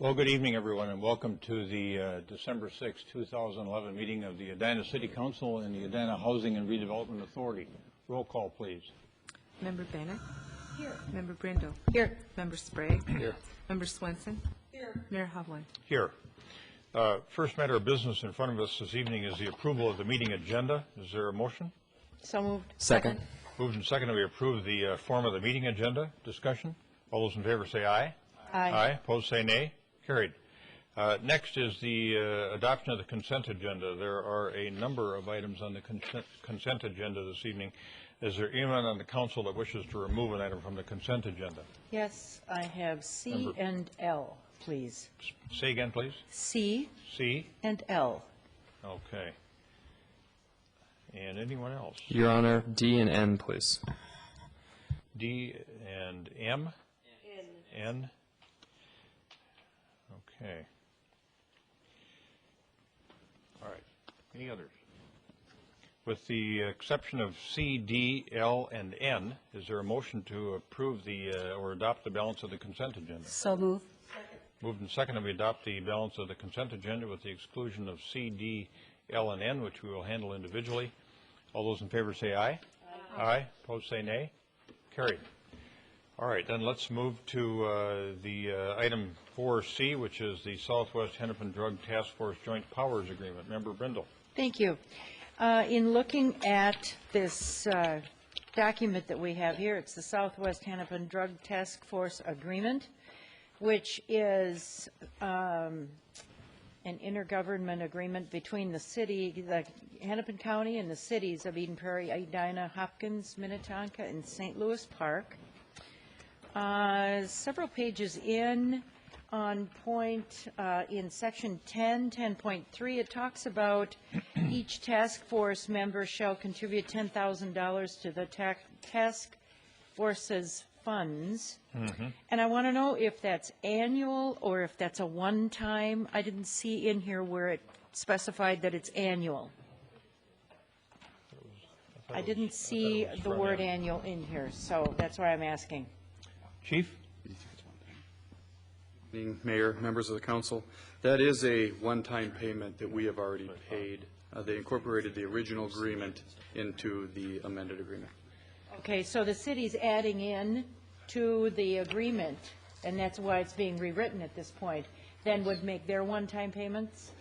Well, good evening, everyone, and welcome to the December 6, 2011 meeting of the Edina City Council and the Edina Housing and Redevelopment Authority. Roll call, please. Member Bennett? Here. Member Brindle? Here. Member Sprague? Here. Member Swenson? Here. Mayor Hovland? Here. First matter of business in front of us this evening is the approval of the meeting agenda. Is there a motion? So moved. Second. Moved and seconded, we approve the form of the meeting agenda. Discussion? All those in favor say aye. Aye. Aye. Opposed say nay. Carried. Next is the adoption of the consent agenda. There are a number of items on the consent agenda this evening. Is there anyone on the council that wishes to remove an item from the consent agenda? Yes, I have C and L, please. Say again, please. C C. and L. Okay. And anyone else? Your Honor, D and N, please. D and M? N. Okay. All right. Any others? With the exception of C, D, L, and N, is there a motion to approve or adopt the balance of the consent agenda? So move. Moved and seconded, we adopt the balance of the consent agenda with the exclusion of C, D, L, and N, which we will handle individually. All those in favor say aye. Aye. Aye. Opposed say nay. Carried. All right, then let's move to the item 4C, which is the Southwest Hennepin Drug Task Force Joint Powers Agreement. Member Brindle. Thank you. In looking at this document that we have here, it's the Southwest Hennepin Drug Task Force Agreement, which is an intergovernment agreement between the city, the Hennepin County, and the cities of Eden Prairie, Edina, Hopkins, Minnetonka, and St. Louis Park. Several pages in, on point, in section 10.3, it talks about each task force member shall contribute $10,000 to the task force's funds. Mm-hmm. And I want to know if that's annual or if that's a one-time. I didn't see in here where it specified that it's annual. I didn't see the word annual in here, so that's why I'm asking. Chief? Mayor, members of the council, that is a one-time payment that we have already paid. They incorporated the original agreement into the amended agreement. Okay, so the city's adding in to the agreement, and that's why it's being rewritten at this point, then would make their one-time payments?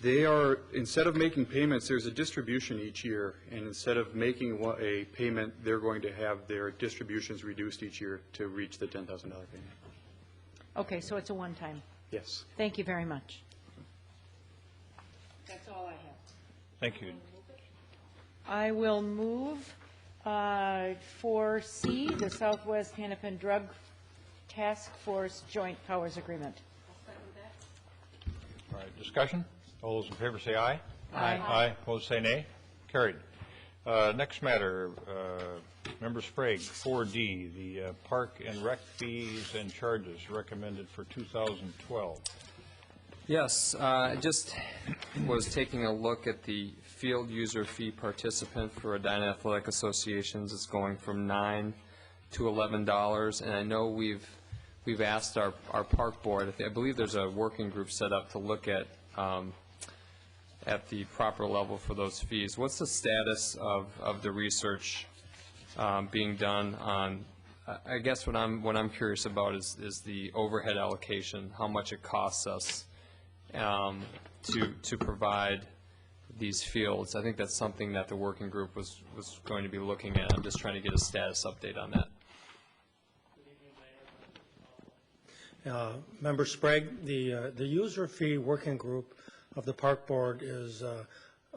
They are, instead of making payments, there's a distribution each year, and instead of making a payment, they're going to have their distributions reduced each year to reach the $10,000 payment. Okay, so it's a one-time. Yes. Thank you very much. That's all I have. Thank you. I will move 4C, the Southwest Hennepin Drug Task Force Joint Powers Agreement. All right, discussion? All those in favor say aye. Aye. Aye. Opposed say nay. Carried. Next matter, Member Sprague, 4D, the park and rec fees and charges recommended for 2012. Yes, I just was taking a look at the field user fee participant for Edina Athletic Associations. It's going from $9 to $11, and I know we've asked our park board. I believe there's a working group set up to look at the proper level for those fees. What's the status of the research being done on? I guess what I'm curious about is the overhead allocation, how much it costs us to provide these fields. I think that's something that the working group was going to be looking at. I'm just trying to get a status update on that. Member Sprague, the user fee working group of the park board is,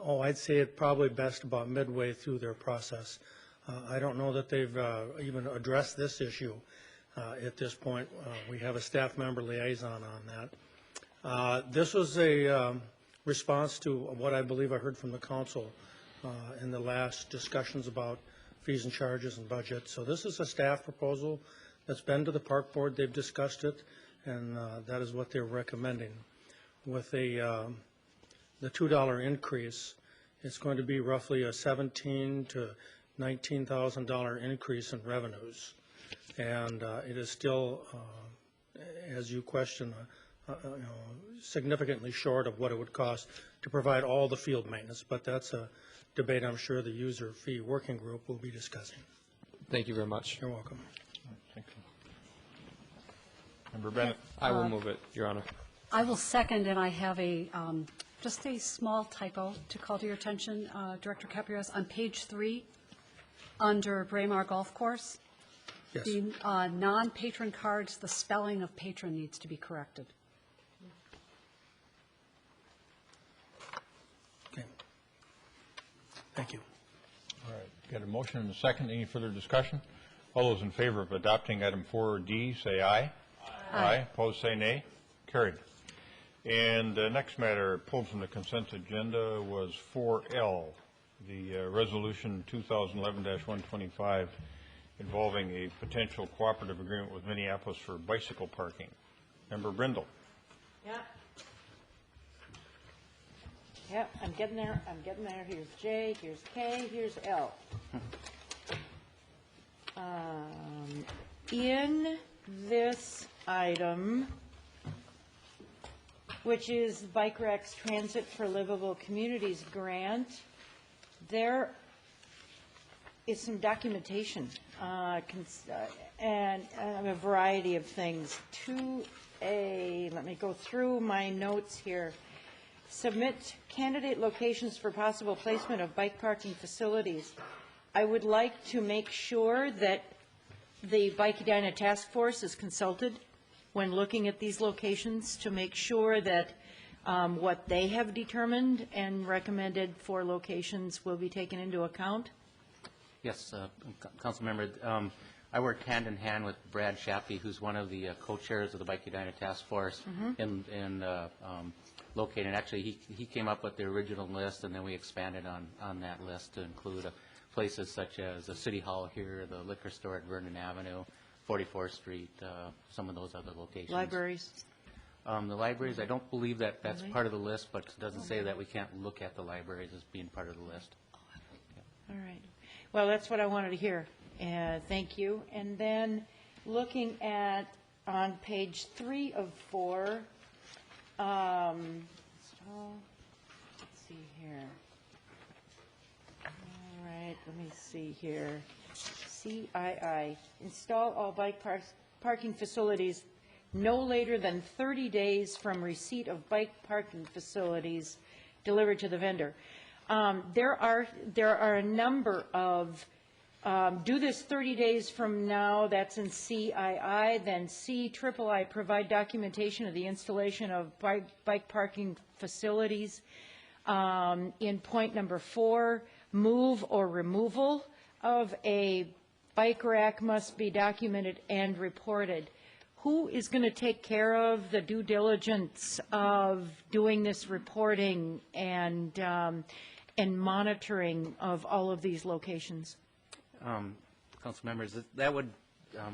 I'd say it probably best about midway through their process. I don't know that they've even addressed this issue at this point. We have a staff member liaison on that. This was a response to what I believe I heard from the council in the last discussions about fees and charges and budget. So this is a staff proposal that's been to the park board. They've discussed it, and that is what they're recommending. With the $2 increase, it's going to be roughly a $17,000 to $19,000 increase in revenues, and it is still, as you question, significantly short of what it would cost to provide all the field maintenance, but that's a debate I'm sure the user fee working group will be discussing. Thank you very much. You're welcome. Thank you. Member Bennett. I will move it, Your Honor. I will second, and I have just a small typo to call to your attention, Director Capiras, on page 3, under Braemar Golf Course. Yes. The non-patron cards, the spelling of patron needs to be corrected. Okay. Thank you. All right, got a motion and a second. Any further discussion? All those in favor of adopting item 4D, say aye. Aye. Opposed, say nay. Carried. And the next matter pulled from the consent agenda was 4L, the resolution 2011-125 involving a potential cooperative agreement with Minneapolis for bicycle parking. Member Brindle. Yep, I'm getting there, Here's J, here's K, here's L. In this item, which is Bike Racks Transit for Livable Communities grant, there is some documentation and a variety of things. 2A, let me go through my notes here. Submit candidate locations for possible placement of bike parking facilities. I would like to make sure that the Bike Edina Task Force is consulted when looking at these locations to make sure that what they have determined and recommended for locations will be taken into account. Yes, Council Member, I worked hand in hand with Brad Shappy, who's one of the co-chairs of the Bike Edina Task Force, in locating. Actually, he came up with the original list, and then we expanded on that list to include places such as the City Hall here, the liquor store at Vernon Avenue, 44th Street, some of those other locations. Libraries. The libraries, I don't believe that that's part of the list, but it doesn't say that we can't look at the libraries as being part of the list. All right. Well, that's what I wanted to hear. Thank you. And then looking at on page 3 of 4, let's see here. All right, let me see here. CII, install all bike parking facilities no later than 30 days from receipt of bike parking facilities delivered to the vendor. There are a number of, do this 30 days from now, that's in CII, then CIII, provide documentation of the installation of bike parking facilities. In point number 4, move or removal of a bike rack must be documented and reported. Who is going to take care of the due diligence of doing this reporting and monitoring of all of these locations? Council members, that would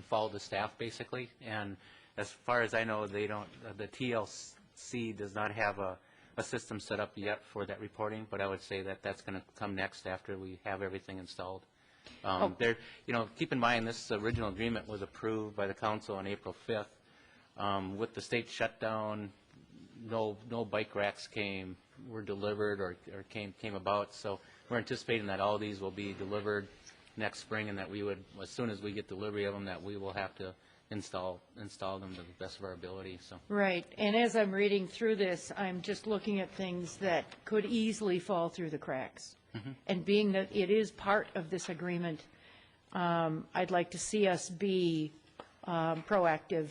follow the staff basically, and as far as I know, they don't. The TLC does not have a system set up yet for that reporting, but I would say that that's going to come next after we have everything installed. There, keep in mind this original agreement was approved by the council on April 5th. With the state shutdown, no bike racks were delivered or came about. So we're anticipating that all these will be delivered next spring, and that we would, as soon as we get delivery of them, that we will have to install them to the best of our ability. So. Right. And as I'm reading through this, I'm just looking at things that could easily fall through the cracks. And being that it is part of this agreement, I'd like to see us be proactive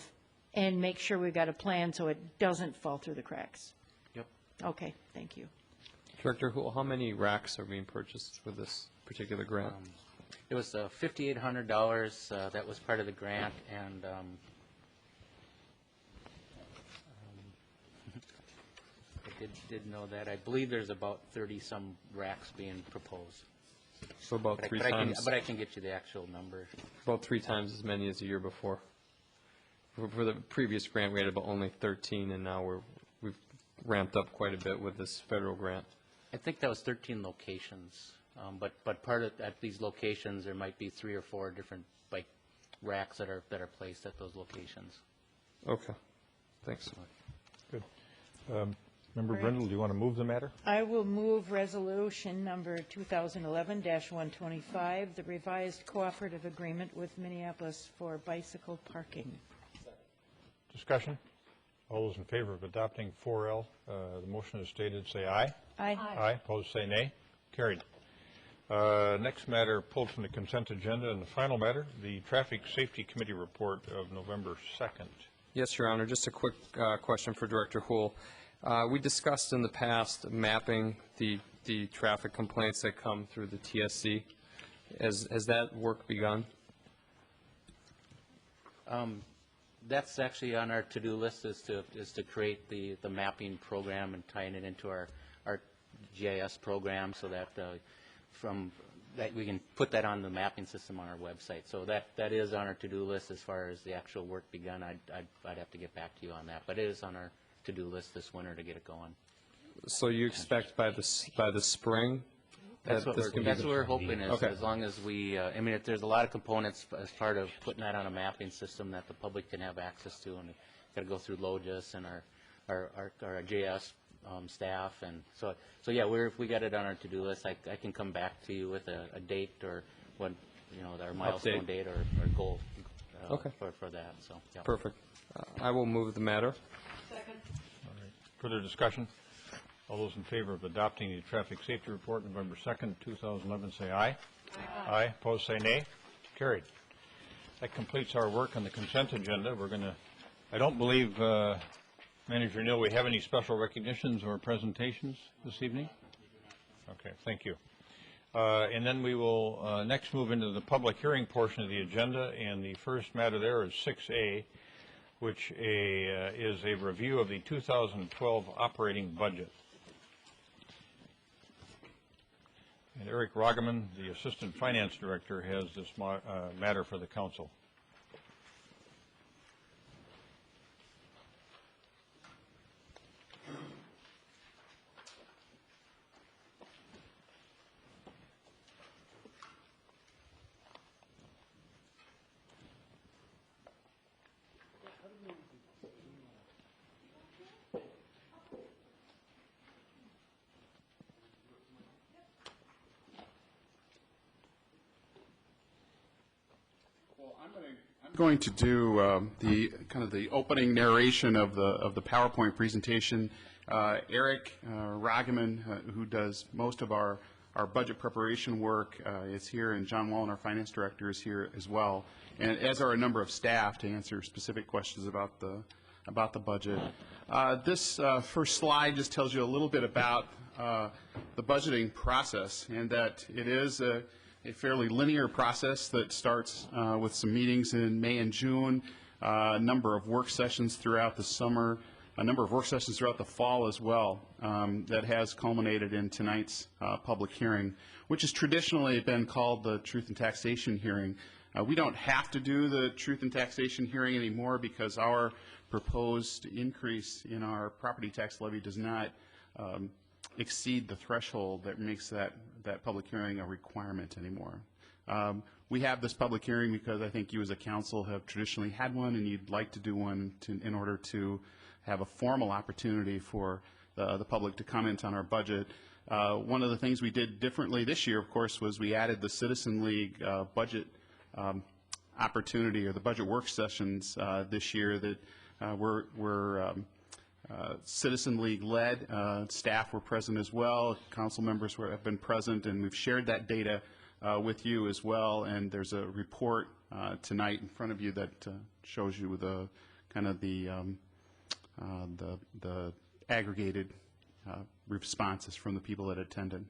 and make sure we've got a plan so it doesn't fall through the cracks. Yep. Okay, thank you. Director, how many racks are being purchased with this particular grant? It was $5,800 that was part of the grant, and I did know that. I believe there's about 30-some racks being proposed. So about three times. But I can get you the actual number. About 3 times as many as the year before. For the previous grant, we had about only 13, and now we've ramped up quite a bit with this federal grant. I think that was 13 locations, but part of at these locations there might be 3 or 4 different bike racks that are placed at those locations. Okay, thanks. Member Brindle, do you want to move the matter? I will move resolution number 2011-125, the revised cooperative agreement with Minneapolis for bicycle parking. Discussion? All those in favor of adopting 4L, the motion is stated, say aye. Aye. Aye. Opposed, say nay. Carried. Next matter pulled from the consent agenda, and the final matter, the Traffic Safety Committee report of November 2nd. Yes, Your Honor, just a quick question for Director Houle. We discussed in the past mapping the traffic complaints that come through the TSC. Has that work begun? That's actually on our to-do list, is to create the mapping program and tying it into our GIS program, so that we can put that on the mapping system on our website. So that is on our to-do list. As far as the actual work begun, I'd have to get back to you on that. But it is on our to-do list this winter to get it going. So you expect by the spring? That's what we're hoping is, Okay. as long as we, I mean, if there's a lot of components as part of putting that on a mapping system that the public can have access to, and got to go through LOGIS and our JS staff, and so yeah, if we got it on our to-do list, I can come back to you with a date or what, our milestone Update. date or goal Okay. for that. So yeah. Perfect. I will move the matter. All right. Further discussion? All those in favor of adopting the Traffic Safety Report November 2nd, 2011, say aye. Aye. Opposed, say nay. Carried. That completes our work on the consent agenda. We're going to, I don't believe, Manager Neal, we have any special recognitions or presentations this evening? Okay, thank you. And then we will next move into the public hearing portion of the agenda, and the first matter there is 6A, which is a review of the 2012 operating budget. And Eric Ragaman, the Assistant Finance Director, has this matter for the Council. I'm going to do the opening narration of the PowerPoint presentation. Eric Ragaman, who does most of our budget preparation work, is here, and John Wallen, our finance director, is here as well, and as are a number of staff to answer specific questions about the budget. This first slide just tells you a little bit about the budgeting process, and that it is a fairly linear process that starts with some meetings in May and June, a number of work sessions throughout the summer, a number of work sessions throughout the fall as well, that has culminated in tonight's public hearing, which has traditionally been called the Truth and Taxation hearing. We don't have to do the Truth and Taxation hearing anymore because our proposed increase in our property tax levy does not exceed the threshold that makes that public hearing a requirement anymore. We have this public hearing because I think you as a council have traditionally had one, and you'd like to do one in order to have a formal opportunity for the public to comment on our budget. One of the things we did differently this year, of course, was we added the Citizen League budget opportunity, or the budget work sessions this year that were Citizen League led. Staff were present as well. Council members have been present, and we've shared that data with you as well. And there's a report tonight in front of you that shows you the kind of the aggregated responses from the people that attended.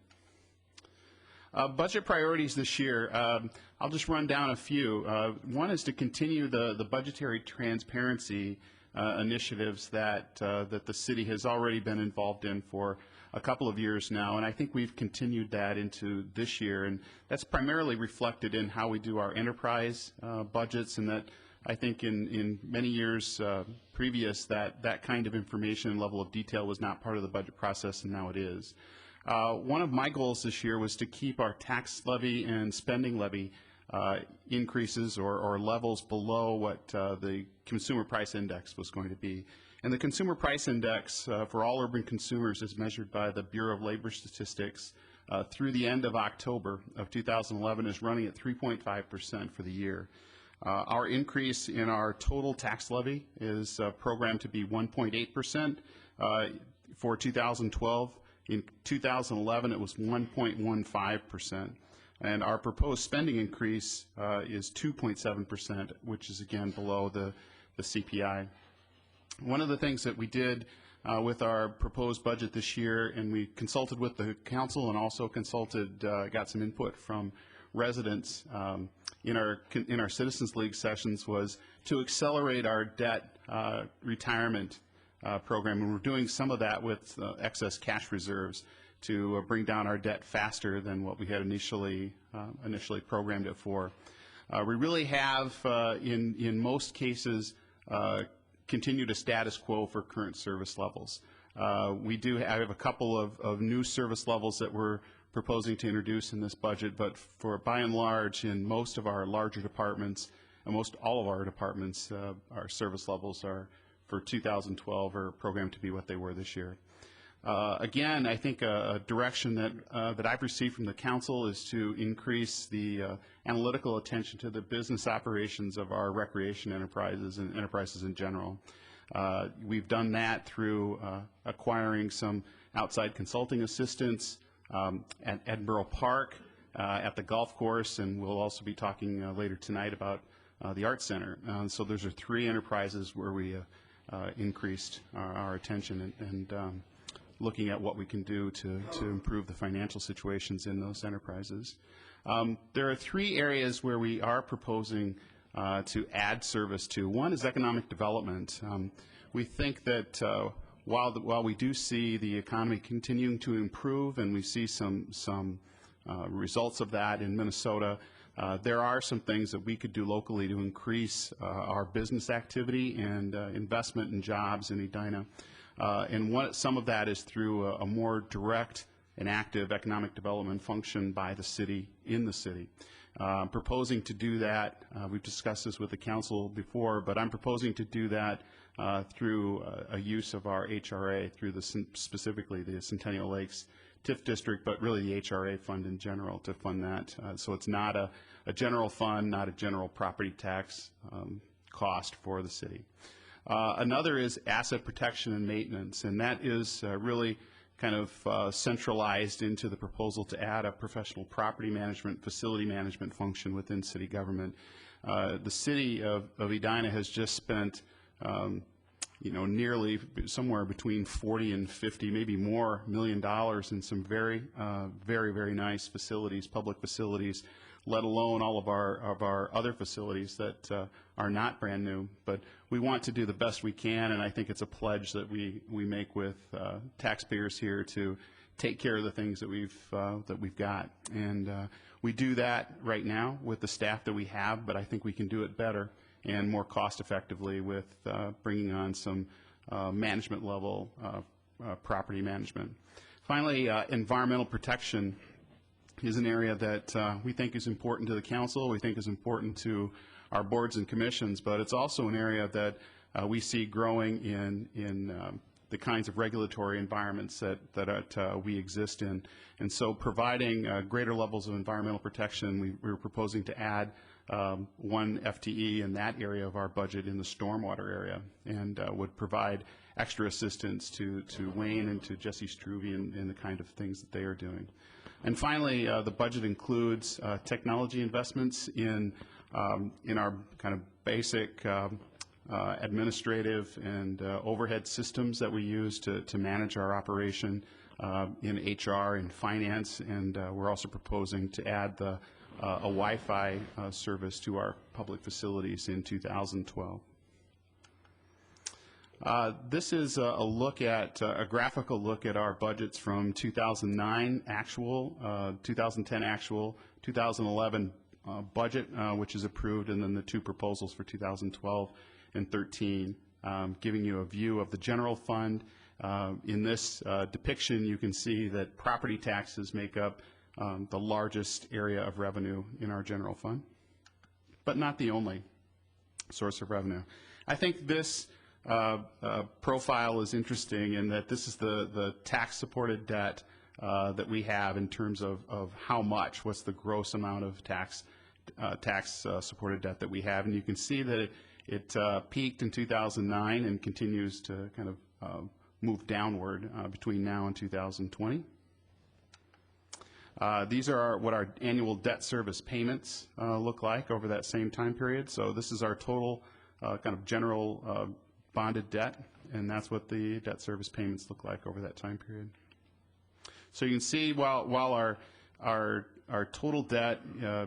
Budget priorities this year, I'll just run down a few. One is to continue the budgetary transparency initiatives that the city has already been involved in for a couple of years now, and I think we've continued that into this year, and that's primarily reflected in how we do our enterprise budgets, and that I think in many years previous that kind of information and level of detail was not part of the budget process, and now it is. One of my goals this year was to keep our tax levy and spending levy increases or levels below what the consumer price index was going to be. And the Consumer Price Index for all urban consumers is measured by the Bureau of Labor Statistics through the end of October of 2011 is running at 3.5% for the year. Our increase in our total tax levy is programmed to be 1.8% for 2012. In 2011, it was 1.15%. And our proposed spending increase is 2.7%, which is again below the CPI. One of the things that we did with our proposed budget this year, and we consulted with the council and also consulted, got some input from residents in our Citizens League sessions, was to accelerate our debt retirement program, and we're doing some of that with excess cash reserves to bring down our debt faster than what we had initially programmed it for. We really have, in most cases, continued a status quo for current service levels. We do have a couple of new service levels that we're proposing to introduce in this budget, but for by and large, in most of our larger departments, and most all of our departments, our service levels are for 2012 are programmed to be what they were this year. Again, I think a direction that I've received from the council is to increase the analytical attention to the business operations of our recreation enterprises and enterprises in general. We've done that through acquiring some outside consulting assistance at Edinburgh Park, at the golf course, and we'll also be talking later tonight about the Art Center. So those are three enterprises where we increased our attention and looking at what we can do to improve the financial situations in those enterprises. There are three areas where we are proposing to add service to. One is economic development. We think that while we do see the economy continuing to improve, and we see some results of that in Minnesota, there are some things that we could do locally to increase our business activity and investment in jobs in Edina. And some of that is through a more direct and active economic development function by the city, in the city. Proposing to do that, we've discussed this with the council before, but I'm proposing to do that through a use of our HRA, through specifically the Centennial Lakes TIF district, but really the HRA fund in general to fund that. So it's not a general fund, not a general property tax cost for the city. Another is asset protection and maintenance, and that is really kind of centralized into the proposal to add a professional property management, facility management function within city government. The city of Edina has just spent nearly somewhere between 40 and 50, maybe more, $1 million in some very, very nice facilities, public facilities, let alone all of our other facilities that are not brand new. But we want to do the best we can, and I think it's a pledge that we make with taxpayers here to take care of the things that we've got. And we do that right now with the staff that we have, but I think we can do it better and more cost effectively with bringing on some management level property management. Finally, environmental protection is an area that we think is important to the council, we think is important to our boards and commissions, but it's also an area that we see growing in the kinds of regulatory environments that we exist in. And so providing greater levels of environmental protection, we're proposing to add 1 FTE in that area of our budget in the stormwater area, and would provide extra assistance to Wayne and to Jesse Struve in the kind of things that they are doing. And finally, the budget includes technology investments in our kind of basic administrative and overhead systems that we use to manage our operation in HR and finance, and we're also proposing to add a Wi-Fi service to our public facilities in 2012. This is a look at a graphical look at our budgets from 2009 actual, 2010 actual, 2011 budget, which is approved, and then the two proposals for 2012 and 13, giving you a view of the general fund. In this depiction, you can see that property taxes make up the largest area of revenue in our general fund, but not the only source of revenue. I think this profile is interesting in that this is the tax-supported debt that we have in terms of how much, what's the gross amount of tax-supported debt that we have. And you can see that it peaked in 2009 and continues to kind of move downward between now and 2020. These are what our annual debt service payments look like over that same time period. So this is our total kind of general bonded debt, and that's what the debt service payments look like over that time period. So you can see while our total debt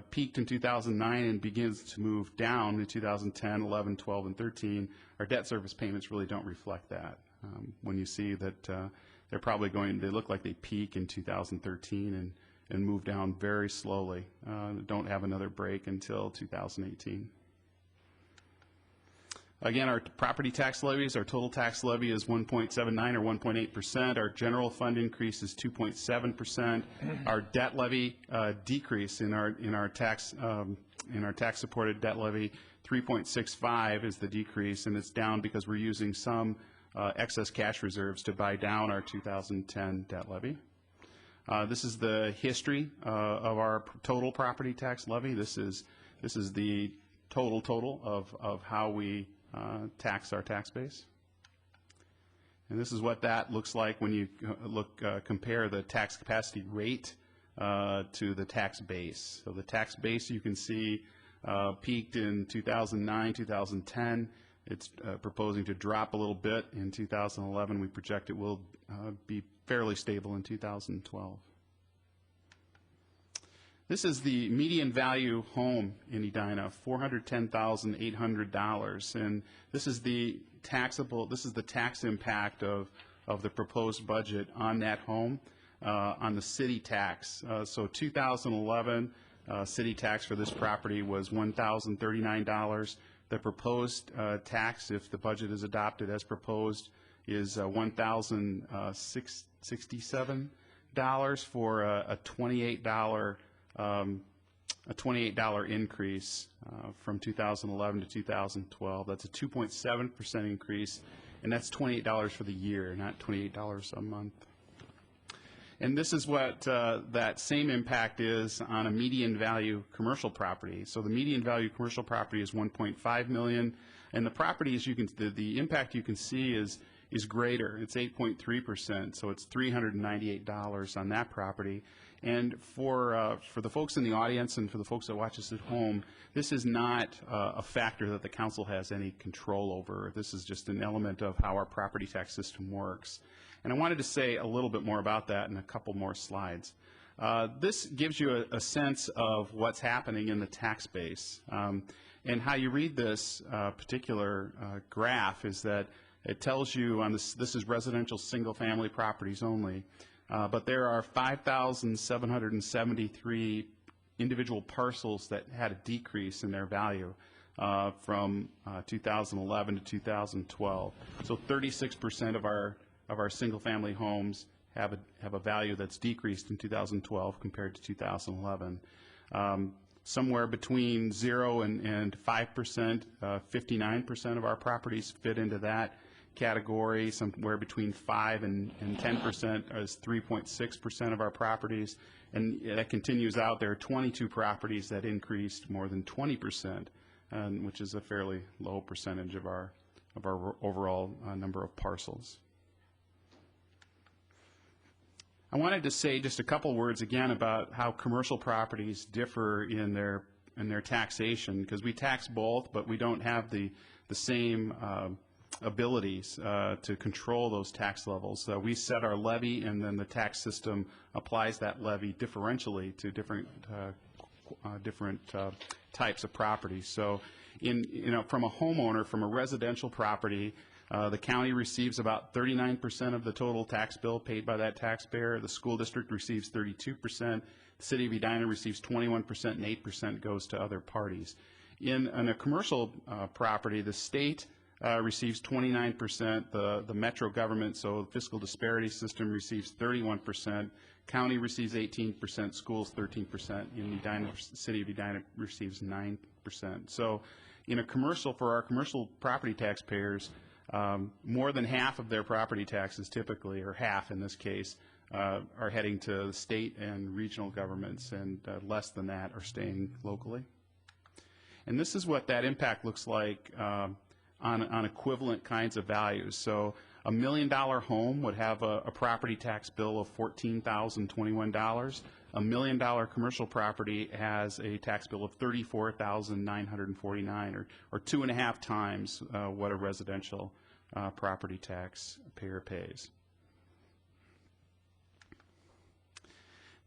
peaked in 2009 and begins to move down in 2010, 11, 12, and 13, our debt service payments really don't reflect that. When you see that they're probably they look like they peak in 2013 and move down very slowly. Don't have another break until 2018. Again, our property tax levies, our total tax levy is 1.79 or 1.8%. Our general fund increase is 2.7%. Our debt levy decrease in our tax supported debt levy, 3.65 is the decrease, and it's down because we're using some excess cash reserves to buy down our 2010 debt levy. This is the history of our total property tax levy. This is the total of how we tax our tax base. And this is what that looks like when you compare the tax capacity rate to the tax base. So the tax base, you can see, peaked in 2009, 2010. It's proposing to drop a little bit in 2011. We project it will be fairly stable in 2012. This is the median value home in Edina, $410,800, and this is the tax impact of the proposed budget on that home, on the city tax. So 2011 city tax for this property was $1,039. The proposed tax, if the budget is adopted as proposed, is $1,067 for a $28 increase from 2011 to 2012. That's a 2.7% increase, and that's $28 for the year, not $28 a month. And this is what that same impact is on a median value commercial property. So the median value commercial property is $1.5 million, and the properties the impact you can see is greater. It's 8.3%, so it's $398 on that property. And for the folks in the audience and for the folks that watch us at home, this is not a factor that the council has any control over. This is just an element of how our property tax system works. And I wanted to say a little bit more about that in a couple more slides. This gives you a sense of what's happening in the tax base. And how you read this particular graph is that it tells you on this is residential single-family properties only, but there are 5,773 individual parcels that had a decrease in their value from 2011 to 2012. So 36% of our single-family homes have a value that's decreased in 2012 compared to 2011. Somewhere between 0 and 5%, 59% of our properties fit into that category. Somewhere between 5 and 10% is 3.6% of our properties, and that continues out. There are 22 properties that increased more than 20%, which is a fairly low percentage of our overall number of parcels. I wanted to say just a couple words again about how commercial properties differ in their taxation, because we tax both, but we don't have the same abilities to control those tax levels. We set our levy, and then the tax system applies that levy differentially to different types of properties. So, from a homeowner, from a residential property, the county receives about 39% of the total tax bill paid by that taxpayer. The school district receives 32%. The city of Edina receives 21%, and 8% goes to other parties. In a commercial property, the state receives 29%. The metro government, so the fiscal disparity system, receives 31%. County receives 18%. Schools 13%. In Edina, the city of Edina receives 9%. So, in a commercial, for our commercial property taxpayers, more than half of their property taxes typically, or half in this case, are heading to the state and regional governments, and less than that are staying locally. And this is what that impact looks like on equivalent kinds of values. So a $1 million home would have a property tax bill of $14,021. A $1 million commercial property has a tax bill of $34,949, or 2.5 times what a residential property tax payer pays.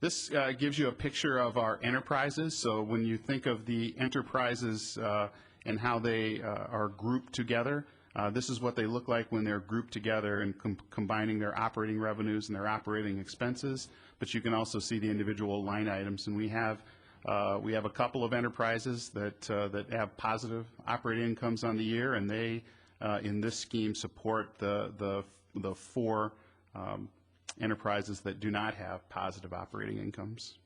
This gives you a picture of our enterprises. So when you think of the enterprises and how they are grouped together, this is what they look like when they're grouped together and combining their operating revenues and their operating expenses. But you can also see the individual line items, and we have a couple of enterprises that have positive operating incomes on the year, and they in this scheme support the 4 enterprises that do not have positive operating incomes.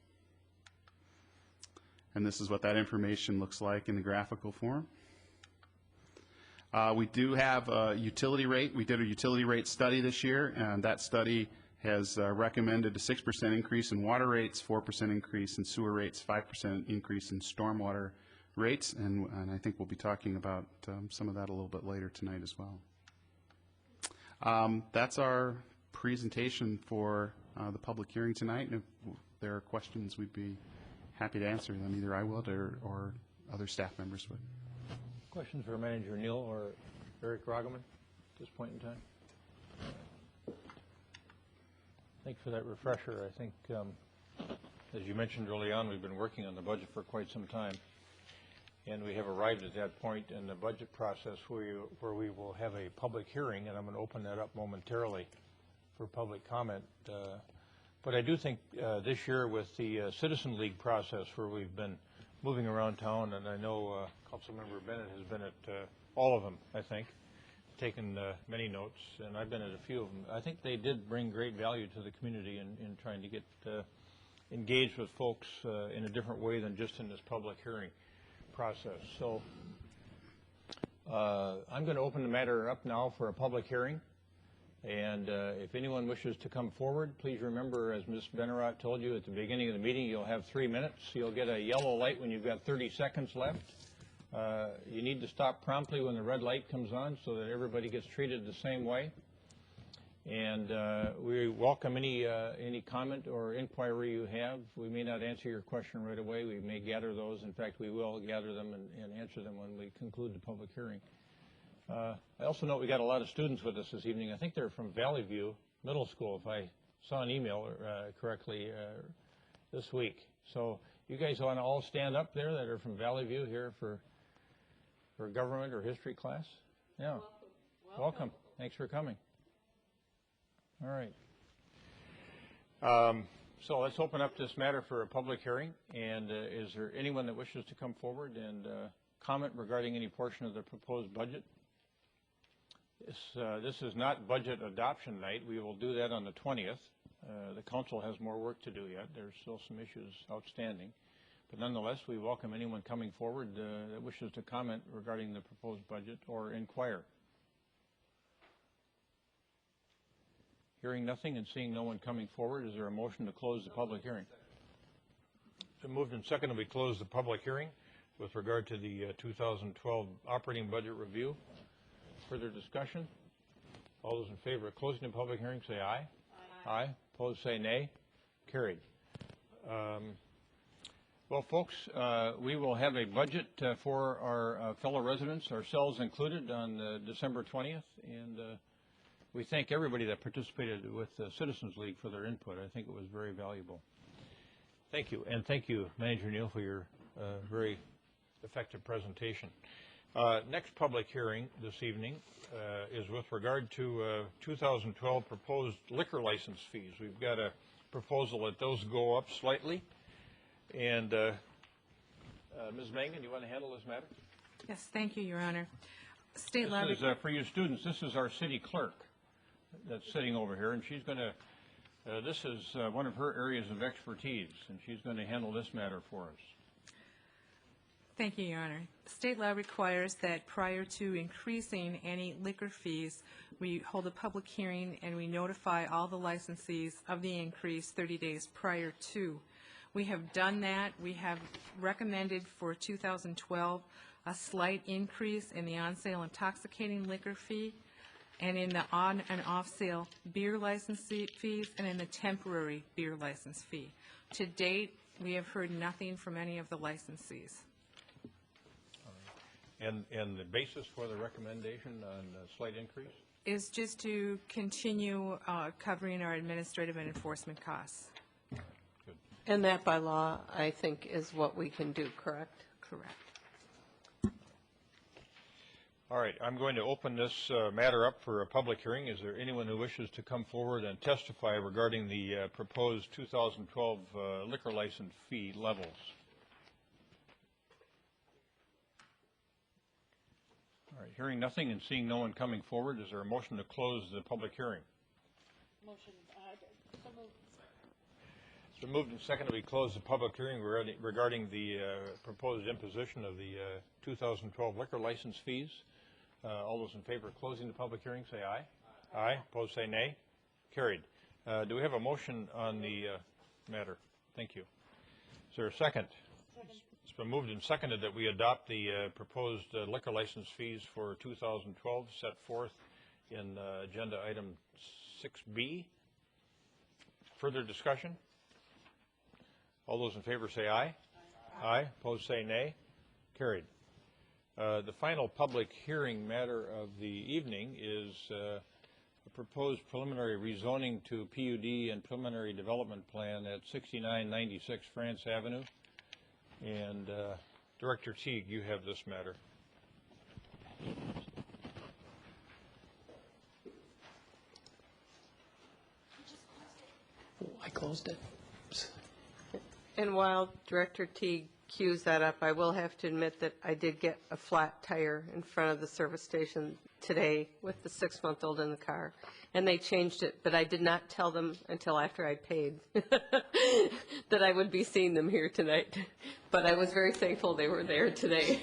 And this is what that information looks like in the graphical form. We do have a utility rate. We did a utility rate study this year, and that study has recommended a 6% increase in water rates, 4% increase in sewer rates, 5% increase in stormwater rates, and I think we'll be talking about some of that a little bit later tonight as well. That's our presentation for the public hearing tonight, and if there are questions, we'd be happy to answer them. Either I would or other staff members would. Questions for Manager Neal or Eric Roggeman at this point in time? Thanks for that refresher. I think, as you mentioned early on, we've been working on the budget for quite some time, and we have arrived at that point in the budget process where we will have a public hearing, and I'm going to open that up momentarily for public comment. But I do think this year with the Citizen League process, where we've been moving around town, and I know Councilmember Bennett has been at all of them, I think, taken many notes, and I've been at a few of them. I think they did bring great value to the community in trying to get engaged with folks in a different way than just in this public hearing process. So I'm going to open the matter up now for a public hearing. And if anyone wishes to come forward, please remember, as Ms. Benarott told you at the beginning of the meeting, you'll have 3 minutes. You'll get a yellow light when you've got 30 seconds left. You need to stop promptly when the red light comes on so that everybody gets treated the same way. And we welcome any comment or inquiry you have. We may not answer your question right away. We may gather those. In fact, we will gather them and answer them when we conclude the public hearing. I also know we got a lot of students with us this evening. I think they're from Valley View Middle School, if I saw an email correctly this week. So you guys want to all stand up there that are from Valley View here for government or history class? Yeah. Welcome. Thanks for coming. All right. So let's open up this matter for a public hearing. And is there anyone that wishes to come forward and comment regarding any portion of the proposed budget? This is not budget adoption night. We will do that on the 20th. The council has more work to do yet. There's still some issues outstanding. But nonetheless, we welcome anyone coming forward that wishes to comment regarding the proposed budget or inquire. Hearing nothing and seeing no one coming forward, is there a motion to close the public hearing? So moved and seconded, we close the public hearing with regard to the 2012 operating budget review. Further discussion? All those in favor of closing the public hearing say aye. Aye. Opposed say nay. Carried. Well, folks, we will have a budget for our fellow residents, ourselves included, on December 20th, and we thank everybody that participated with the Citizens League for their input. I think it was very valuable. Thank you, and thank you, Manager Neal, for your very effective presentation. Next public hearing this evening is with regard to 2012 proposed liquor license fees. We've got a proposal that those go up slightly. And Ms. Mangan, do you want to handle this matter? Yes, thank you, Your Honor. State law. This is, for you students, this is our city clerk that's sitting over here, and she's going to, this is one of her areas of expertise, and she's going to handle this matter for us. Thank you, Your Honor. State law requires that prior to increasing any liquor fees, we hold a public hearing and we notify all the licensees of the increase 30 days prior to. We have done that. We have recommended for 2012 a slight increase in the on-sale intoxicating liquor fee and in the on- and off-sale beer license fees and in the temporary beer license fee. To date, we have heard nothing from any of the licensees. And the basis for the recommendation on a slight increase? Is just to continue covering our administrative and enforcement costs. And that by law, I think, is what we can do, correct? Correct. All right, I'm going to open this matter up for a public hearing. Is there anyone who wishes to come forward and testify regarding the proposed 2012 liquor license fee levels? All right, hearing nothing and seeing no one coming forward, is there a motion to close the public hearing? Motion, so moved. It's been moved and seconded we close the public hearing regarding the proposed imposition of the 2012 liquor license fees. All those in favor of closing the public hearing, say aye. Aye. Opposed, say nay. Carried. Do we have a motion on the matter? Thank you. Is there a second? It's been moved and seconded that we adopt the proposed liquor license fees for 2012 set forth in agenda item 6B. Further discussion? All those in favor say aye. Aye. Opposed, say nay. Carried. The final public hearing matter of the evening is a proposed preliminary rezoning to PUD and preliminary development plan at 6996 France Avenue. And Director Teague, you have this matter. I closed it. Oops. And while Director Teague cues that up, I will have to admit that I did get a flat tire in front of the service station today with the 6-month-old in the car, and they changed it, but I did not tell them until after I paid that I would be seeing them here tonight. But I was very thankful they were there today.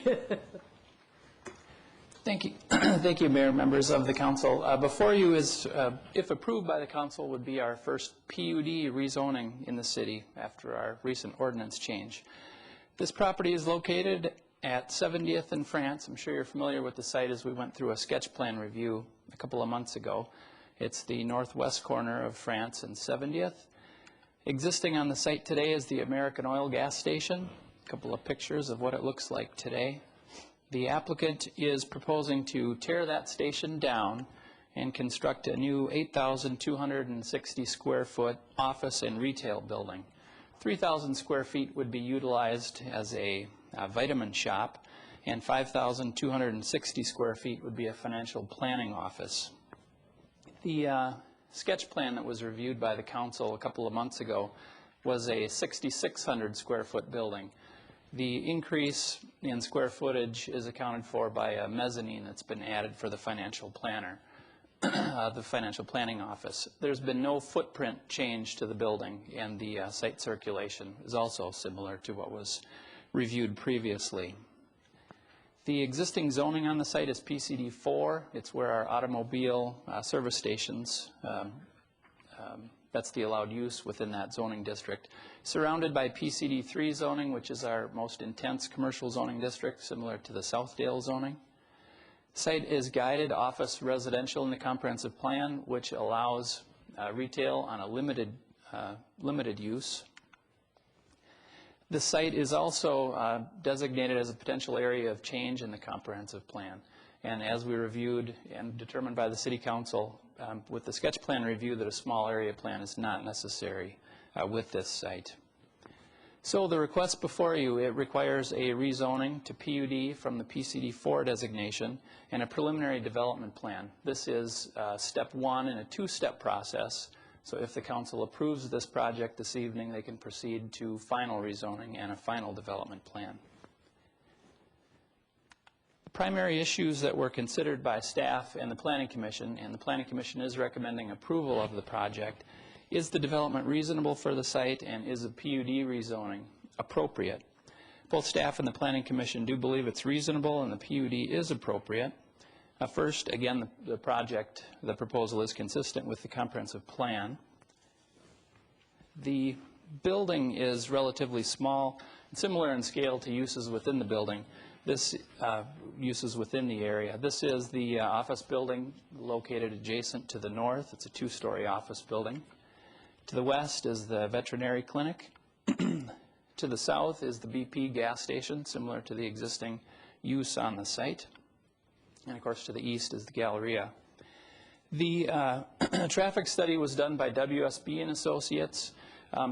Thank you. Thank you, Mayor, members of the council. Before you is, if approved by the council, would be our first PUD rezoning in the city after our recent ordinance change. This property is located at 70th and France. I'm sure you're familiar with the site as we went through a sketch plan review a couple of months ago. It's the northwest corner of France and 70th. Existing on the site today is the American Oil gas station. A couple of pictures of what it looks like today. The applicant is proposing to tear that station down and construct a new 8,260 square foot office and retail building. 3,000 square feet would be utilized as a vitamin shop, and 5,260 square feet would be a financial planning office. The sketch plan that was reviewed by the council a couple of months ago was a 6,600 square foot building. The increase in square footage is accounted for by a mezzanine that's been added for the financial planner. The financial planning office. There's been no footprint change to the building, and the site circulation is also similar to what was reviewed previously. The existing zoning on the site is PCD 4. It's where our automobile service stations, that's the allowed use within that zoning district. Surrounded by PCD 3 zoning, which is our most intense commercial zoning district, similar to the Southdale zoning. Site is guided office residential in the comprehensive plan, which allows retail on a limited use. The site is also designated as a potential area of change in the comprehensive plan. And as we reviewed and determined by the City Council with the sketch plan review, that a small area plan is not necessary with this site. So the request before you, it requires a rezoning to PUD from the PCD 4 designation and a preliminary development plan. This is step 1 in a 2-step process. So if the council approves this project this evening, they can proceed to final rezoning and a final development plan. The primary issues that were considered by staff and the Planning Commission is recommending approval of the project. Is the development reasonable for the site, and is a PUD rezoning appropriate? Both staff and the Planning Commission do believe it's reasonable and the PUD is appropriate. First, again, the proposal is consistent with the comprehensive plan. The building is relatively small, similar in scale to uses within the building. This uses within the area. This is the office building located adjacent to the north. It's a 2-story office building. To the west is the veterinary clinic. To the south is the BP gas station, similar to the existing use on the site. And of course, to the east is the Galleria. The traffic study was done by WSB and Associates.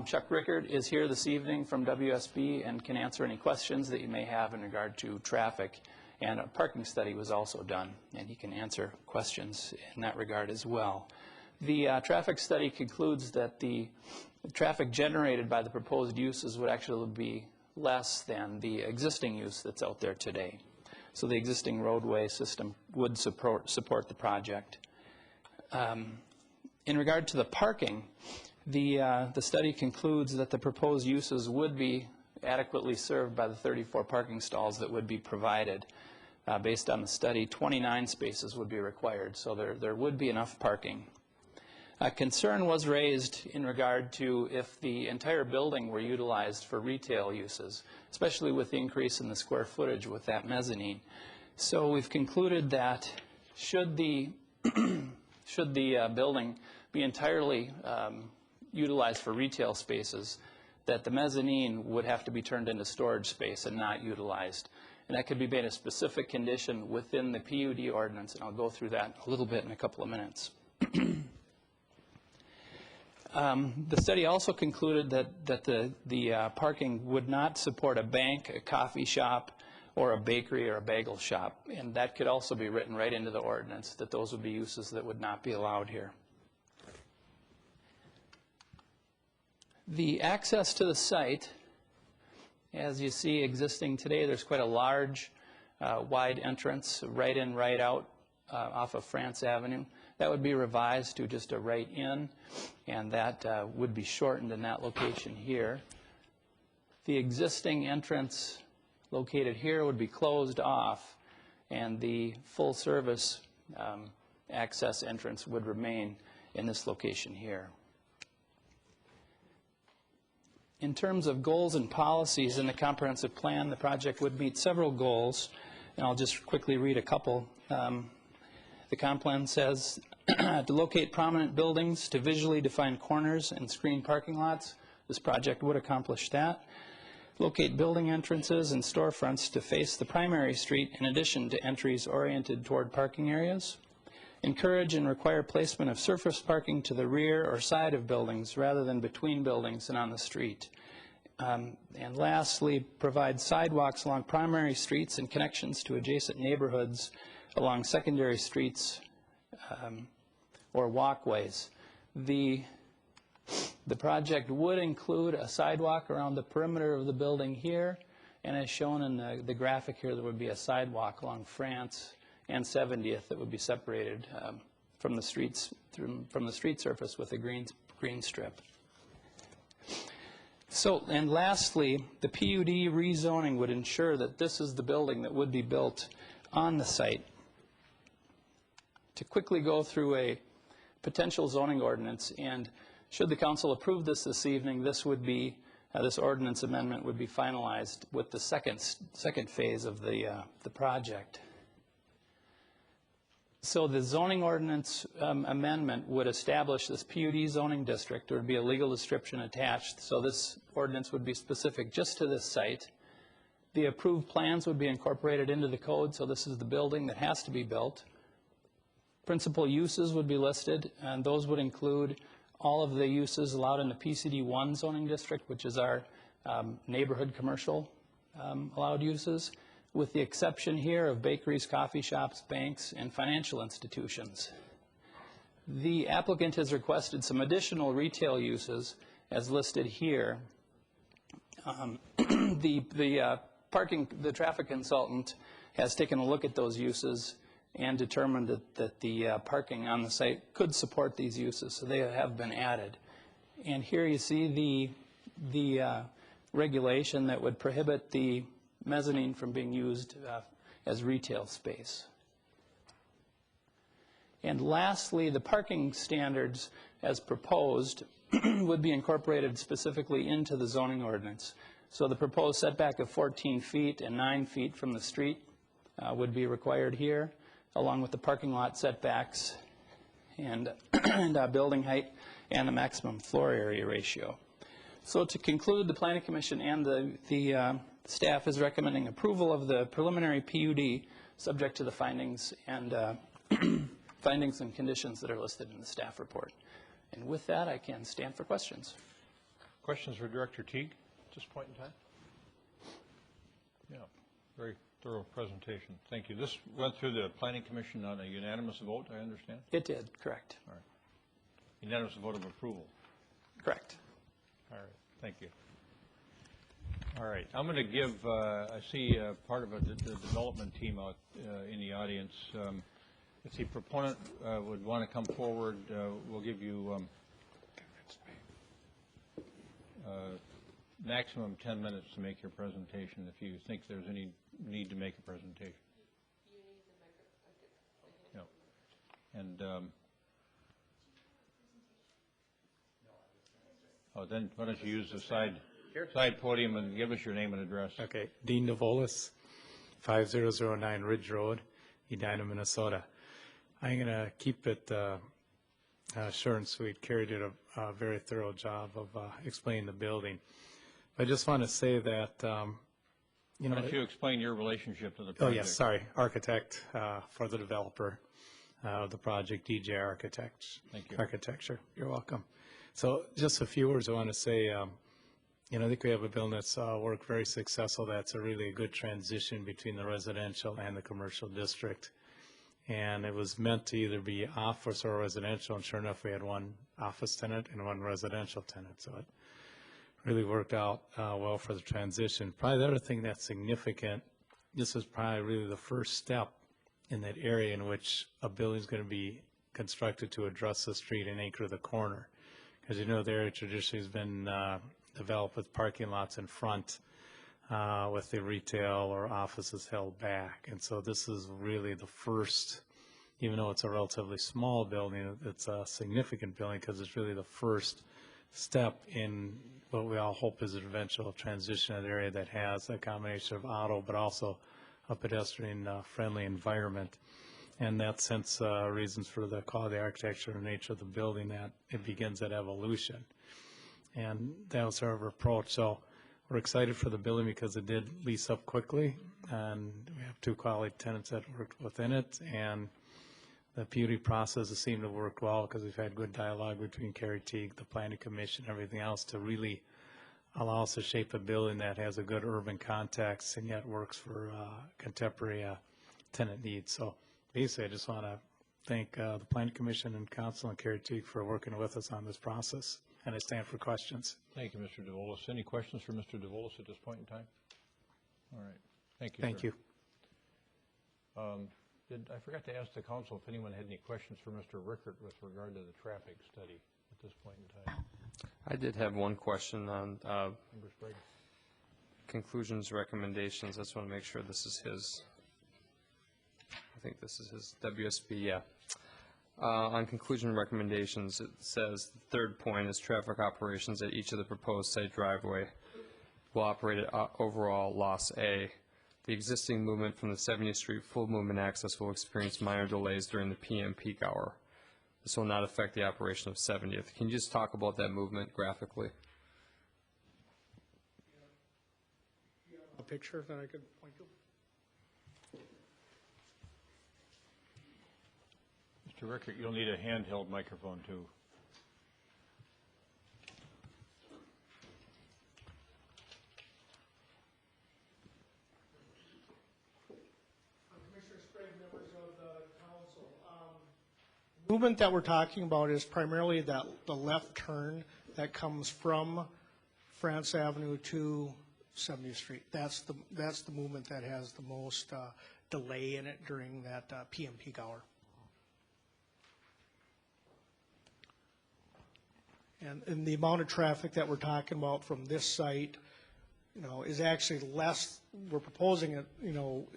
Chuck Rickard is here this evening from WSB and can answer any questions that you may have in regard to traffic. And a parking study was also done, and he can answer questions in that regard as well. The traffic study concludes that the traffic generated by the proposed uses would actually be less than the existing use that's out there today. So the existing roadway system would support the project. In regard to the parking, the study concludes that the proposed uses would be adequately served by the 34 parking stalls that would be provided. Based on the study, 29 spaces would be required, so there would be enough parking. Concern was raised in regard to if the entire building were utilized for retail uses, especially with the increase in the square footage with that mezzanine. So we've concluded that should the building be entirely utilized for retail spaces, that the mezzanine would have to be turned into storage space and not utilized. And that could be made a specific condition within the PUD ordinance, and I'll go through that a little bit in a couple of minutes. The study also concluded that the parking would not support a bank, a coffee shop, or a bakery or a bagel shop. And that could also be written right into the ordinance, that those would be uses that would not be allowed here. The access to the site, as you see existing today, there's quite a large, wide entrance, right in, right out, off of France Avenue. That would be revised to just a right in, and that would be shortened in that location here. The existing entrance located here would be closed off, and the full service access entrance would remain in this location here. In terms of goals and policies in the comprehensive plan, the project would meet several goals, and I'll just quickly read a couple. The comp plan says to locate prominent buildings, to visually define corners and screen parking lots. This project would accomplish that. Locate building entrances and storefronts to face the primary street in addition to entries oriented toward parking areas. Encourage and require placement of surface parking to the rear or side of buildings rather than between buildings and on the street. And lastly, provide sidewalks along primary streets and connections to adjacent neighborhoods along secondary streets or walkways. The project would include a sidewalk around the perimeter of the building here, and as shown in the graphic here, there would be a sidewalk along France and 70th that would be separated from the streets from the street surface with a green strip. So, and lastly, the PUD rezoning would ensure that this is the building that would be built on the site. To quickly go through a potential zoning ordinance, and should the council approve this evening, this would be this ordinance amendment would be finalized with the second phase of the project. So the zoning ordinance amendment would establish this PUD zoning district. There would be a legal description attached. So this ordinance would be specific just to this site. The approved plans would be incorporated into the code. So this is the building that has to be built. Principal uses would be listed, and those would include all of the uses allowed in the PCD1 zoning district, which is our neighborhood commercial allowed uses, with the exception here of bakeries, coffee shops, banks, and financial institutions. The applicant has requested some additional retail uses as listed here. The traffic consultant has taken a look at those uses and determined that the parking on the site could support these uses, so they have been added. And here you see the regulation that would prohibit the mezzanine from being used as retail space. And lastly, the parking standards as proposed would be incorporated specifically into the zoning ordinance. So the proposed setback of 14 feet and 9 feet from the street would be required here, along with the parking lot setbacks and, building height and the maximum floor area ratio. So to conclude, the Planning Commission and the staff is recommending approval of the preliminary PUD subject to the findings and findings and conditions that are listed in the staff report. And with that, I can stand for questions. Questions for Director Teague at this point in time? Yeah, very thorough presentation. Thank you. This went through the Planning Commission on a unanimous vote, I understand? It did, correct. All right. Unanimous vote of approval. Correct. All right, thank you. All right, I'm going to give, I see part of the development team out in the audience. If the proponent would want to come forward, we'll give you maximum 10 minutes to make your presentation if you think there's any need to make a presentation. Yeah. And then why don't you use the side podium and give us your name and address. Okay, Dean DeVolis, 5009 Ridge Road, Edina, Minnesota. I'm going to keep it short and sweet. Carrie did a very thorough job of explaining the building. I just want to say that, you know. Why don't you explain your relationship to the project? Oh, yes, sorry. Architect for the developer of the project, DJ Architecture. You're welcome. So just a few words I want to say. You know, I think we have a building that's worked very successful. That's a really good transition between the residential and the commercial district. And it was meant to either be office or residential, and sure enough, we had one office tenant and one residential tenant. So it really worked out well for the transition. Probably the other thing that's significant, this is probably really the first step in that area in which a building is going to be constructed to address the street and anchor the corner. Because you know, the area traditionally has been developed with parking lots in front with the retail or offices held back. And so this is really the first, even though it's a relatively small building, it's a significant building because it's really the first step in what we all hope is an eventual transition in an area that has a combination of auto but also a pedestrian friendly environment. And that's hence reasons for the quality architecture and nature of the building, that it begins that evolution. And that was our approach. So we're excited for the building because it did lease up quickly, and we have two quality tenants that worked within it. And the PUD process has seemed to work well because we've had good dialogue between Carrie Teague, the Planning Commission, and everything else to really allow us to shape a building that has a good urban context and yet works for contemporary tenant needs. So basically, I just want to thank the Planning Commission and Council and Carrie Teague for working with us on this process. And I stand for questions. Thank you, Mr. DeVolis. Any questions for Mr. DeVolis at this point in time? All right. Thank you, Thank sir. you. I forgot to ask the council if anyone had any questions for Mr. Rickert with regard to the traffic study at this point in time. I did have one question on Member Sprague. conclusions, recommendations. I just want to make sure this is his. I think this is his WSB, yeah. On conclusion recommendations, it says the third point is traffic operations at each of the proposed site driveway will operate at overall loss A. The existing movement from the 70th Street full movement access will experience minor delays during the PM peak hour. This will not affect the operation of 70th. Can you just talk about that movement graphically? A picture that I could point to? Mr. Rickert, you'll need a handheld microphone too. Commissioner Sprague, members of the council. The movement that we're talking about is primarily the left turn that comes from France Avenue to 70th Street. That's the movement that has the most delay in it during that PM peak hour. And the amount of traffic that we're talking about from this site is actually less, we're proposing it,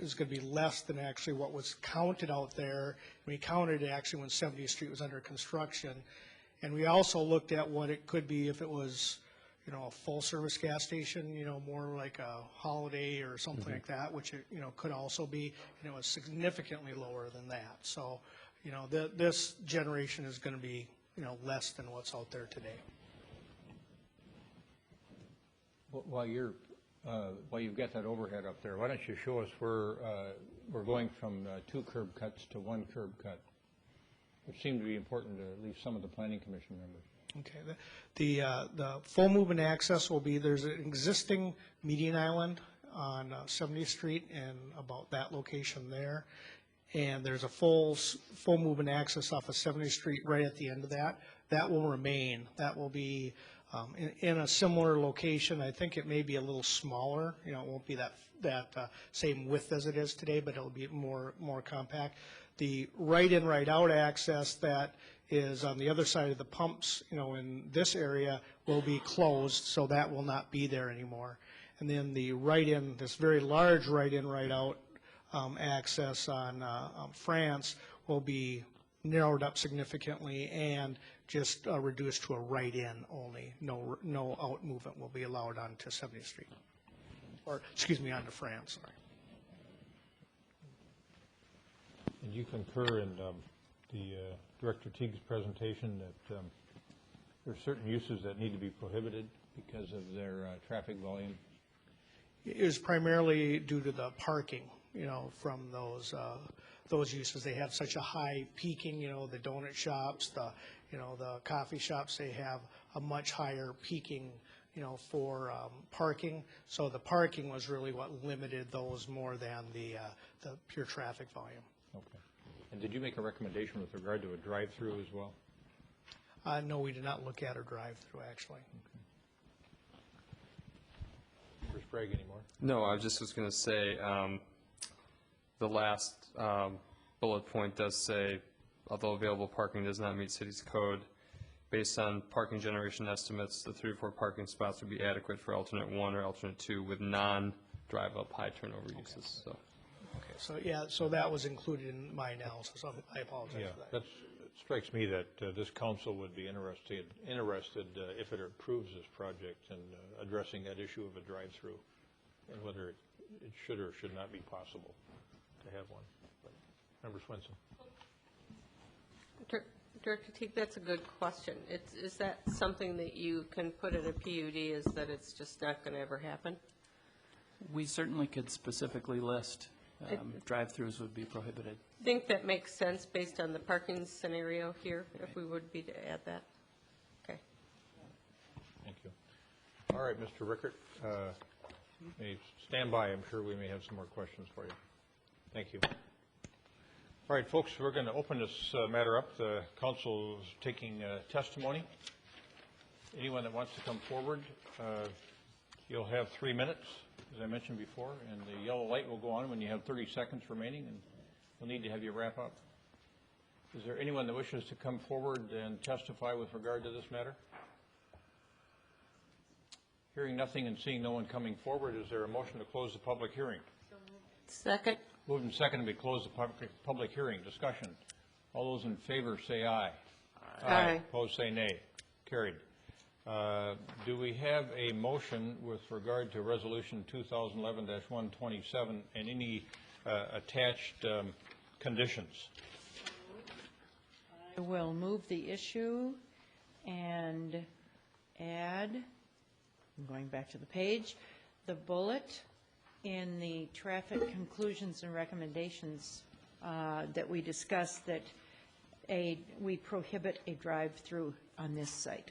is going to be less than actually what was counted out there. We counted it actually when 70th Street was under construction. And we also looked at what it could be if it was, a full-service gas station, more like a Holiday or something like that, which it, could also be, and it was significantly lower than that. So, this generation is going to be, less than what's out there today. While you've got that overhead up there, why don't you show us where we're going from 2 curb cuts to 1 curb cut, which seemed to be important to at least some of the Planning Commission members. Okay, the full movement access will be, there's an existing median island on 70th Street and about that location there. And there's a full movement access off of 70th Street right at the end of that. That will remain. That will be in a similar location. I think it may be a little smaller. It won't be that same width as it is today, but it'll be more compact. The right-in, right-out access that is on the other side of the pumps, in this area, will be closed, so that will not be there anymore. And then the right-in, this very large right-in, right-out access on France will be narrowed up significantly and just reduced to a right-in only. No out movement will be allowed onto 70th Street, or excuse me, onto France. Sorry. And you concur in the Director Teague's presentation that there are certain uses that need to be prohibited because of their traffic volume? It is primarily due to the parking, from those uses. They have such a high peaking, the donut shops, the coffee shops, they have a much higher peaking, for parking. So the parking was really what limited those more than the pure traffic volume. Okay. And did you make a recommendation with regard to a drive-through as well? No, we did not look at a drive-through, actually. Member Sprague, any more? No, I just was going to say the last bullet point does say, although available parking does not meet city's code, based on parking generation estimates, the 3 or 4 parking spots would be adequate for alternate 1 or alternate 2 with non-drive-up high turnover uses. So. Okay, so yeah, so that was included in my analysis. I apologize for that. It strikes me that this council would be interested if it approves this project in addressing that issue of a drive-through and whether it should or should not be possible to have one. But, Member Swenson. Director Teague, that's a good question. Is that something that you can put in a PUD, is that it's just not going to ever happen? We certainly could specifically list drive-throughs would be prohibited. I think that makes sense based on the parking scenario here, if we would be to add that. Okay. Thank you. All right, Mr. Rickert, may stand by. I'm sure we may have some more questions for you. Thank you. All right, folks, we're going to open this matter up. The council is taking testimony. Anyone that wants to come forward, you'll have 3 minutes, as I mentioned before, and the yellow light will go on when you have 30 seconds remaining, and we'll need to have you wrap up. Is there anyone that wishes to come forward and testify with regard to this matter? Hearing nothing and seeing no one coming forward, is there a motion to close the public hearing? Second. Moved and seconded, we close the public hearing. Discussion. All those in favor say aye. Aye. Opposed say nay. Carried. Do we have a motion with regard to Resolution 2011-127 and any attached conditions? I will move the issue and add, I'm going back to the page, the bullet in the traffic conclusions and recommendations that we discussed that we prohibit a drive-through on this site.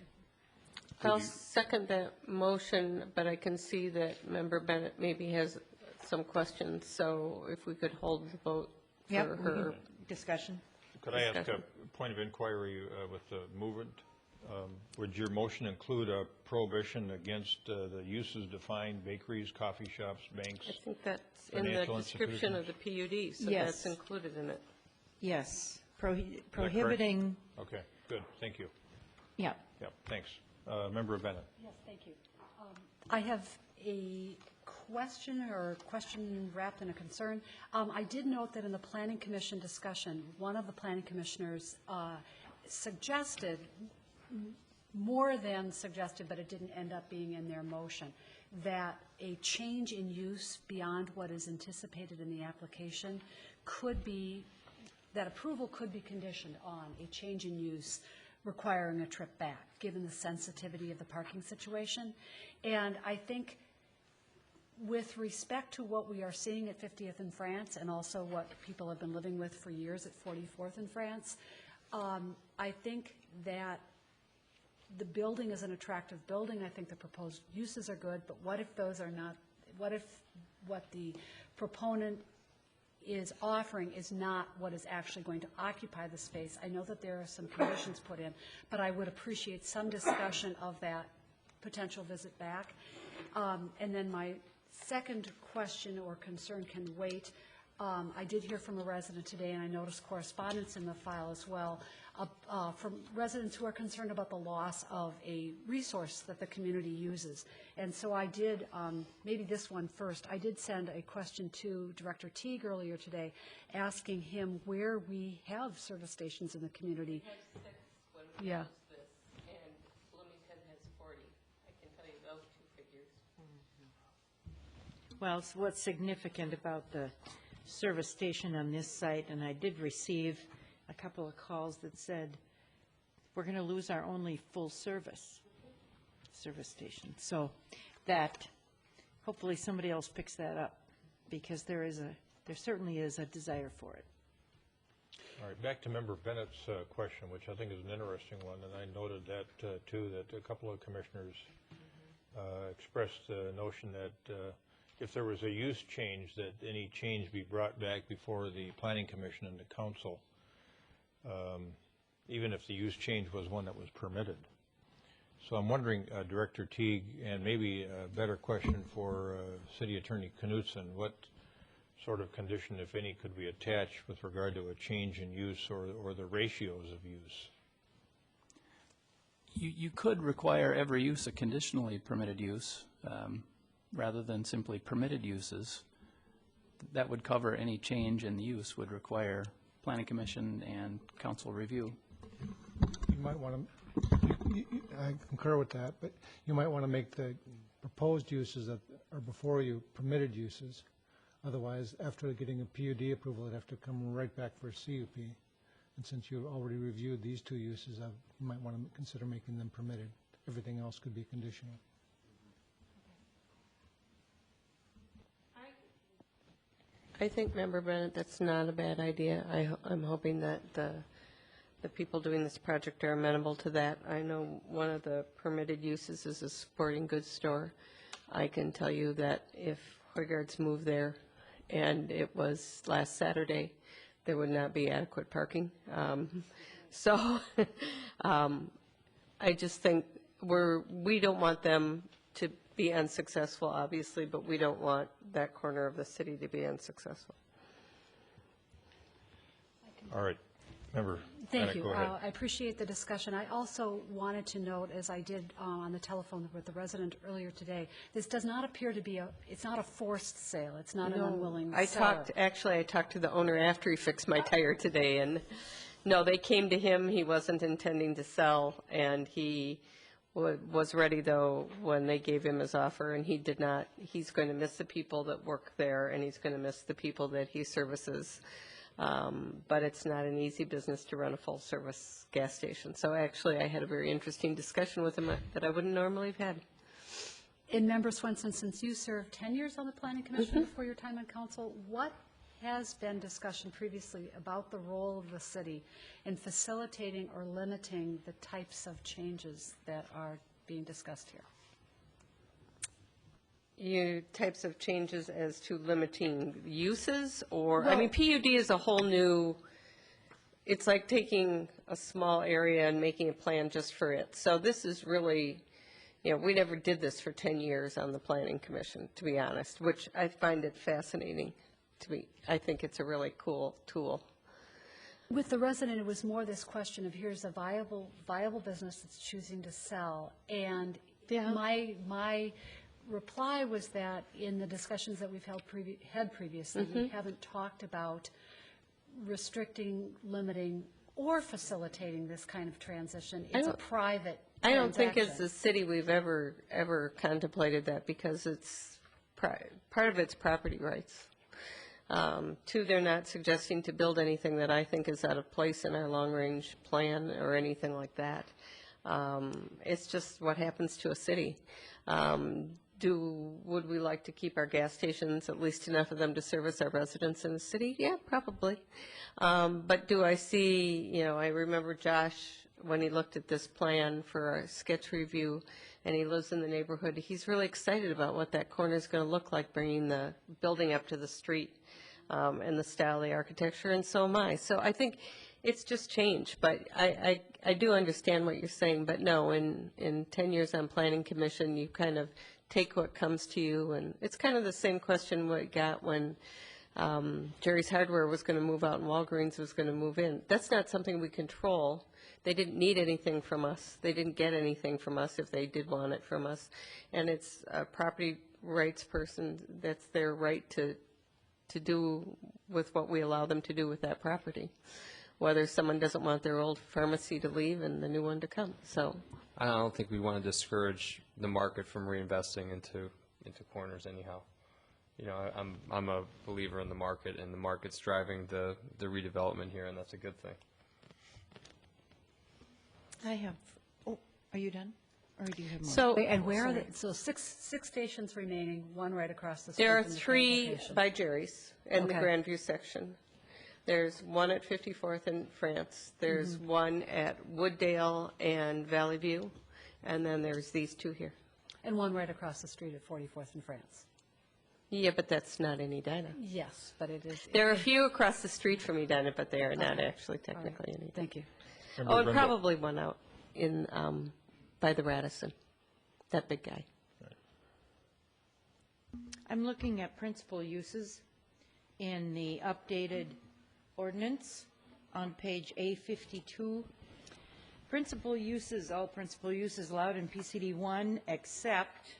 I'll second that motion, but I can see that Member Bennett maybe has some questions, so if we could hold the vote for her discussion. Could I ask a point of inquiry with the movement? Would your motion include a prohibition against the uses defined, bakeries, coffee shops, banks? I think that's in the description of the PUD, so Yes. that's included in it. Yes, prohibiting. Okay, good, thank you. Yeah. Yeah, thanks. Member Bennett. Yes, thank you. I have a question or question wrapped in a concern. I did note that in the Planning Commission discussion, one of the planning commissioners suggested, more than suggested, but it didn't end up being in their motion, that a change in use beyond what is anticipated in the application could be, that approval could be conditioned on a change in use requiring a trip back, given the sensitivity of the parking situation. And I think with respect to what we are seeing at 50th and France, and also what people have been living with for years at 44th and France, I think that the building is an attractive building. I think the proposed uses are good, but what if those are not, what if what the proponent is offering is not what is actually going to occupy the space? I know that there are some conditions put in, but I would appreciate some discussion of that potential visit back. And then my second question or concern can wait. I did hear from a resident today, and I noticed correspondence in the file as well, from residents who are concerned about the loss of a resource that the community uses. And so I did, maybe this one first, I did send a question to Director Teague earlier today, asking him where we have service stations in the community. We have 6 when we Yeah. host this, and Bloomington has 40. I can tell you those 2 figures. Well, so what's significant about the service station on this site, and I did receive a couple of calls that said, we're going to lose our only full service station. So that, hopefully somebody else picks that up, because there certainly is a desire for it. All right, back to Member Bennett's question, which I think is an interesting one, and I noted that too, that a couple of commissioners expressed the notion that if there was a use change, that any change be brought back before the Planning Commission and the Council, even if the use change was one that was permitted. So I'm wondering, Director Teague, and maybe a better question for City Attorney Knutson, what sort of condition, if any, could we attach with regard to a change in use or the ratios of use? You could require every use a conditionally permitted use, rather than simply permitted uses. That would cover any change in the use would require Planning Commission and Council review. You might want to, I concur with that, but you might want to make the proposed uses that are before you permitted uses. Otherwise, after getting a PUD approval, it'd have to come right back for a CUP. And since you already reviewed these 2 uses, you might want to consider making them permitted. Everything else could be conditional. I think, Member Bennett, that's not a bad idea. I'm hoping that the people doing this project are amenable to that. I know one of the permitted uses is a sporting goods store. I can tell you that if Hoygaard's moved there, and it was last Saturday, there would not be adequate parking. So I just think we don't want them to be unsuccessful, obviously, but we don't want that corner of the city to be unsuccessful. All right. Member Thank Bennett, you. go ahead. I appreciate the discussion. I also wanted to note, as I did on the telephone with the resident earlier today, this does not appear to be it's not a forced sale. It's not an unwilling seller. I talked to the owner after he fixed my tire today, and no, they came to him. He wasn't intending to sell, and he was ready, though, when they gave him his offer, and he did not. He's going to miss the people that work there, and he's going to miss the people that he services. But it's not an easy business to run a full-service gas station. So actually, I had a very interesting discussion with him that I wouldn't normally have had. And Member Swenson, since you served 10 years on the Planning Commission before your time on council, what has been discussion previously about the role of the city in facilitating or limiting the types of changes that are being discussed here? Types of changes as to limiting uses, or, Well, I mean, PUD is a whole new, it's like taking a small area and making a plan just for it. So this is really, we never did this for 10 years on the Planning Commission, to be honest, which I find it fascinating. I think it's a really cool tool. With the resident, it was more this question of here's a viable business that's choosing to sell, and my reply was that in the discussions that we've had previously, we haven't talked about restricting, limiting, or facilitating this kind of transition. It's a private transaction. I don't think as a city we've ever contemplated that, because it's, part of it's property rights. Two, they're not suggesting to build anything that I think is out of place in our long-range plan or anything like that. It's just what happens to a city. Would we like to keep our gas stations, at least enough of them to service our residents in the city? Yeah, probably. But do I see, I remember Josh, when he looked at this plan for our sketch review, and he lives in the neighborhood, he's really excited about what that corner is going to look like, bringing the building up to the street and the style of the architecture, and so am I. So I think it's just change, but I do understand what you're saying, but no, in 10 years on Planning Commission, you kind of take what comes to you, and it's kind of the same question we got when Jerry's Hardware was going to move out and Walgreens was going to move in. That's not something we control. They didn't need anything from us. They didn't get anything from us if they did want it from us. And it's a property rights person, that's their right to do with what we allow them to do with that property, whether someone doesn't want their old pharmacy to leave and the new one to come. So I don't think we want to discourage the market from reinvesting into corners anyhow. I'm a believer in the market, and the market's driving the redevelopment here, and that's a good thing. Are you done? Or do you have more? So, And where are so six stations remaining, one right across the street there are from the current 3 location. by Jerry's in the Okay. Grandview section. There's one at 54th in France. There's one at Wooddale and Valley View. And then there's these 2 here. And one right across the street at 44th in France. Yeah, but that's not in Edina. Yes, but it is. There are a few across the street from Edina, but they are not actually technically in Edina. Thank you. Oh, and probably one out in, by the Radisson, that big guy. I'm looking at principal uses in the updated ordinance on page A52. Principal uses, all principal uses allowed in PCD 1 except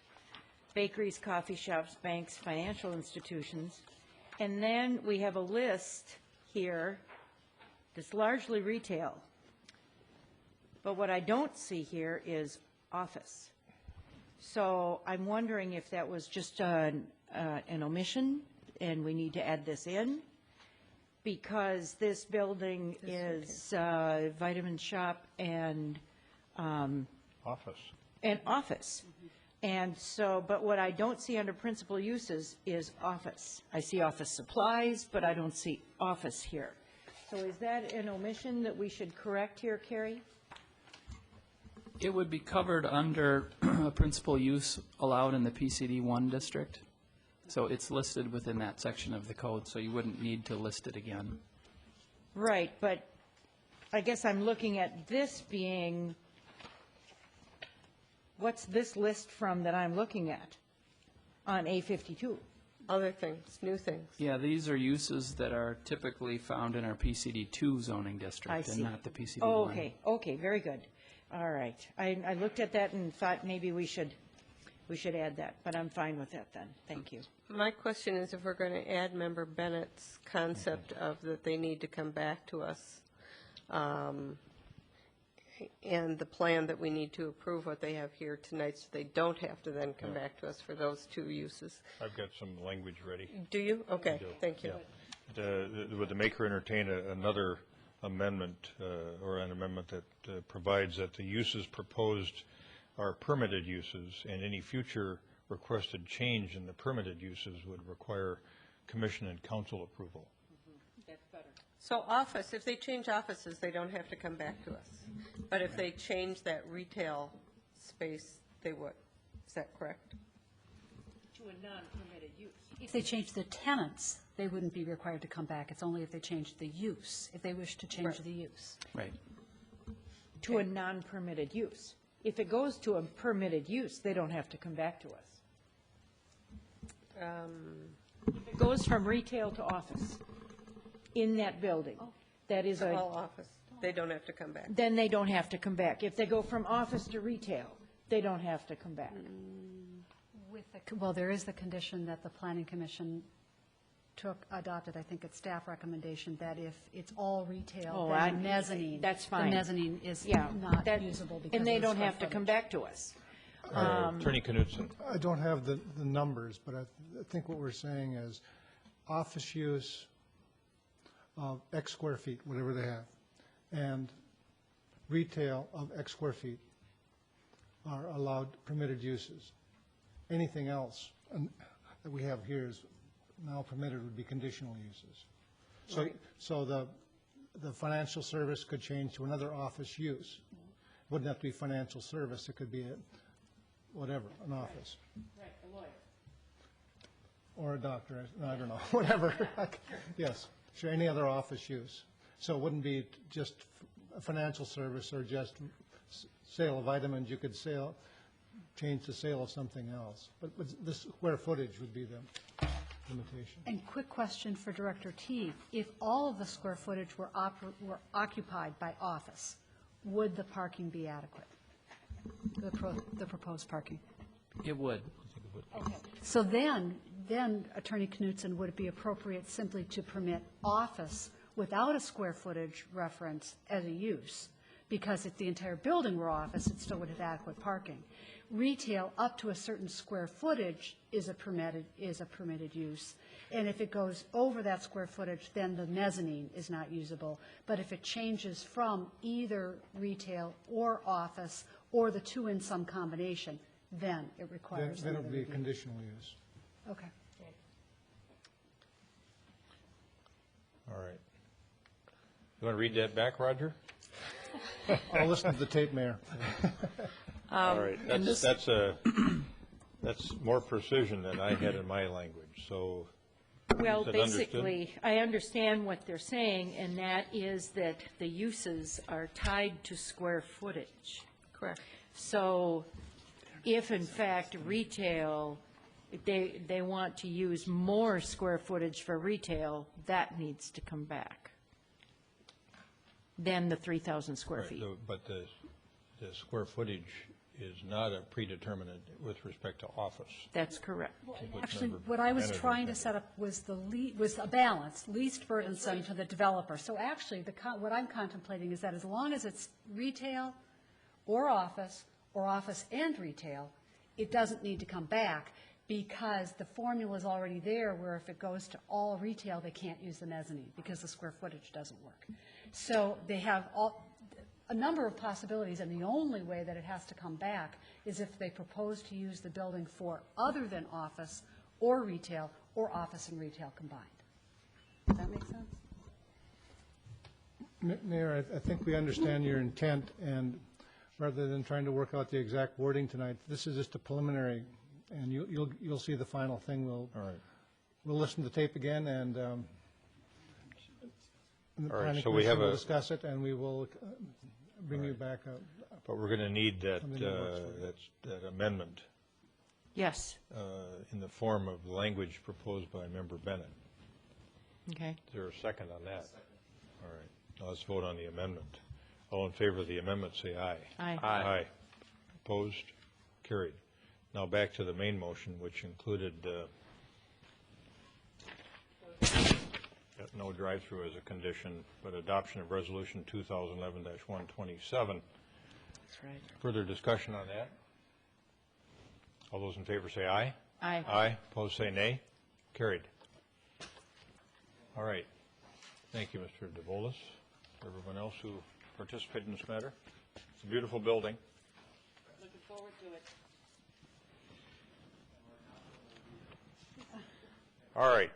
bakeries, coffee shops, banks, financial institutions. And then we have a list here that's largely retail. But what I don't see here is office. So I'm wondering if that was just an omission and we need to add this in, because this building is vitamin shop and Office. and office. And so, but what I don't see under principal uses is office. I see office supplies, but I don't see office here. So is that an omission that we should correct here, Carrie? It would be covered under a principal use allowed in the PCD 1 district. So it's listed within that section of the code, so you wouldn't need to list it again. Right, but I guess I'm looking at this being, what's this list from that I'm looking at on A52? Other things, new things. Yeah, these are uses that are typically found in our PCD 2 zoning district I and see. not the PCD 1. Oh, okay, very good. All right. I looked at that and thought maybe we should add that, but I'm fine with that then. Thank you. My question is if we're going to add Member Bennett's concept of that they need to come back to us, and the plan that we need to approve what they have here tonight, so they don't have to then come back to us for those 2 uses. I've got some language ready. Do you? Okay, thank you. Would the maker entertain another amendment or an amendment that provides that the uses proposed are permitted uses, and any future requested change in the permitted uses would require commission and council approval? That's better. So office, if they change offices, they don't have to come back to us. But if they change that retail space, they would. Is that correct? To a non-permitted use. If they change the tenants, they wouldn't be required to come back. It's only if they change the use, if they wish to change the use. Right. To a non-permitted use. If it goes to a permitted use, they don't have to come back to us. If it goes from retail to office in that building, that is All office, they don't have to come back. then they don't have to come back. If they go from office to retail, they don't have to come back. With Well, there is the condition that the Planning Commission adopted, I think, its staff recommendation, that if it's all retail, then the mezzanine. That's fine. The mezzanine is Yeah, not that- usable because And they of the don't square have to come footage. back to us. Attorney Knutson. I don't have the numbers, but I think what we're saying is office use of X square feet, whatever they have, and retail of X square feet are allowed permitted uses. Anything else that we have here is now permitted would be conditional uses. So the financial service could change to another office use. Wouldn't have to be financial service, it could be whatever, an office. Right, a lawyer. Or a doctor, I don't know, whatever. Yes, sure, any other office use. So it wouldn't be just a financial service or just sale of vitamins. You could change the sale of something else. But the square footage would be the limitation. And quick question for Director Teague. If all of the square footage were occupied by office, would the parking be adequate? The proposed parking? It would. Okay. So then Attorney Knutson, would it be appropriate simply to permit office without a square footage reference as a use? Because if the entire building were office, it still would have adequate parking. Retail up to a certain square footage is a permitted use. And if it goes over that square footage, then the mezzanine is not usable. But if it changes from either retail or office or the two in some combination, then it requires Then it another would be a review. conditional use. Okay. All right. You want to read that back, Roger? I'll listen to the tape, Mayor. All right. That's more precision than I had in my language, so. Well, is that understood? basically, I understand what they're saying, and that is that the uses are tied to square footage. Correct. So if in fact retail, if they want to use more square footage for retail, that needs to come back than the 3,000 square Right, feet. But the square footage is not a predeterminant with respect to office. That's correct. Actually, what I was trying to set up was was a balance, least burdensome to the developer. So actually, what I'm contemplating is that as long as it's retail or office and retail, it doesn't need to come back, because the formula is already there where if it goes to all retail, they can't use the mezzanine because the square footage doesn't work. So they have a number of possibilities, and the only way that it has to come back is if they propose to use the building for other than office or retail, or office and retail combined. Does that make sense? Mayor, I think we understand your intent, and rather than trying to work out the exact wording tonight, this is just a preliminary, and you'll see the final thing. All right. We'll listen to the tape again, and the All right, planning so we have commission will a- discuss it, and we will bring you back But we're going to need Something that works for that amendment Yes, in the form of language proposed by Member Bennett. okay. Is there a second on that? All right. Now let's vote on the amendment. All in favor of the amendment, say aye. Aye. Aye. Opposed? Carried. Now back to the main motion, which included no drive-through as a condition, but adoption of Resolution 2011-127. That's right. Further discussion on that? All those in favor say aye. Aye. Aye. Opposed, say nay. Carried. All right. Thank you, Mr. DeVolis. Everyone else who participated in this matter. It's a beautiful building. Looking forward to it. All right.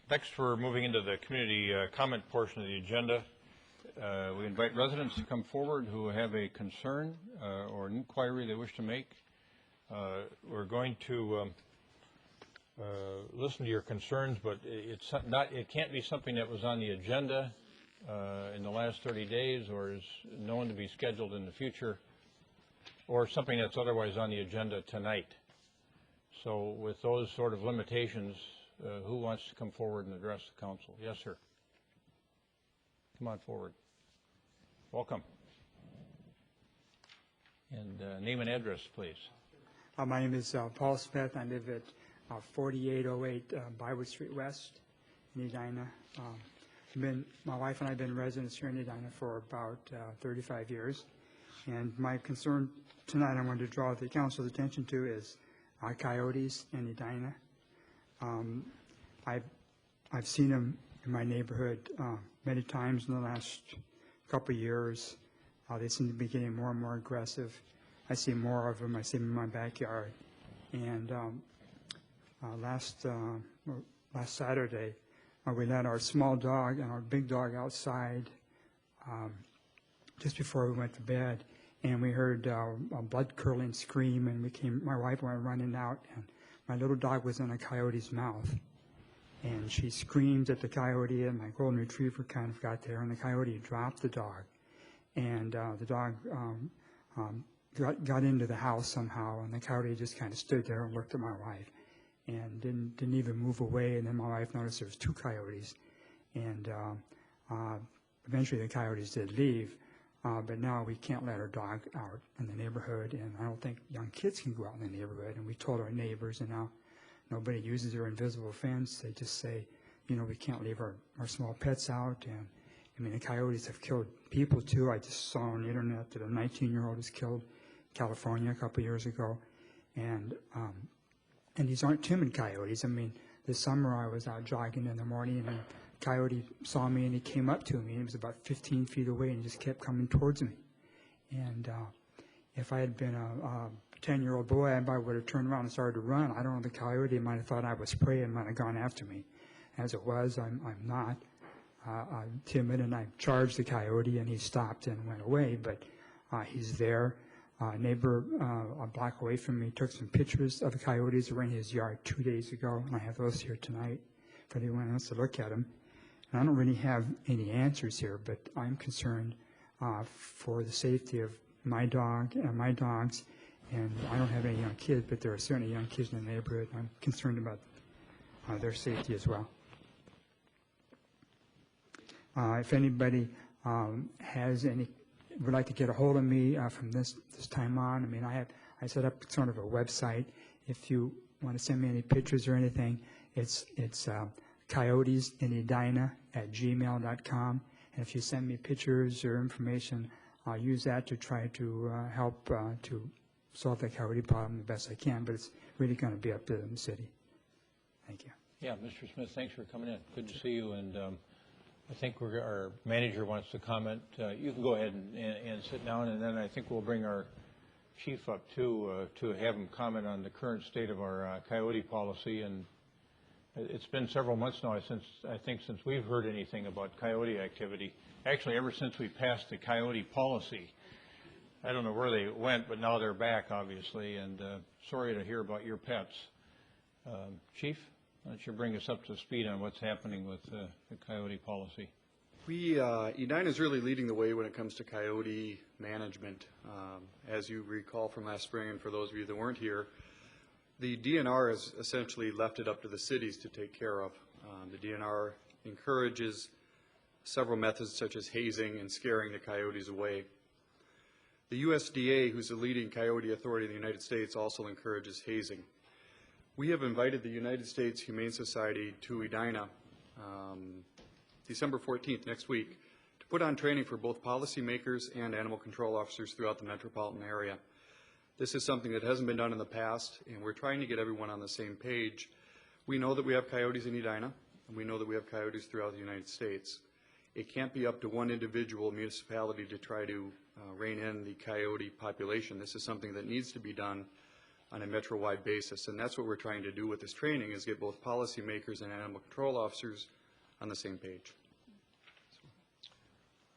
Next, we're moving into the community comment portion of the agenda. We invite residents to come forward who have a concern or an inquiry they wish to make. We're going to listen to your concerns, but it can't be something that was on the agenda in the last 30 days or is known to be scheduled in the future, or something that's otherwise on the agenda tonight. So with those sort of limitations, who wants to come forward and address the council? Yes, sir. Come on forward. Welcome. And name and address, please. My name is Paul Smith. I live at 4808 Bywood Street West in Edina. My wife and I have been residents here in Edina for about 35 years. And my concern tonight I wanted to draw the council's attention to is coyotes in Edina. I've seen them in my neighborhood many times in the last couple of years. They seem to be getting more and more aggressive. I see more of them. I see them in my backyard. And last Saturday, we let our small dog and our big dog outside just before we went to bed, and we heard a blood-curdling scream, and my wife went running out, and my little dog was in a coyote's mouth. And she screamed at the coyote, and my golden retriever kind of got there, and the coyote dropped the dog. And the dog got into the house somehow, and the coyote just kind of stood there and looked at my wife and didn't even move away. And then my wife noticed there was 2 coyotes, and eventually the coyotes did leave. But now we can't let our dog out in the neighborhood, and I don't think young kids can go out in the neighborhood. And we told our neighbors, and now nobody uses their invisible fence. They just say, you know, we can't leave our small pets out. And I mean, the coyotes have killed people too. I just saw on the internet that a 19-year-old was killed in California a couple of years ago. And these aren't timid coyotes. I mean, this summer I was out jogging in the morning, and a coyote saw me, and he came up to me. He was about 15 feet away and just kept coming towards me. And if I had been a 10-year-old boy, I probably would have turned around and started to run. I don't know, the coyote might have thought I was prey and might have gone after me. As it was, I'm not. I'm timid, and I charged the coyote, and he stopped and went away, but he's there. A neighbor a block away from me took some pictures of the coyotes that were in his yard 2 days ago, and I have those here tonight for anyone else to look at them. And I don't really have any answers here, but I'm concerned for the safety of my dog and my dogs. And I don't have any young kids, but there are certainly young kids in the neighborhood. I'm concerned about their safety as well. If anybody would like to get a hold of me from this time on, I mean, I set up sort of a website. If you want to send me any pictures or anything, it's coyotesinedina@gmail.com. And if you send me pictures or information, I'll use that to try to help to solve the coyote problem the best I can, but it's really going to be up to the city. Thank you. Yeah, Mr. Smith, thanks for coming in. Good to see you, and I think our manager wants to comment. You can go ahead and sit down, and then I think we'll bring our chief up too to have him comment on the current state of our coyote policy. And it's been several months now since we've heard anything about coyote activity. Actually, ever since we passed the coyote policy. I don't know where they went, but now they're back, obviously, and sorry to hear about your pets. Chief, why don't you bring us up to speed on what's happening with the coyote policy? Edina is really leading the way when it comes to coyote management. As you recall from last spring, and for those of you that weren't here, the DNR has essentially left it up to the cities to take care of. The DNR encourages several methods such as hazing and scaring the coyotes away. The USDA, who's the leading coyote authority in the United States, also encourages hazing. We have invited the United States Humane Society to Edina December 14th, next week, to put on training for both policymakers and animal control officers throughout the metropolitan area. This is something that hasn't been done in the past, and we're trying to get everyone on the same page. We know that we have coyotes in Edina, and we know that we have coyotes throughout the United States. It can't be up to one individual municipality to try to rein in the coyote population. This is something that needs to be done on a metro-wide basis, and that's what we're trying to do with this training, is get both policymakers and animal control officers on the same page.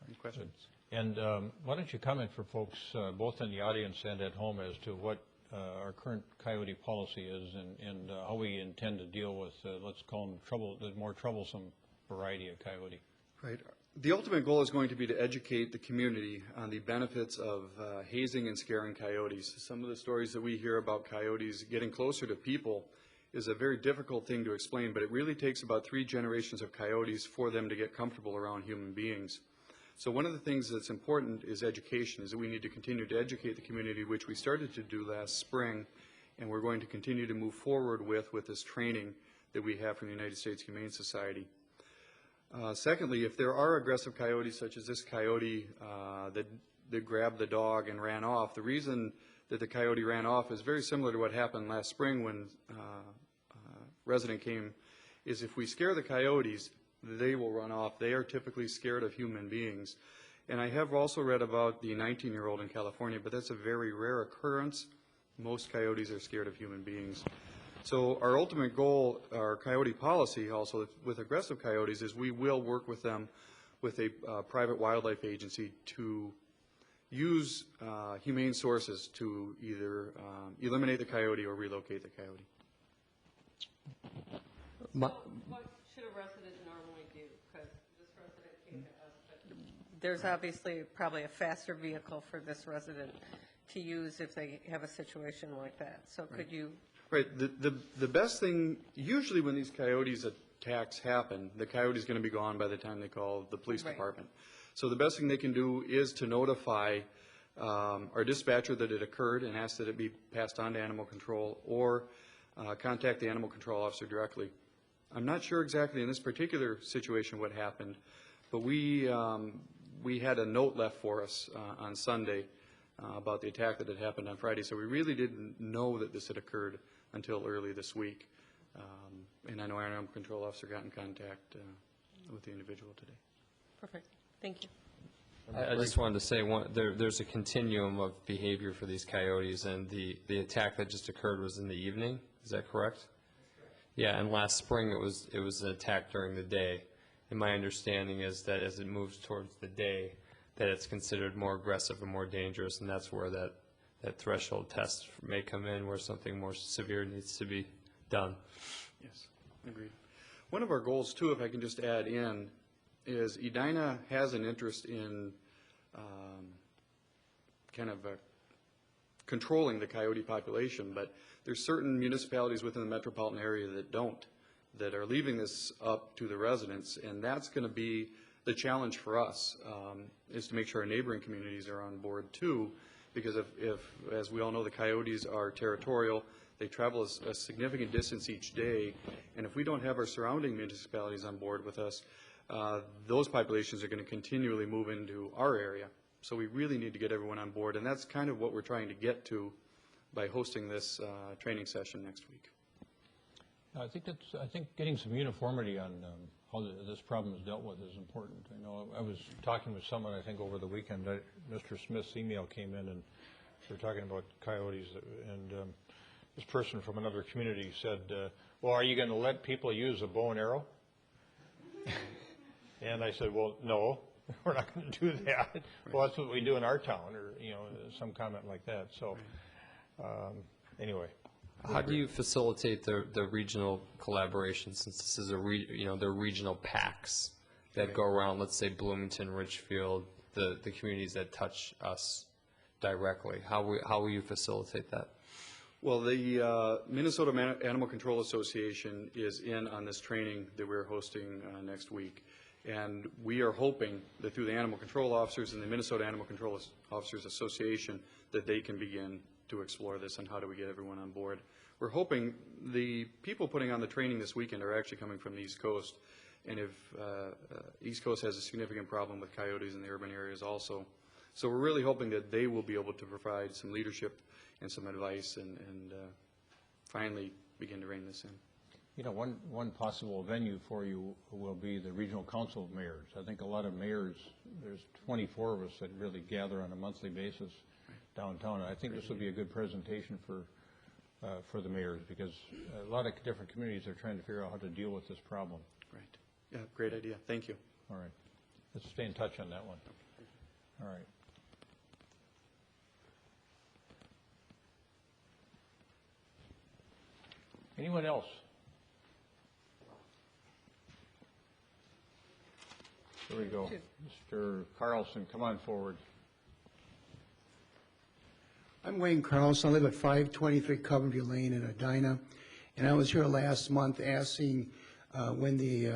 Any questions? And why don't you comment for folks both in the audience and at home as to what our current coyote policy is and how we intend to deal with, let's call them the more troublesome variety of coyote. Right. The ultimate goal is going to be to educate the community on the benefits of hazing and scaring coyotes. Some of the stories that we hear about coyotes getting closer to people is a very difficult thing to explain, but it really takes about 3 generations of coyotes for them to get comfortable around human beings. So one of the things that's important is education, is that we need to continue to educate the community, which we started to do last spring, and we're going to continue to move forward with this training that we have from the United States Humane Society. Secondly, if there are aggressive coyotes, such as this coyote that grabbed the dog and ran off, the reason that the coyote ran off is very similar to what happened last spring when a resident came, is if we scare the coyotes, they will run off. They are typically scared of human beings. And I have also read about the 19-year-old in California, but that's a very rare occurrence. Most coyotes are scared of human beings. So our ultimate goal, our coyote policy also with aggressive coyotes, is we will work with them with a private wildlife agency to use humane sources to either eliminate the coyote or relocate the coyote. What should a resident normally do? Because this resident came to us, but there's obviously probably a faster vehicle for this resident to use if they have a situation like that. So could you? Right. The best thing, usually when these coyotes attacks happen, the coyote's going to be gone by the time they call the police department. So the best thing they can do is to notify our dispatcher that it occurred and ask that it be passed on to animal control, or contact the animal control officer directly. I'm not sure exactly in this particular situation what happened, but we had a note left for us on Sunday about the attack that had happened on Friday, so we really didn't know that this had occurred until early this week. And I know our animal control officer got in contact with the individual today. Perfect. Thank you. I just wanted to say, there's a continuum of behavior for these coyotes, and the attack that just occurred was in the evening. Is that correct? Yeah, and last spring it was an attack during the day. And my understanding is that as it moves towards the day, that it's considered more aggressive and more dangerous, and that's where that threshold test may come in, where something more severe needs to be done. Yes, agreed. One of our goals, too, if I can just add in, is Edina has an interest in controlling the coyote population, but there's certain municipalities within the metropolitan area that don't, that are leaving this up to the residents, and that's going to be the challenge for us, is to make sure our neighboring communities are on board too, because if as we all know, the coyotes are territorial, they travel a significant distance each day, and if we don't have our surrounding municipalities on board with us, those populations are going to continually move into our area. So we really need to get everyone on board, and that's kind of what we're trying to get to by hosting this training session next week. I think getting some uniformity on how this problem is dealt with is important. I know I was talking with someone, I think, over the weekend. Mr. Smith's email came in, and we were talking about coyotes, and this person from another community said, well, are you going to let people use a bow and arrow? And I said, well, no, we're not going to do that. Well, that's what we do in our town, or some comment like that. So anyway. How do you facilitate the regional collaboration, since this is they're regional packs that go around, let's say Bloomington, Richfield, the communities that touch us directly? How will you facilitate that? Well, the Minnesota Animal Control Association is in on this training that we're hosting next week. And we are hoping that through the animal control officers and the Minnesota Animal Control Officers Association that they can begin to explore this and how do we get everyone on board. We're hoping the people putting on the training this weekend are actually coming from the East Coast. And if East Coast has a significant problem with coyotes in the urban areas also. So we're really hoping that they will be able to provide some leadership and some advice and finally begin to rein this in. One possible venue for you will be the Regional Council of Mayors. I think a lot of mayors, there's 24 of us that really gather on a monthly basis downtown. And I think this will be a good presentation for the mayors, because a lot of different communities are trying to figure out how to deal with this problem. Right. Yeah, great idea. Thank you. All right. Let's stay in touch on that one. All right. Anyone else? There we go. Mr. Carlson, come on forward. I'm Wayne Carlson. I live at 523 Coventry Lane in Edina, and I was here last month asking when the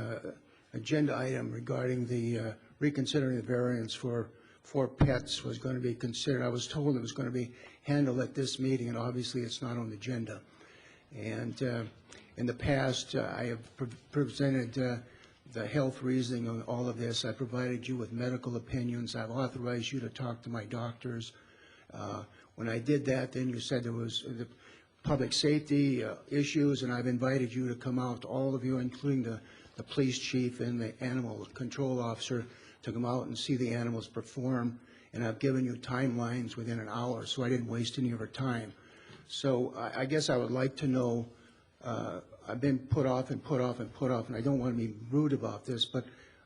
agenda item regarding the reconsidering the variance for for pets was going to be considered. I was told it was going to be handled at this meeting, and obviously it's not on the agenda. And in the past, I have presented the health reasoning on all of this. I provided you with medical opinions. I've authorized you to talk to my doctors. When I did that, then you said there was the public safety issues, and I've invited you to come out, all of you, including the police chief and the animal control officer, to come out and see the animals perform. And I've given you timelines within an hour, so I didn't waste any of our time. So I guess I would like to know, I've been put off and put off and put off, and I don't want to be rude about this, but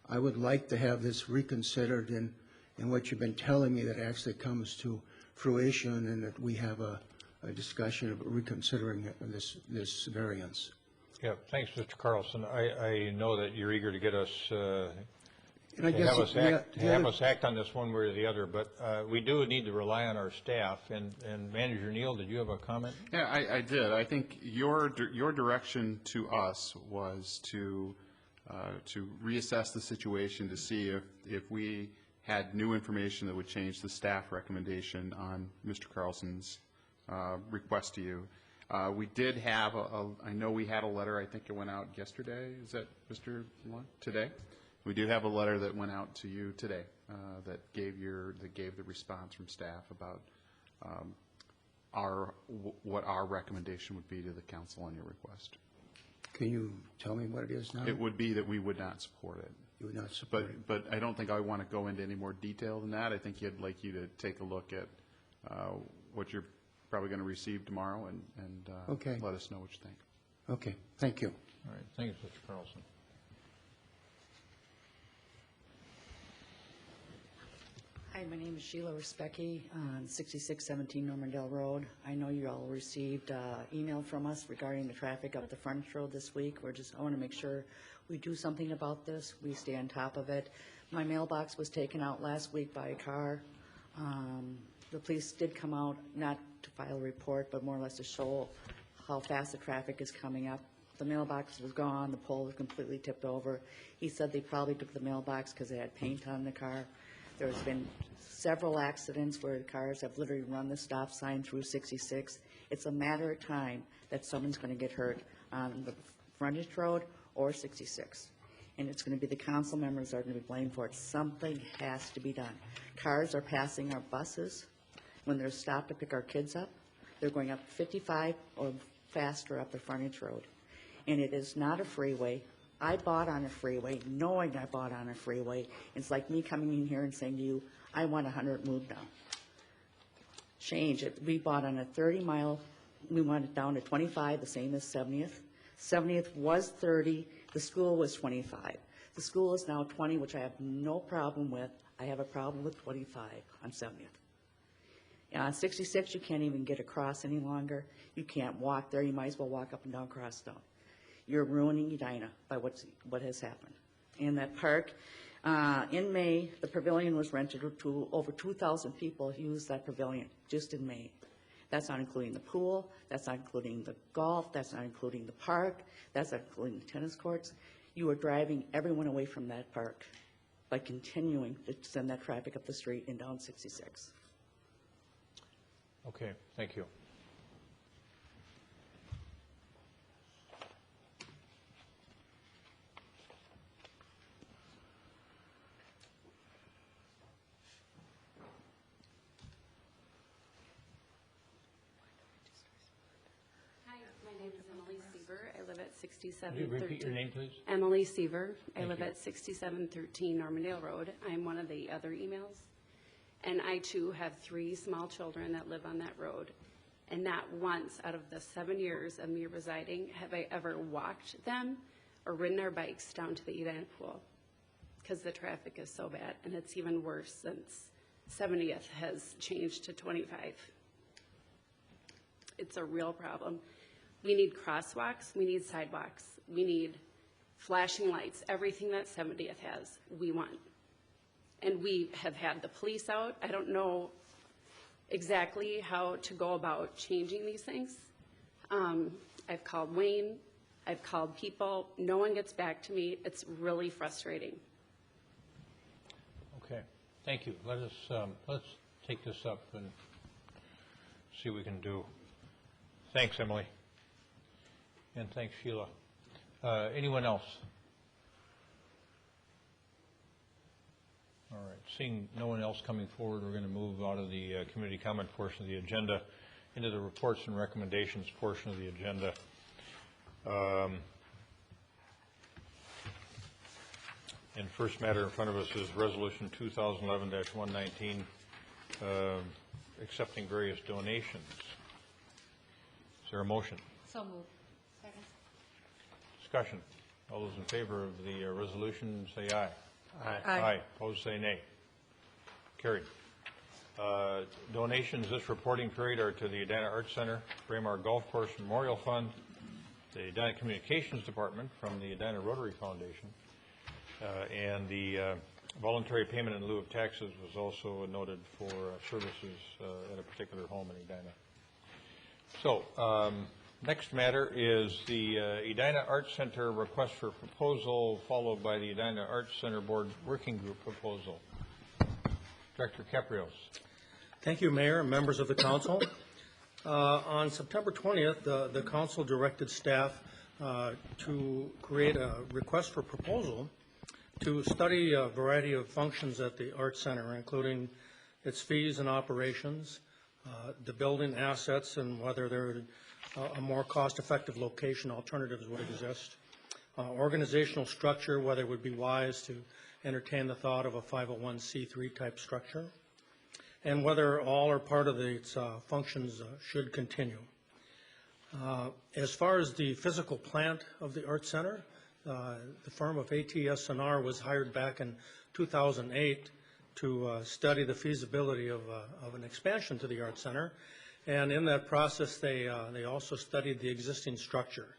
I would like to have this reconsidered in what you've been telling me that actually comes to fruition, and that we have a discussion of reconsidering this variance. Yeah, thanks, Mr. Carlson. I know that you're eager to get us, And I guess have us act on this one way or the other, but we do need to rely on our staff. And Manager Neal, did you have a comment? Yeah, I did. I think your direction to us was to reassess the situation to see if we had new information that would change the staff recommendation on Mr. Carlson's request to you. We did have I know we had a letter, I think it went out yesterday. Is that Mr. Lund? Today? We do have a letter that went out to you today that gave the response from staff about what our recommendation would be to the council on your request. Can you tell me what it is now? It would be that we would not support it. You would not support it? But I don't think I want to go into any more detail than that. I think I'd like you to take a look at what you're probably going to receive tomorrow and okay. Let us know what you think. Okay, thank you. All right, thank you, Mr. Carlson. Hi, my name is Sheila Respecki on 6617 Normandale Road. I know you all received email from us regarding the traffic up the frontage road this week. I want to make sure we do something about this. We stay on top of it. My mailbox was taken out last week by a car. The police did come out, not to file a report, but more or less to show how fast the traffic is coming up. The mailbox was gone. The pole was completely tipped over. He said they probably took the mailbox because it had paint on the car. There's been several accidents where the cars have literally run the stop sign through 66. It's a matter of time that someone's going to get hurt on the frontage road or 66. And it's going to be the council members that are going to be blamed for it. Something has to be done. Cars are passing our buses when they're stopped to pick our kids up. They're going up 55 or faster up the frontage road. And it is not a freeway. I bought on a freeway, knowing I bought on a freeway. It's like me coming in here and saying to you, I want 100 moved now. Change it. We bought on a 30-mile. We want it down to 25, the same as 70th. 70th was 30. The school was 25. The school is now 20, which I have no problem with. I have a problem with 25 on 70th. On 66, you can't even get across any longer. You can't walk there. You might as well walk up and down Crosstown. You're ruining Edina by what has happened. In that park, in May, the pavilion was rented to over 2,000 people use that pavilion just in May. That's not including the pool. That's not including the golf. That's not including the park. That's not including the tennis courts. You are driving everyone away from that park by continuing to send that traffic up the street and down 66. Okay, thank you. I live at 6713. Could you repeat your name, please? Emily Seaver. I Thank live you. at 6713 Normandale Road. I'm one of the other emails. And I, too, have 3 small children that live on that road. And not once out of the 7 years of me residing have I ever walked them or ridden our bikes down to the Edina pool because the traffic is so bad. And it's even worse since 70th has changed to 25. It's a real problem. We need crosswalks, we need sidewalks, we need flashing lights, everything that 70th has, we want. And we have had the police out. I don't know exactly how to go about changing these things. I've called Wayne, I've called people, no one gets back to me. It's really frustrating. Okay, Thank you. Let's take this up and see what we can do. Thanks, Emily. And thanks, Sheila. Anyone else? All right. Seeing no one else coming forward, we're going to move out of the community comment portion of the agenda into the reports and recommendations portion of the agenda. And first matter in front of us is Resolution 2011-119, accepting various donations. Is there a motion? So moved. Second. Discussion. All those in favor of the resolution say aye. Aye. Aye. Opposed say nay. Carried. Donations this reporting period are to the Edina Arts Center, Braemar Golf Course Memorial Fund, the Edina Communications Department from the Edina Rotary Foundation, and the voluntary payment in lieu of taxes was also noted for services at a particular home in Edina. So, next matter is the Edina Arts Center request for proposal, followed by the Edina Arts Center Board Working Group proposal. Director Caprios. Thank you, Mayor and members of the council. On September 20th, the council directed staff to create a request for proposal to study a variety of functions at the Arts Center, including its fees and operations, the building assets, and whether there a more cost-effective location alternatives would exist, organizational structure, whether it would be wise to entertain the thought of a 501c3 type structure, and whether all or part of its functions should continue. As far as the physical plant of the Arts Center, the firm of ATS&R was hired back in 2008 to study the feasibility of an expansion to the Arts Center, and in that process they also studied the existing structure,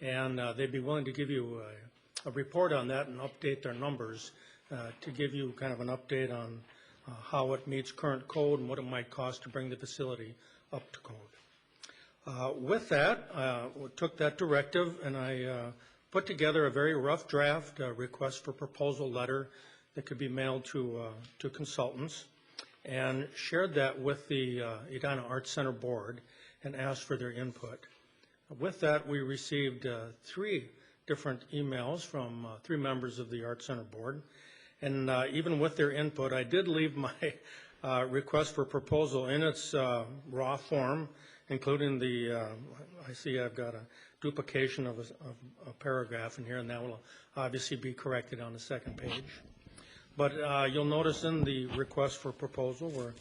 and they'd be willing to give you a report on that and update their numbers to give you kind of an update on how it meets current code and what it might cost to bring the facility up to code. With that, we took that directive and I put together a very rough draft request for proposal letter that could be mailed to consultants, and shared that with the Edina Arts Center Board and asked for their input. With that, we received 3 different emails from 3 members of the Arts Center Board, and even with their input, I did leave my request for proposal in its raw form, including the, I see I've got a duplication of a paragraph in here, and that will obviously be corrected on the second page. But you'll notice in the request for proposal, we're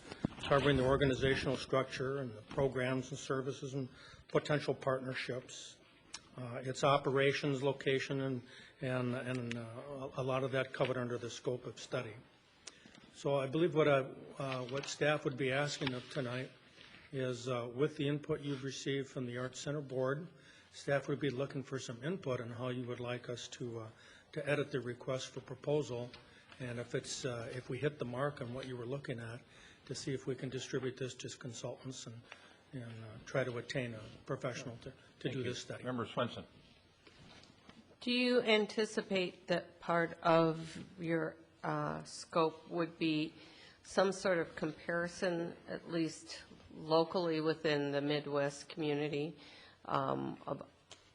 covering the organizational structure and the programs and services and potential partnerships, its operations, location, and a lot of that covered under the scope of study. So I believe what staff would be asking of tonight is, with the input you've received from the Arts Center Board, staff would be looking for some input on how you would like us to edit the request for proposal, and if we hit the mark on what you were looking at, to see if we can distribute this to consultants and try to attain a professional to do this study. Member Swenson. Do you anticipate that part of your scope would be some sort of comparison, at least locally within the Midwest community, of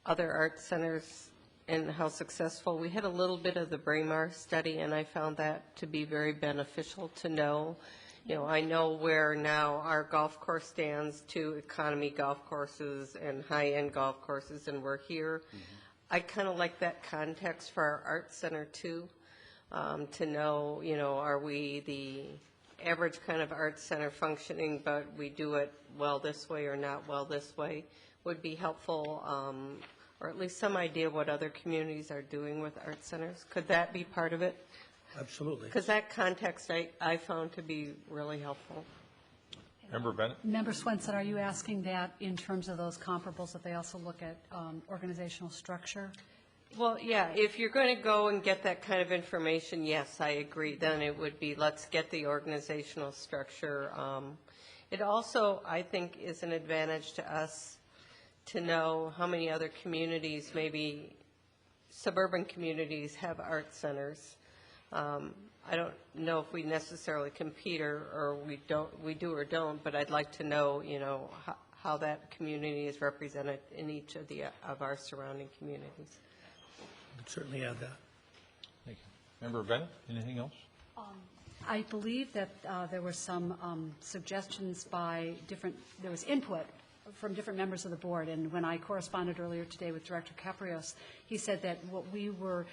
other art centers and how successful? We had a little bit of the Braemar study, and I found that to be very beneficial to know. You know, I know where now our golf course stands to economy golf courses and high-end golf courses, and we're here. I kind of like that context for our art center too, to know, you know, are we the average kind of art center functioning, but we do it well this way or not well this way, would be helpful, or at least some idea of what other communities are doing with art centers. Could that be part of it? Absolutely. Because that context I found to be really helpful. Member Bennett? Member Swenson, are you asking that in terms of those comparables, that they also look at organizational structure? Well, yeah, if you're going to go and get that kind of information, yes, I agree. Then it would be, let's get the organizational structure. It also, I think, is an advantage to us to know how many other communities, maybe suburban communities, have art centers. I don't know if we necessarily compete or we do or don't, but I'd like to know, how that community is represented in each of our surrounding communities. I'd certainly add that. Thank you. Member Bennett, anything else? I believe that there were some suggestions by there was input from different members of the board, and when I corresponded earlier today with Director Caprios, he said that what we were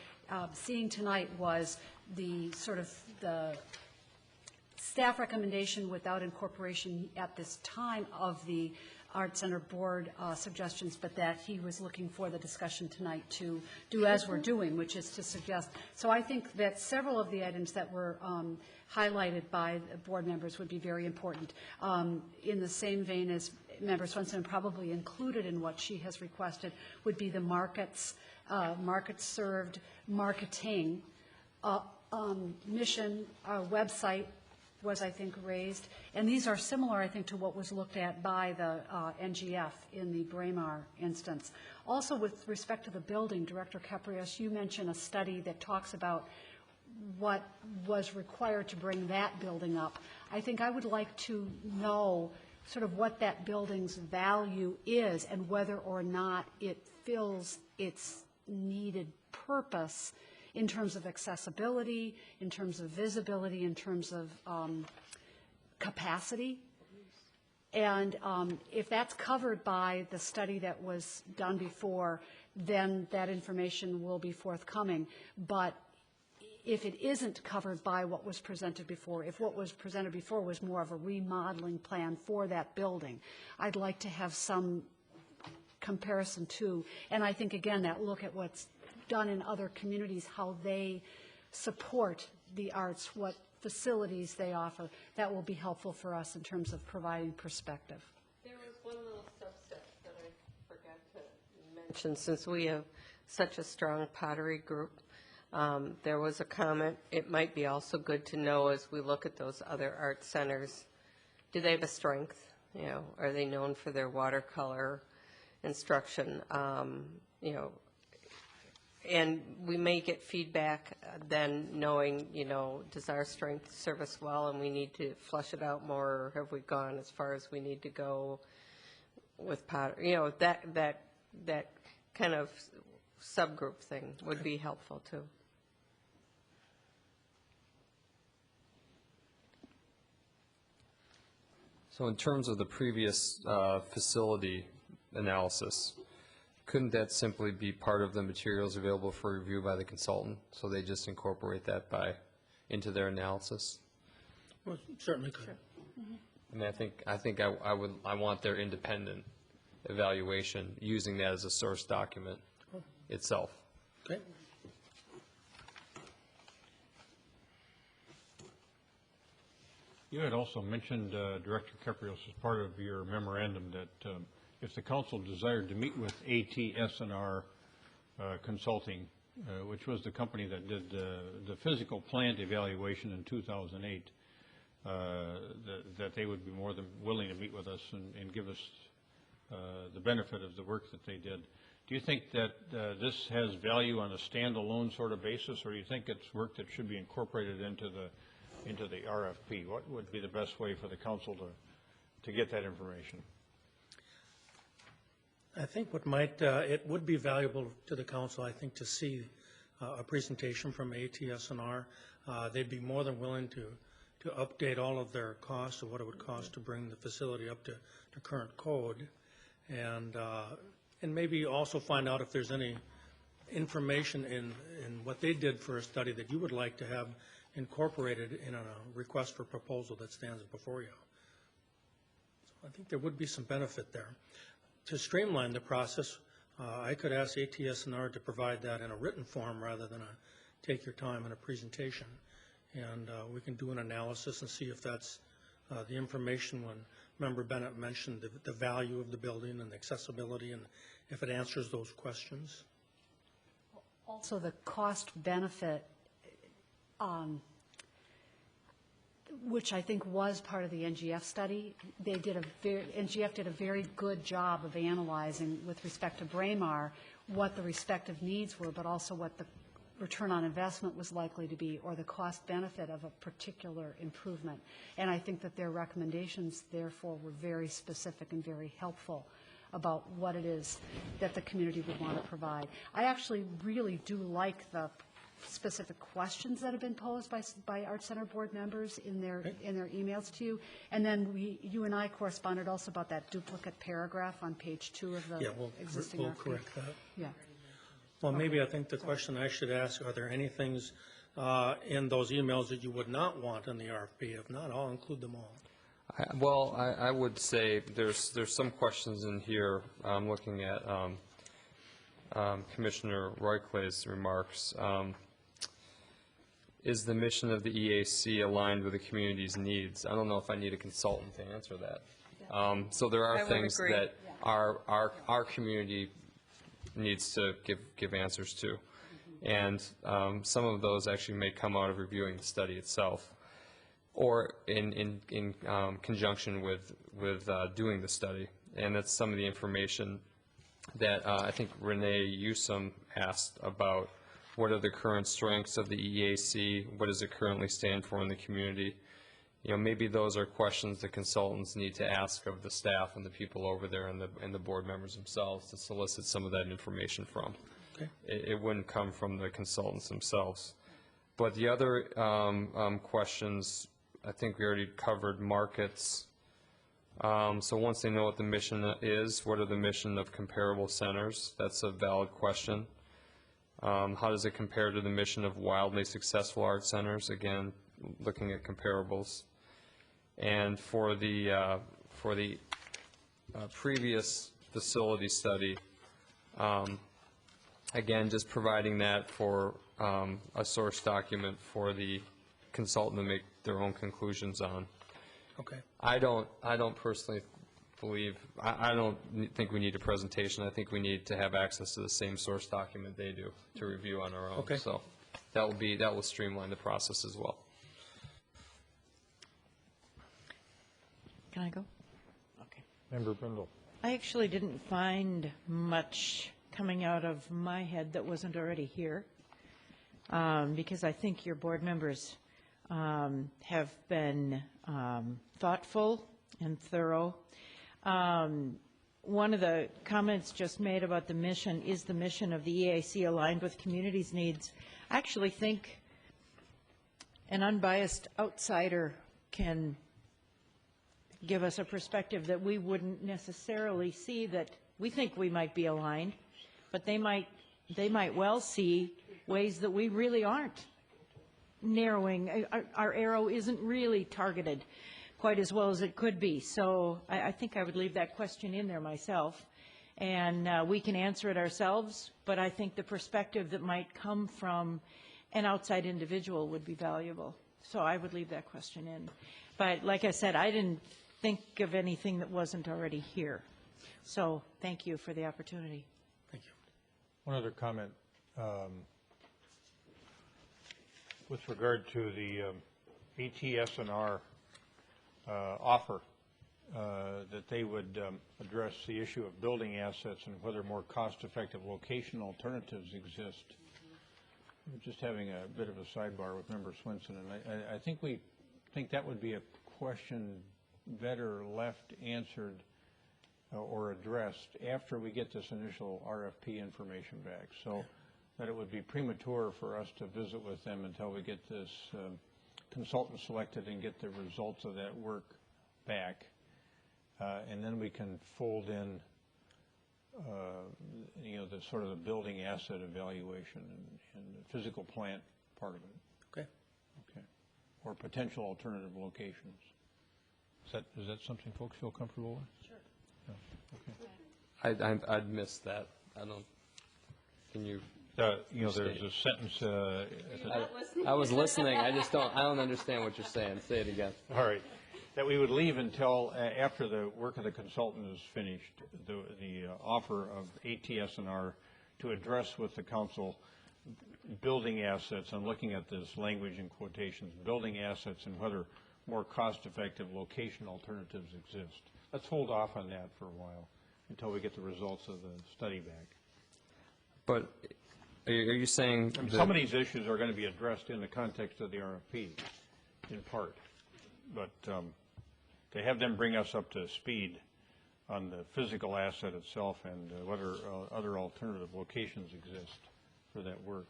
seeing tonight was the staff recommendation without incorporation at this time of the Art Center Board suggestions, but that he was looking for the discussion tonight to do as we're doing, which is to suggest. So I think that several of the items that were highlighted by the board members would be very important. In the same vein as Member Swenson, probably included in what she has requested would be the market-served marketing mission, website, was, I think, raised. And these are similar, I think, to what was looked at by the NGF in the Braemar instance. Also, with respect to the building, Director Caprios, you mentioned a study that talks about what was required to bring that building up. I think I would like to know sort of what that building's value is and whether or not it fills its needed purpose in terms of accessibility, in terms of visibility, in terms of capacity. And if that's covered by the study that was done before, then that information will be forthcoming. But if it isn't covered by what was presented before, if what was presented before was more of a remodeling plan for that building, I'd like to have some comparison too. And I think, again, that look at what's done in other communities, how they support the arts, what facilities they offer, that will be helpful for us in terms of providing perspective. There was one little subset that I forgot to mention, since we have such a strong pottery group. There was a comment, it might be also good to know as we look at those other art centers, do they have a strength? Are they known for their watercolor instruction? And we may get feedback then knowing, does our strength serve us well and we need to flesh it out more, or have we gone as far as we need to go with pottery? That kind of subgroup thing would be helpful too. So in terms of the previous facility analysis, couldn't that simply be part of the materials available for review by the consultant? So they just incorporate that into their analysis? Well, certainly could. Sure. I mean, I think I want their independent evaluation using that as a source document itself. Okay. You had also mentioned, Director Caprios, as part of your memorandum that if the council desired to meet with ATS&R Consulting, which was the company that did the physical plant evaluation in 2008, that they would be more than willing to meet with us and give us the benefit of the work that they did. Do you think that this has value on a standalone sort of basis, or do you think it's work that should be incorporated into the RFP? What would be the best way for the council to get that information? I think it would be valuable to the council, I think, to see a presentation from ATS&R. They'd be more than willing to update all of their costs of what it would cost to bring the facility up to current code, and maybe also find out if there's any information in what they did for a study that you would like to have incorporated in a request for proposal that stands before you. So I think there would be some benefit there. To streamline the process, I could ask ATS&R to provide that in a written form rather than take your time in a presentation. And we can do an analysis and see if that's the information when Member Bennett mentioned the value of the building and the accessibility, and if it answers those questions. Also, the cost benefit, which I think was part of the NGF study. NGF did a very good job of analyzing, with respect to Braemar, what the respective needs were, but also what the return on investment was likely to be, or the cost benefit of a particular improvement. And I think that their recommendations, therefore, were very specific and very helpful about what it is that the community would want to provide. I actually really do like the specific questions that have been posed by Arts Center board members in their emails to you. And then you and I corresponded also about that duplicate paragraph on page 2 of the existing we'll RFP. correct that. Yeah. Well, maybe I think the question I should ask, are there any things in those emails that you would not want in the RFP? If not, I'll include them all. I would say there's some questions in here. I'm looking at Commissioner Royclay's remarks. Is the mission of the EAC aligned with the community's needs? I don't know if I need a consultant to answer that. So there are things that our community needs to give answers to. And some of those actually may come out of reviewing the study itself, or in conjunction with doing the study. And that's some of the information that I think Renee Usum asked about. What are the current strengths of the EAC? What does it currently stand for in the community? You know, maybe those are questions the consultants need to ask of the staff and the people over there and the board members themselves to solicit some of that information from. Okay. It wouldn't come from the consultants themselves. But the other questions, I think we already covered markets. So once they know what the mission is, what are the mission of comparable centers? That's a valid question. How does it compare to the mission of wildly successful art centers? Again, looking at comparables. And for the previous facility study, again, just providing that for a source document for the consultant to make their own conclusions on. Okay. I don't personally believe, I don't think we need a presentation. I think we need to have access to the same source document they do to review on our own. Okay. So that will streamline the process as well. Can I go? Okay. Member Brindle. I actually didn't find much coming out of my head that wasn't already here, because I think your board members have been thoughtful and thorough. One of the comments just made about the mission, is the mission of the EAC aligned with communities' needs? I actually think an unbiased outsider can give us a perspective that we wouldn't necessarily see, that we think we might be aligned, but they might well see ways that we really aren't narrowing. Our arrow isn't really targeted quite as well as it could be. So I think I would leave that question in there myself. And we can answer it ourselves, but I think the perspective that might come from an outside individual would be valuable. So I would leave that question in. But like I said, I didn't think of anything that wasn't already here. So thank you for the opportunity. Thank you. One other comment. With regard to the ATS&R offer, that they would address the issue of building assets and whether more cost-effective location alternatives exist. We're just having a bit of a sidebar with Member Swenson, and I think that would be a question better left answered or addressed after we get this initial RFP information back. So that it would be premature for us to visit with them until we get this consultant selected and get the results of that work back. And then we can fold in, the sort of the building asset evaluation and the physical plant part of it. Okay. Okay. Or potential alternative locations. Is that something folks feel comfortable with? Sure. Yeah. Okay. I'd missed that. Can you? There's a sentence. I was listening. I don't understand what you're saying. Say it again. All right. That we would leave until after the work of the consultant is finished, the offer of ATS&R to address with the council building assets. I'm looking at this language in quotations, building assets and whether more cost-effective location alternatives exist. Let's hold off on that for a while until we get the results of the study back. But Are you saying I mean, that- some of these issues are going to be addressed in the context of the RFP, in part. But to have them bring us up to speed on the physical asset itself and whether other alternative locations exist for that work.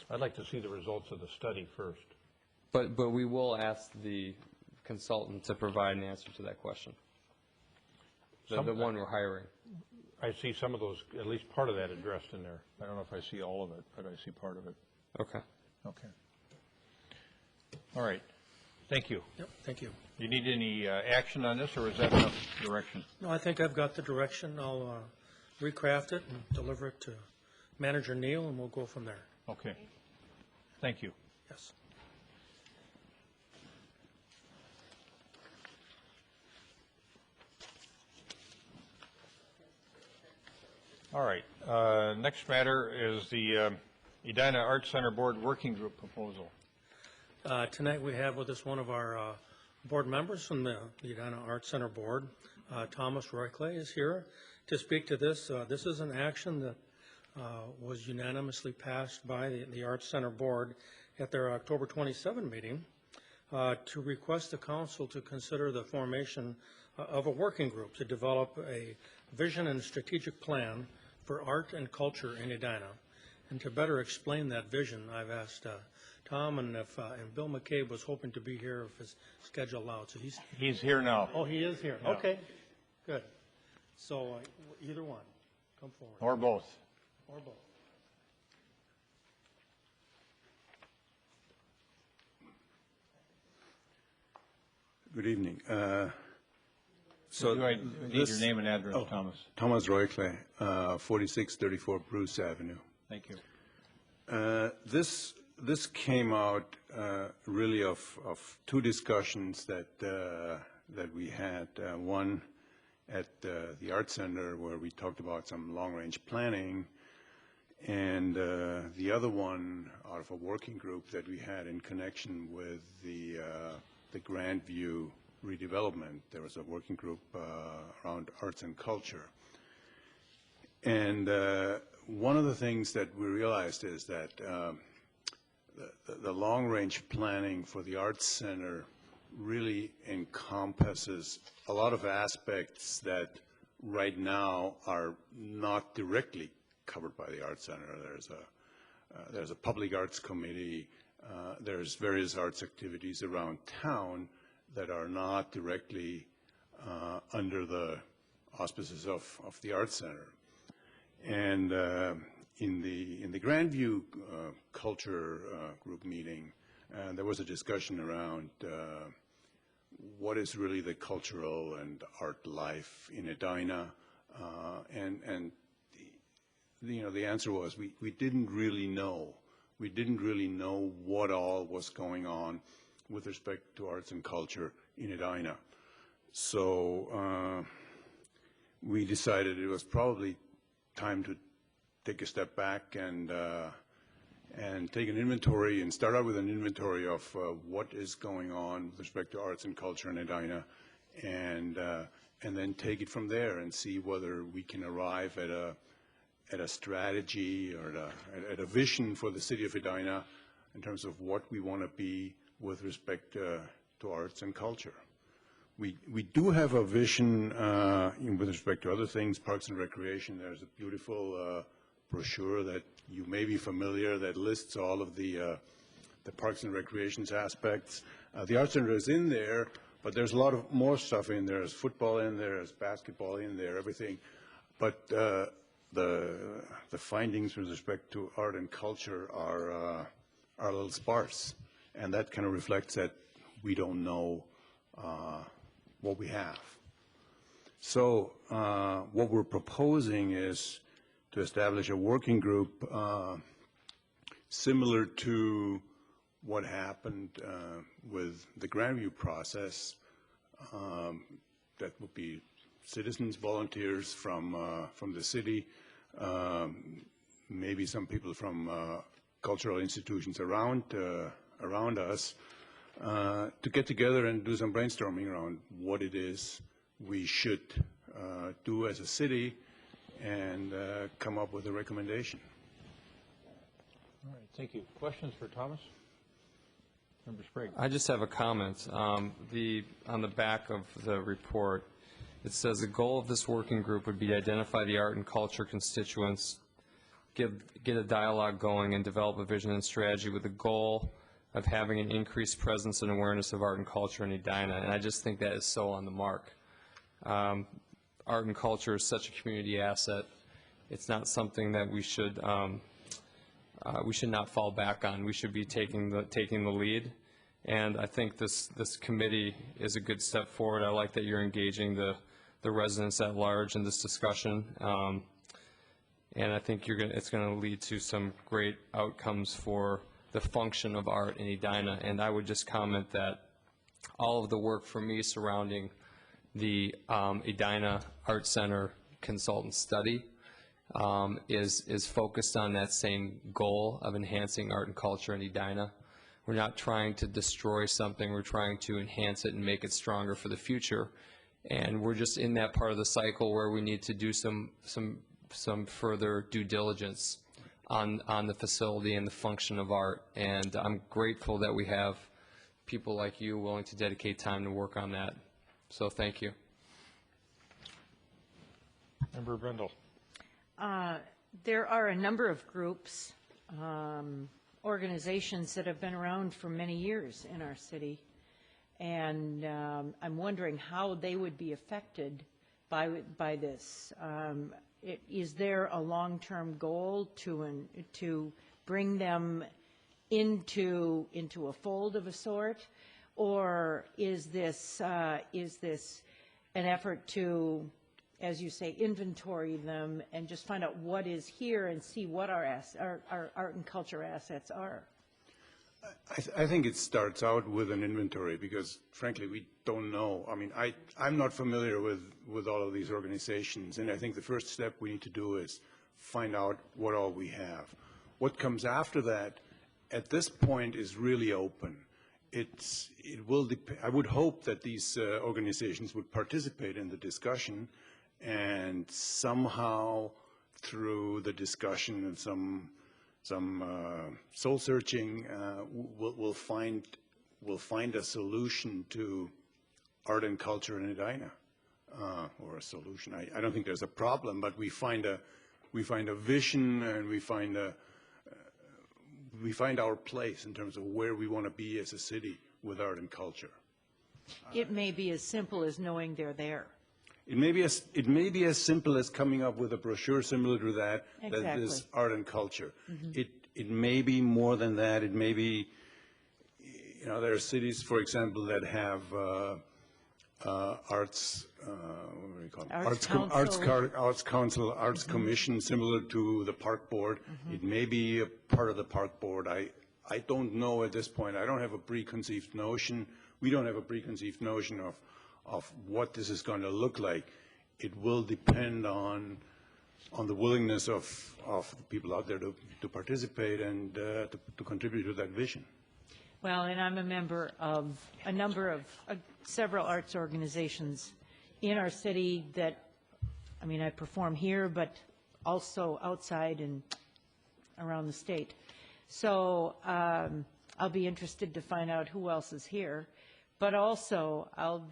I'd like to see the results of the study first. But we will ask the consultant to provide an answer to that question. The one we're hiring. I see some of those, at least part of that addressed in there. I don't know if I see all of it, but I see part of it. Okay. Okay. All right. Thank you. Yep, thank you. Do you need any action on this, or is that enough direction? No, I think I've got the direction. I'll recraft it and deliver it to Manager Neal, and we'll go from there. Okay. Thank you. Yes. All right. Next matter is the Edina Arts Center Board Working Group proposal. Tonight we have with us one of our board members from the Edina Arts Center Board. Thomas Royclay is here to speak to this. This is an action that was unanimously passed by the Arts Center Board at their October 27 meeting to request the council to consider the formation of a working group to develop a vision and strategic plan for art and culture in Edina. And to better explain that vision, I've asked Tom, and Bill McCabe was hoping to be here if his schedule allowed. So he's here now. Oh, he is here. Yeah. Okay, good. So either one, come forward. Or both. Or both. Good evening. So do I need your name and address, Thomas? Thomas Royclay, 4634 Bruce Avenue. Thank you. This came out really of two discussions that we had. One at the Art Center where we talked about some long-range planning, and the other one out of a working group that we had in connection with the Grandview redevelopment. There was a working group around arts and culture. And one of the things that we realized is that the long-range planning for the Arts Center really encompasses a lot of aspects that right now are not directly covered by the Arts Center. There's a public arts committee. There's various arts activities around town that are not directly under the auspices of the Arts Center. And in the Grandview Culture Group meeting, there was a discussion around what is really the cultural and art life in Edina, and the answer was we didn't really know. We didn't really know what all was going on with respect to arts and culture in Edina. So we decided it was probably time to take a step back and take an inventory and start out with an inventory of what is going on with respect to arts and culture in Edina, and then take it from there and see whether we can arrive at a strategy or at a vision for the city of Edina in terms of what we want to be with respect to arts and culture. We do have a vision with respect to other things, parks and recreation. There's a beautiful brochure that you may be familiar that lists all of the parks and recreations aspects. The Arts Center is in there, but there's a lot of more stuff in there. There's football in there, there's basketball in there, everything. But the findings with respect to art and culture are a little sparse, and that kind of reflects that we don't know what we have. So what we're proposing is to establish a working group similar to what happened with the Grandview process. That would be citizens, volunteers from the city, maybe some people from cultural institutions around us, to get together and do some brainstorming around what it is we should do as a city and come up with a recommendation. All right, thank you. Questions for Thomas? Member Sprague. I just have a comment. On the back of the report, it says the goal of this working group would be to identify the art and culture constituents, get a dialogue going, and develop a vision and strategy with the goal of having an increased presence and awareness of art and culture in Edina. And I just think that is so on the mark. Art and culture is such a community asset. It's not something that we should not fall back on. We should be taking the lead. And I think this committee is a good step forward. I like that you're engaging the residents at large in this discussion. And I think it's going to lead to some great outcomes for the function of art in Edina. And I would just comment that all of the work for me surrounding the Edina Art Center consultant study is focused on that same goal of enhancing art and culture in Edina. We're not trying to destroy something. We're trying to enhance it and make it stronger for the future. And we're just in that part of the cycle where we need to do some further due diligence on the facility and the function of art. And I'm grateful that we have people like you willing to dedicate time to work on that. So thank you. Member Brendel. There are a number of groups, organizations that have been around for many years in our city, and I'm wondering how they would be affected by this. Is there a long-term goal to bring them into a fold of a sort, or is this an effort to, as you say, inventory them and just find out what is here and see what our art and culture assets are? I think it starts out with an inventory because, frankly, we don't know. I mean, I'm not familiar with all of these organizations, and I think the first step we need to do is find out what all we have. What comes after that, at this point, is really open. I would hope that these organizations would participate in the discussion, and somehow through the discussion and some soul searching, we'll find a solution to art and culture in Edina, or a solution. I don't think there's a problem, but we find a vision, and we find our place in terms of where we want to be as a city with art and culture. It may be as simple as knowing they're there. It may be as simple as coming up with a brochure similar to that, Exactly. that is art and culture. Mhm. It may be more than that. It may be, there are cities, for example, that have arts, what do we call it? Arts council, arts commission, similar to the park board. It may be a part of the park board. I don't know at this point. I don't have a preconceived notion. We don't have a preconceived notion of what this is going to look like. It will depend on the willingness of people out there to participate and to contribute to that vision. Well, and I'm a member of several arts organizations in our city that, I perform here, but also outside and around the state. So I'll be interested to find out who else is here. But also, I'll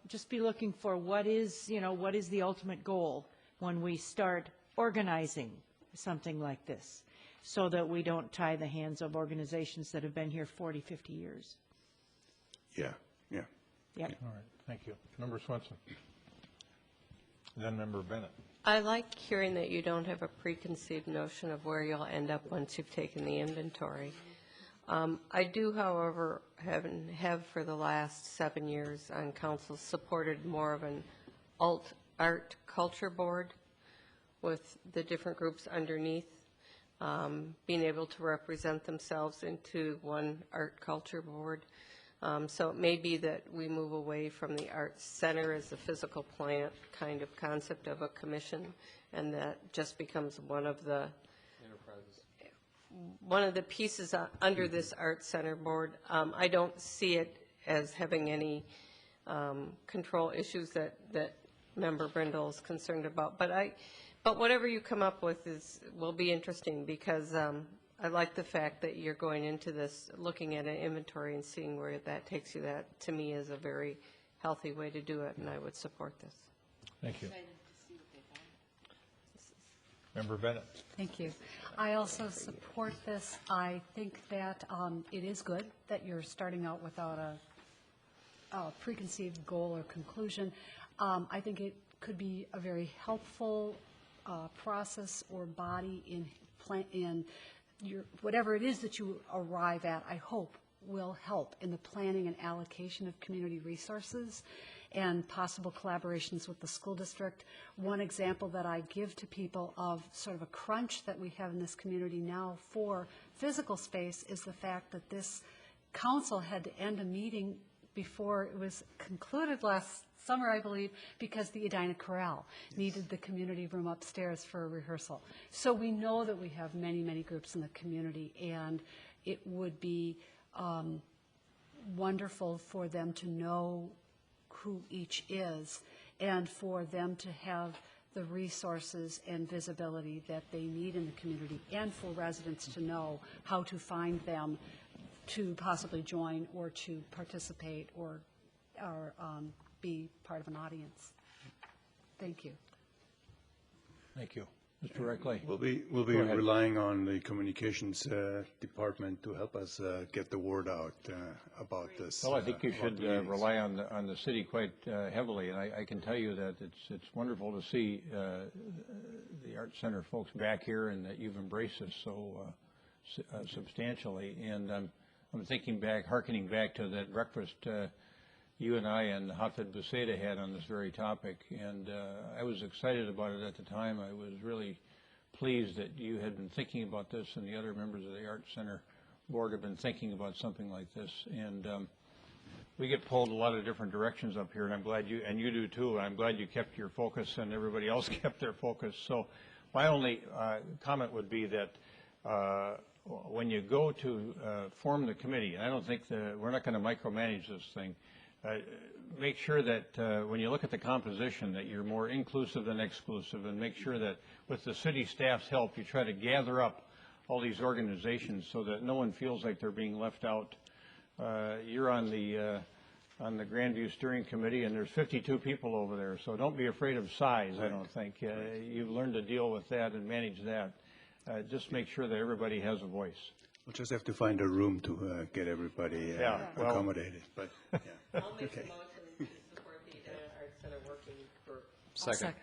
just be looking for what is the ultimate goal when we start organizing something like this, so that we don't tie the hands of organizations that have been here 40, 50 years. Yeah. Yep. All right, thank you. Member Swenson. Then Member Bennett. I like hearing that you don't have a preconceived notion of where you'll end up once you've taken the inventory. I do, however, have for the last 7 years on council supported more of an alt art culture board with the different groups underneath being able to represent themselves into one art culture board. So it may be that we move away from the Arts Center as a physical plant kind of concept of a commission, and that just becomes one of the pieces under this Arts Center board. I don't see it as having any control issues that Member Brindle is concerned about. But whatever you come up with will be interesting, because I like the fact that you're going into this, looking at an inventory and seeing where that takes you. That, to me, is a very healthy way to do it, and I would support this. Thank you. Member Bennett. Thank you. I also support this. I think that it is good that you're starting out without a preconceived goal or conclusion. I think it could be a very helpful process or body in your, whatever it is that you arrive at, I hope will help in the planning and allocation of community resources and possible collaborations with the school district. One example that I give to people of sort of a crunch that we have in this community now for physical space is the fact that this council had to end a meeting before it was concluded last summer, I believe, because the Edina Chorale needed the community room upstairs for a rehearsal. So we know that we have many, many groups in the community, and it would be wonderful for them to know who each is, and for them to have the resources and visibility that they need in the community, and for residents to know how to find them to possibly join or to participate or be part of an audience. Thank you. Thank you. Mr. Reckley. We'll be relying on the communications department to help us get the word out about this. Well, I think you should rely on the city quite heavily, and I can tell you that it's wonderful to see the Art Center folks back here, and that you've embraced this so substantially. And I'm thinking back, hearkening back to that breakfast you and I and Hafid Buseda had on this very topic, and I was excited about it at the time. I was really pleased that you had been thinking about this, and the other members of the Art Center board have been thinking about something like this. And we get pulled a lot of different directions up here, and I'm glad you do too. And I'm glad you kept your focus, and everybody else kept their focus. So my only comment would be that when you go to form the committee, and I don't think we're not going to micromanage this thing. Make sure that when you look at the composition that you're more inclusive than exclusive, and make sure that with the city staff's help you try to gather up all these organizations so that no one feels like they're being left out. You're on the Grandview Steering Committee, and there's 52 people over there, so don't be afraid of size, I don't think. You've learned to deal with that and manage that. Just make sure that everybody has a voice. We'll just have to find a room to get everybody accommodated. But yeah. I'll make a motion to support the Edina Art Center working group. Second.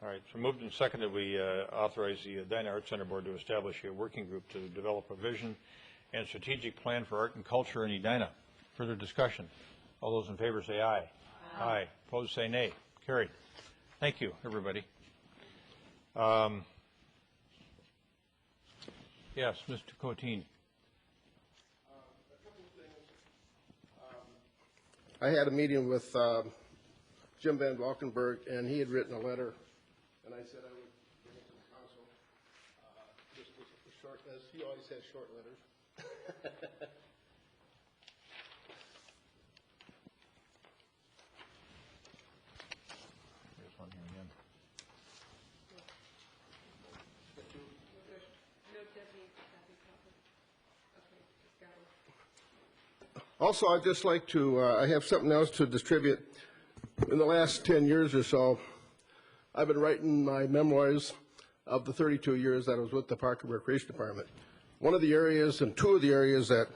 All right, so moved and seconded, we authorize the Edina Art Center Board to establish a working group to develop a vision and strategic plan for art and culture in Edina. Further discussion? All those in favor say aye. Aye. Opposed say nay. Carried. Thank you, everybody. Yes, Mr. Coteen. I had a meeting with Jim Van Valkenburg, and he had written a letter, and I said I would bring it to the council, just as short as he always has short letters. There's one here again. Also, I'd just like to, I have something else to distribute. In the last 10 years or so, I've been writing my memoirs of the 32 years that I was with the Park and Recreation Department. One of the areas, and two of the areas that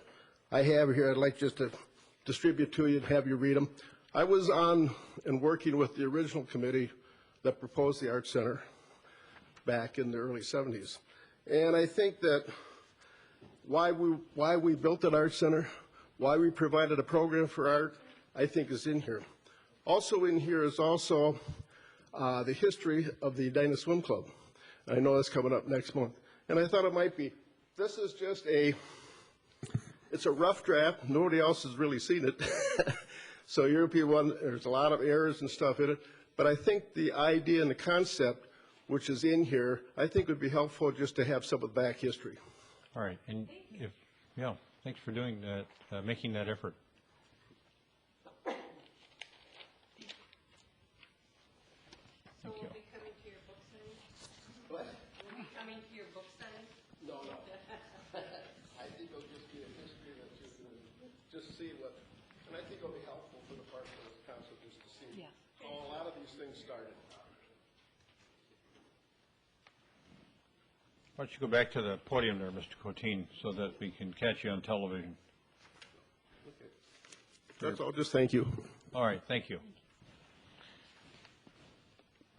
I have here, I'd like just to distribute to you and have you read them. I was on and working with the original committee that proposed the Art Center back in the early 70s. And I think that why we built that Art Center, why we provided a program for art, I think is in here. Also in here is also the history of the Edina Swim Club. I know that's coming up next month. And I thought it might be, this is just it's a rough draft. Nobody else has really seen it. So there's a lot of errors and stuff in it. But I think the idea and the concept, which is in here, I think would be helpful just to have some of the back history. All right. And thanks for doing that, making that effort. just see what, and I think it'll be helpful for the Park Board Council just to see Yeah. how a lot of these things started. Why don't you go back to the podium there, Mr. Coteen, so that we can catch you on television. That's all, just thank you. All right, thank you.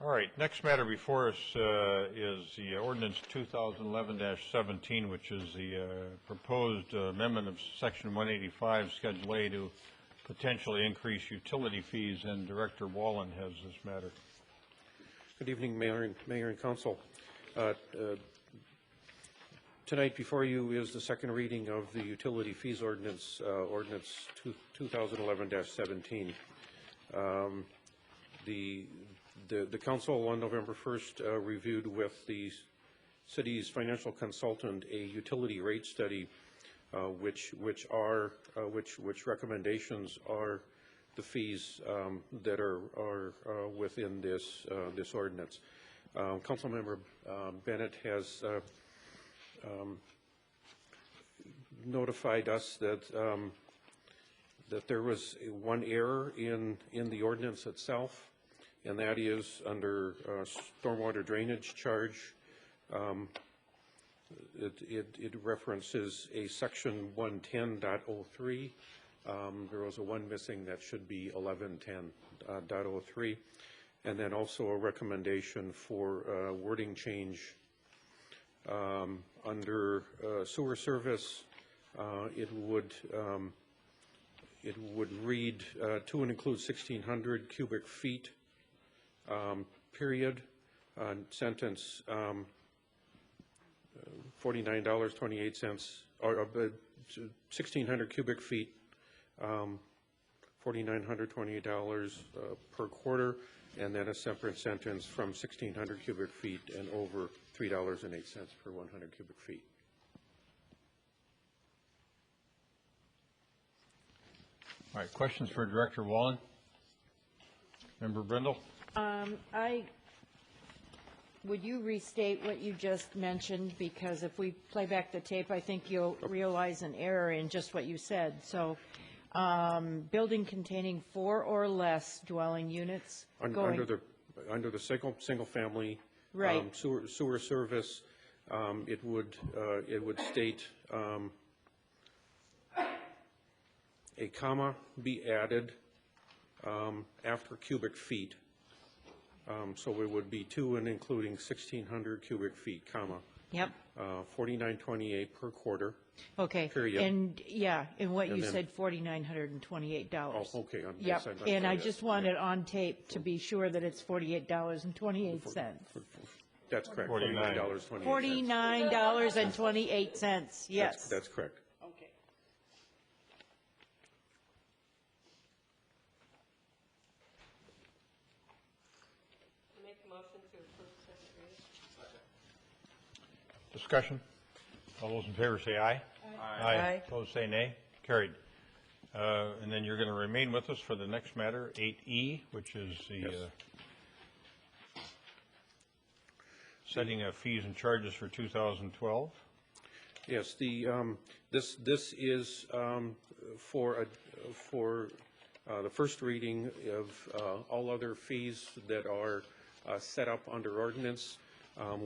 All right, next matter before us is the ordinance 2011-17, which is the proposed amendment of Section 185, Schedule A, to potentially increase utility fees, and Director Wallen has this matter. Good evening, Mayor and Council. Tonight before you is the second reading of the utility fees ordinance, ordinance 2011-17. The council on November 1st reviewed with the city's financial consultant a utility rate study, which recommendations are the fees that are within this ordinance. Councilmember Bennett has notified us that there was one error in the ordinance itself, and that is under stormwater drainage charge. It references a section 110.03. There was a one missing that should be 1110.03, and then also a recommendation for wording change under sewer service. It would read to and include 1,600 cubic feet, period. Sentence $49.28, or 1,600 cubic feet, $4,928 per quarter, and then a separate sentence from 1,600 cubic feet and over $3.08 per 100 cubic feet. All right, questions for Director Wallen? Member Brindle? Would you restate what you just mentioned? Because if we play back the tape, I think you'll realize an error in just what you said. So, building containing 4 or less dwelling units. Under the single family right. sewer service, it would state a comma be added after cubic feet. So it would be to and including 1,600 cubic feet, comma. Yep. $49.28 per quarter. Okay. Period. And yeah, and what And you then- said, $4,928. Oh, okay. Yep. Yes, I'm And I sorry, just yes. wanted on tape to be sure that it's $48.28. That's correct. $49. $49.28. $49.28. Yes. That's correct. Okay. Make a motion to approve second reading. Discussion? All those in favor say aye. Aye. Opposed say nay. Carried. And then you're going to remain with us for the next matter, 8E, which is the setting of fees and charges for 2012. Yes, this is for the first reading of all other fees that are set up under ordinance.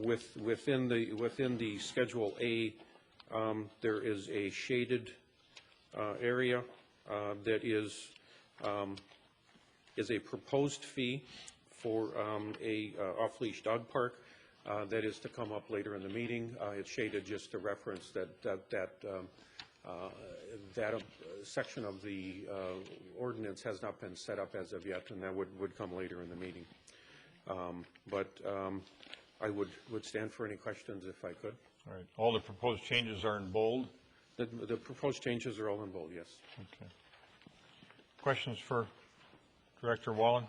Within the Schedule A, there is a shaded area that is a proposed fee for a off-leash dog park. That is to come up later in the meeting. It's shaded just to reference that section of the ordinance has not been set up as of yet, and that would come later in the meeting. But I would stand for any questions if I could. All right. All the proposed changes are in bold? The proposed changes are all in bold, yes. Okay. Questions for Director Wallen?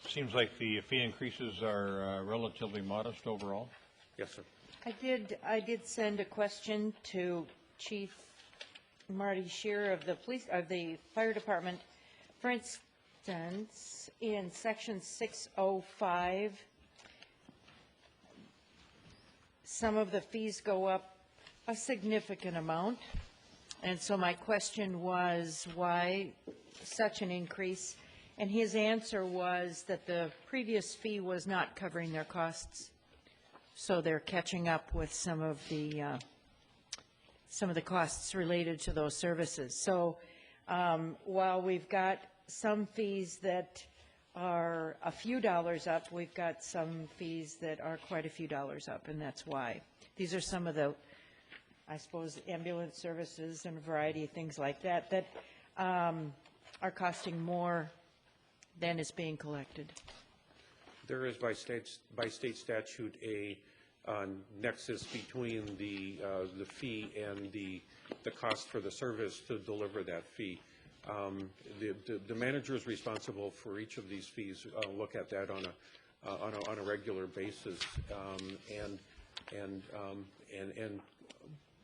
Seems like the fee increases are relatively modest overall. Yes, sir. I did send a question to Chief Marty Shearer of the fire department. For instance, in section 605, some of the fees go up a significant amount. And so my question was, why such an increase? And his answer was that the previous fee was not covering their costs, so they're catching up with some of the costs related to those services. So while we've got some fees that are a few dollars up, we've got some fees that are quite a few dollars up, and that's why. These are some of the, I suppose, ambulance services and a variety of things like that that are costing more than is being collected. There is by state statute a nexus between the fee and the cost for the service to deliver that fee. The manager is responsible for each of these fees. Look at that on a regular basis, and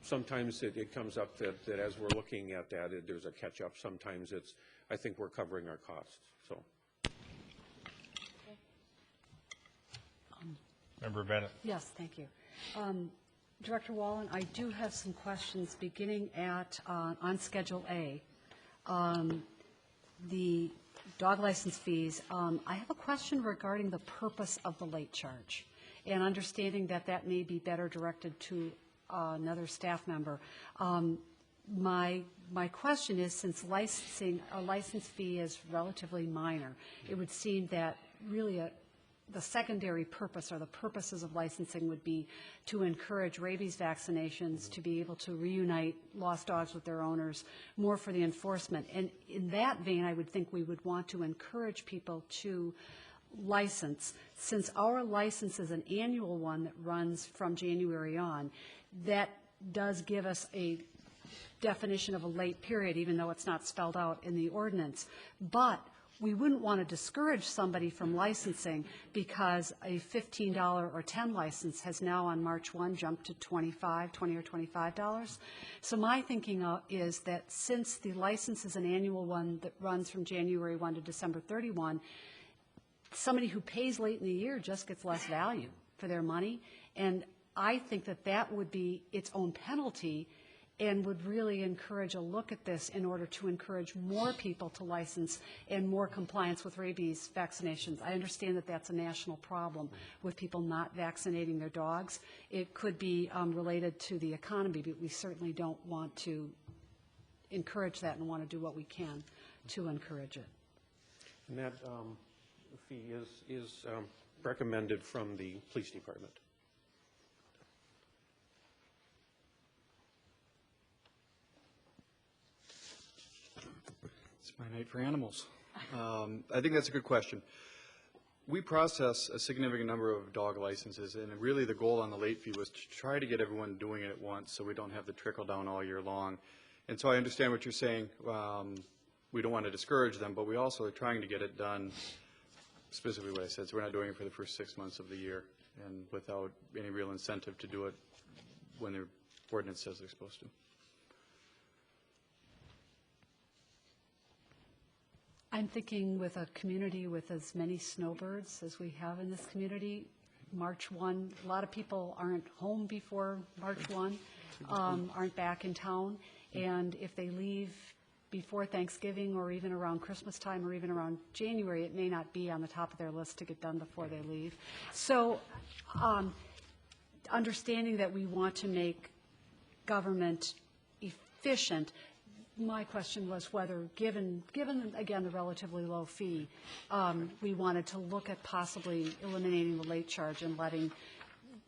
sometimes it comes up that as we're looking at that, there's a catch up. Sometimes it's, I think we're covering our costs. So. Member Bennett. Yes, thank you. Director Wallen, I do have some questions beginning at on Schedule A. The dog license fees. I have a question regarding the purpose of the late charge, and understanding that that may be better directed to another staff member. My question is, since a license fee is relatively minor, it would seem that really the secondary purpose or the purposes of licensing would be to encourage rabies vaccinations, to be able to reunite lost dogs with their owners, more for the enforcement. And in that vein, I would think we would want to encourage people to license. Since our license is an annual one that runs from January on, that does give us a definition of a late period, even though it's not spelled out in the ordinance. But we wouldn't want to discourage somebody from licensing because a $15 or $10 license has now on March 1 jumped to $20 or $25. So my thinking is that since the license is an annual one that runs from January 1 to December 31, somebody who pays late in the year just gets less value for their money. And I think that that would be its own penalty and would really encourage a look at this in order to encourage more people to license and more compliance with rabies vaccinations. I understand that that's a national problem with people not vaccinating their dogs. It could be related to the economy, but we certainly don't want to encourage that and want to do what we can to encourage it. And that fee is recommended from the police department. It's my night for animals. I think that's a good question. We process a significant number of dog licenses, and really the goal on the late fee was to try to get everyone doing it at once so we don't have the trickle down all year long. And so I understand what you're saying. We don't want to discourage them, but we also are trying to get it done, specifically what I said, so we're not doing it for the first 6 months of the year and without any real incentive to do it when the ordinance says they're supposed to. I'm thinking with a community with as many snowbirds as we have in this community, March 1, a lot of people aren't home before March 1, aren't back in town, and if they leave before Thanksgiving or even around Christmas time or even around January, it may not be on the top of their list to get done before they leave. So understanding that we want to make government efficient, my question was whether, given again the relatively low fee, we wanted to look at possibly eliminating the late charge and letting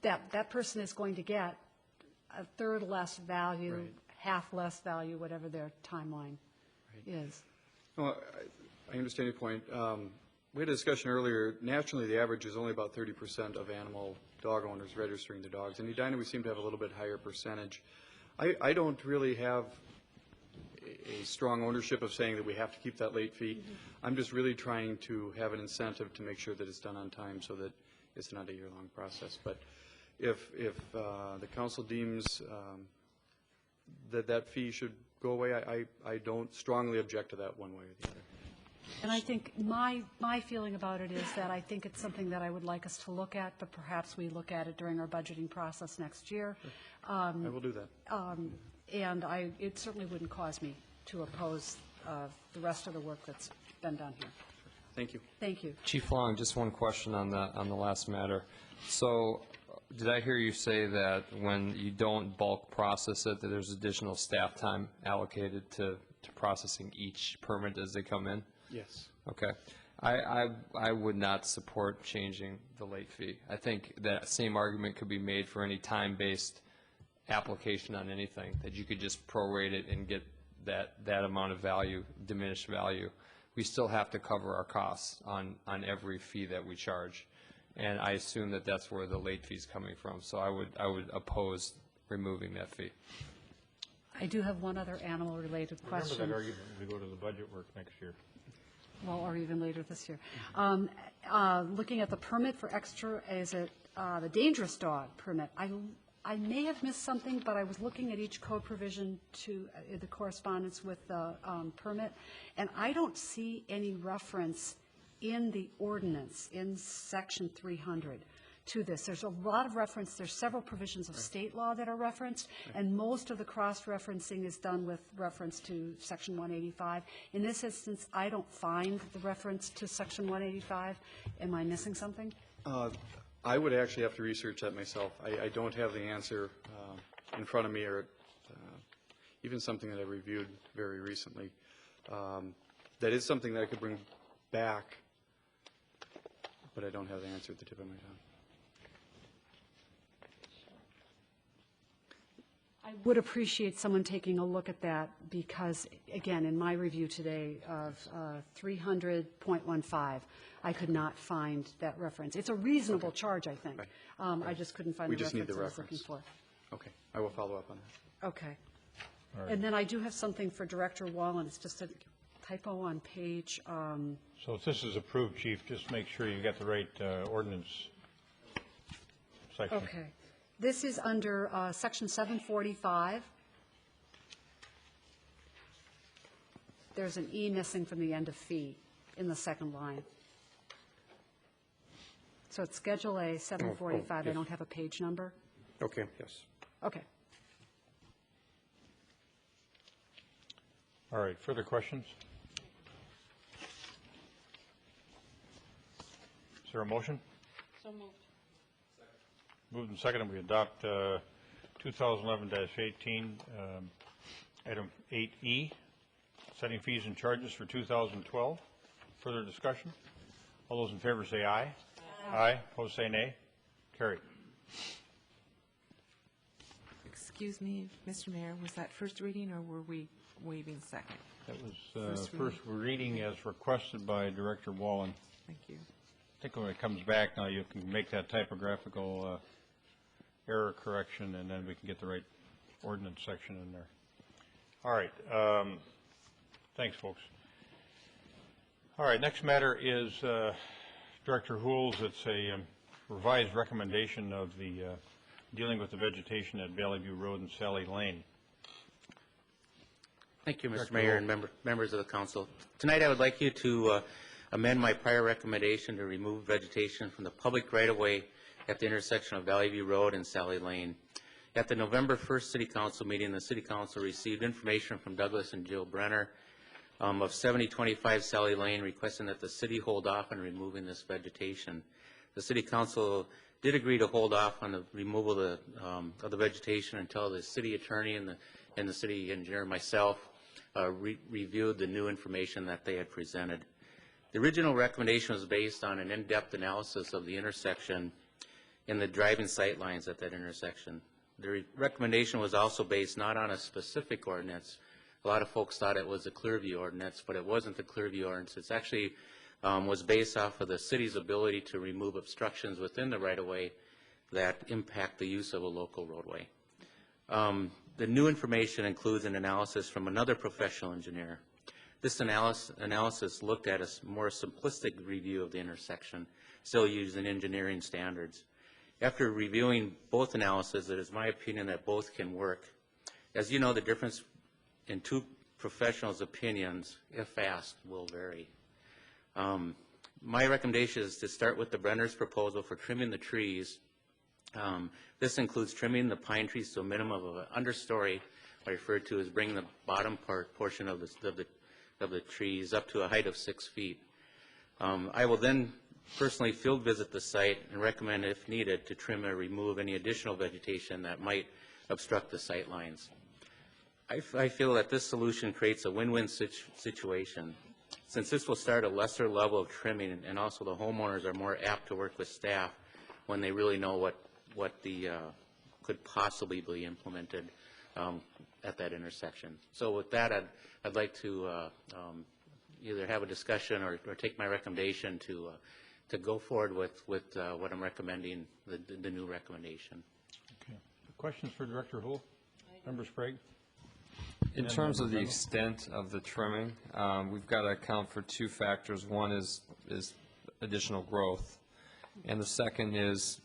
that person is going to get a third less value, right, half less value, whatever their timeline is. Well, I understand your point. We had a discussion earlier. Nationally, the average is only about 30% of animal dog owners registering their dogs. In Edina, we seem to have a little bit higher percentage. I don't really have a strong ownership of saying that we have to keep that late fee. Mm-hmm. I'm just really trying to have an incentive to make sure that it's done on time so that it's not a year-long process. But if the council deems that fee should go away, I don't strongly object to that one way or the other. And I think my feeling about it is that I think it's something that I would like us to look at, but perhaps we look at it during our budgeting process next year. I will do that. And it certainly wouldn't cause me to oppose the rest of the work that's been done here. Thank you. Thank you. Chief Long, just one question on the last matter. So did I hear you say that when you don't bulk process it, that there's additional staff time allocated to processing each permit as they come in? Yes. Okay. I would not support changing the late fee. I think that same argument could be made for any time-based application on anything, that you could just prorate it and get that amount of value, diminished value. We still have to cover our costs on every fee that we charge. And I assume that that's where the late fee is coming from. So I would oppose removing that fee. I do have one other animal-related question. Remember that argument when we go to the budget work next year. Well, or even later this year. Looking at the permit for extra, is it the dangerous dog permit? I may have missed something, but I was looking at each code provision to the correspondence with the permit, and I don't see any reference in the ordinance in section 300 to this. There's a lot of reference. There's several provisions of state law that are referenced, and most of the cross-referencing is done with reference to section 185. In this instance, I don't find the reference to section 185. Am I missing something? I would actually have to research that myself. I don't have the answer in front of me, or even something that I reviewed very recently. That is something that I could bring back, but I don't have the answer at the tip of my tongue. I would appreciate someone taking a look at that because, again, in my review today of 300.15, I could not find that reference. It's a reasonable charge, I think. I just couldn't find the reference I was looking for. Okay, I will follow up on that. Okay. And then I do have something for Director Wallen. It's just a typo on page. So if this is approved, Chief, just make sure you got the right ordinance section. Okay. This is under section 745. There's an E missing from the end of fee in the second line. So it's Schedule A, 745. yes. I don't have a page number. Okay, yes. Okay. All right, further questions? Is there a motion? So moved. Moved and seconded, we adopt 2011-18, item 8E, setting fees and charges for 2012. Further discussion? All those in favor say aye. Aye. Opposed say nay. Carried. Excuse me, Mr. Mayor, was that first reading or were we waiving second? That was first reading as requested by Director Wallen. Thank you. I think when it comes back now, you can make that typographical error correction, and then we can get the right ordinance section in there. All right. Thanks, folks. All right. Next matter is Director Hool's. It's a revised recommendation of the dealing with the vegetation at Valley View Road and Sally Lane. Thank you, Mr. Director Mayor Hool. and members of the council. Tonight, I would like you to amend my prior recommendation to remove vegetation from the public right-of-way at the intersection of Valley View Road and Sally Lane. At the November 1st City Council meeting, the City Council received information from Douglas and Jill Brenner of 7025 Sally Lane requesting that the city hold off on removing this vegetation. The City Council did agree to hold off on the removal of the vegetation until the city attorney and the city engineer and myself reviewed the new information that they had presented. The original recommendation was based on an in-depth analysis of the intersection and the driving sight lines at that intersection. The recommendation was also based not on a specific ordinance. A lot of folks thought it was a Clearview ordinance, but it wasn't the Clearview ordinance. It's actually was based off of the city's ability to remove obstructions within the right-of-way that impact the use of a local roadway. The new information includes an analysis from another professional engineer. This analysis looked at a more simplistic review of the intersection, still using engineering standards. After reviewing both analyses, it is my opinion that both can work. As you know, the difference in two professionals' opinions, if asked, will vary. My recommendation is to start with the Brenner's proposal for trimming the trees. This includes trimming the pine trees to a minimum of an understory I referred to as bringing the bottom portion of the trees up to a height of 6 feet. I will then personally field visit the site and recommend, if needed, to trim or remove any additional vegetation that might obstruct the sight lines. I feel that this solution creates a win-win situation, since this will start a lesser level of trimming, and also the homeowners are more apt to work with staff when they really know what could possibly be implemented at that intersection. So with that, I'd like to either have a discussion or take my recommendation to go forward with what I'm recommending, the new recommendation. Okay. Questions for Director Hull? Member Sprague? In terms of the extent of the trimming, we've got to account for two factors. One is additional growth, and the second is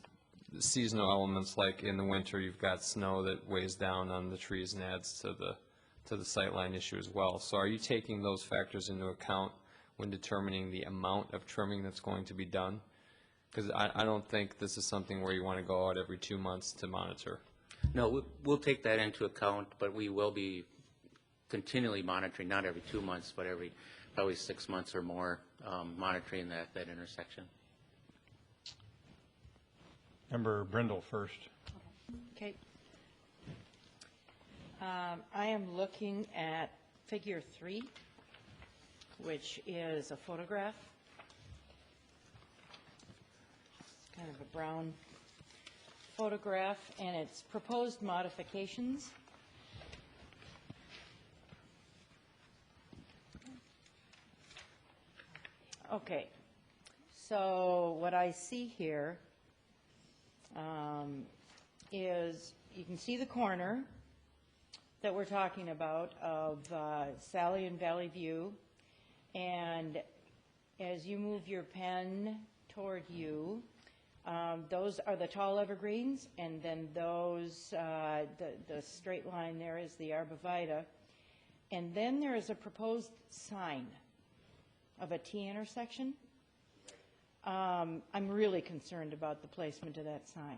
seasonal elements, like in the winter you've got snow that weighs down on the trees and adds to the sightline issue as well. So are you taking those factors into account when determining the amount of trimming that's going to be done? Because I don't think this is something where you want to go out every 2 months to monitor. No, we'll take that into account, but we will be continually monitoring, not every 2 months, but every probably 6 months or more, monitoring that intersection. Member Brindle first. Okay. I am looking at figure 3, which is a photograph. It's kind of a brown photograph, and it's proposed modifications. Okay, so what I see here is you can see the corner that we're talking about of Sally and Valley View, and as you move your pen toward you, those are the tall evergreens, and then those, the straight line there is the arborvitae, and then there is a proposed sign of a T intersection. I'm really concerned about the placement of that sign.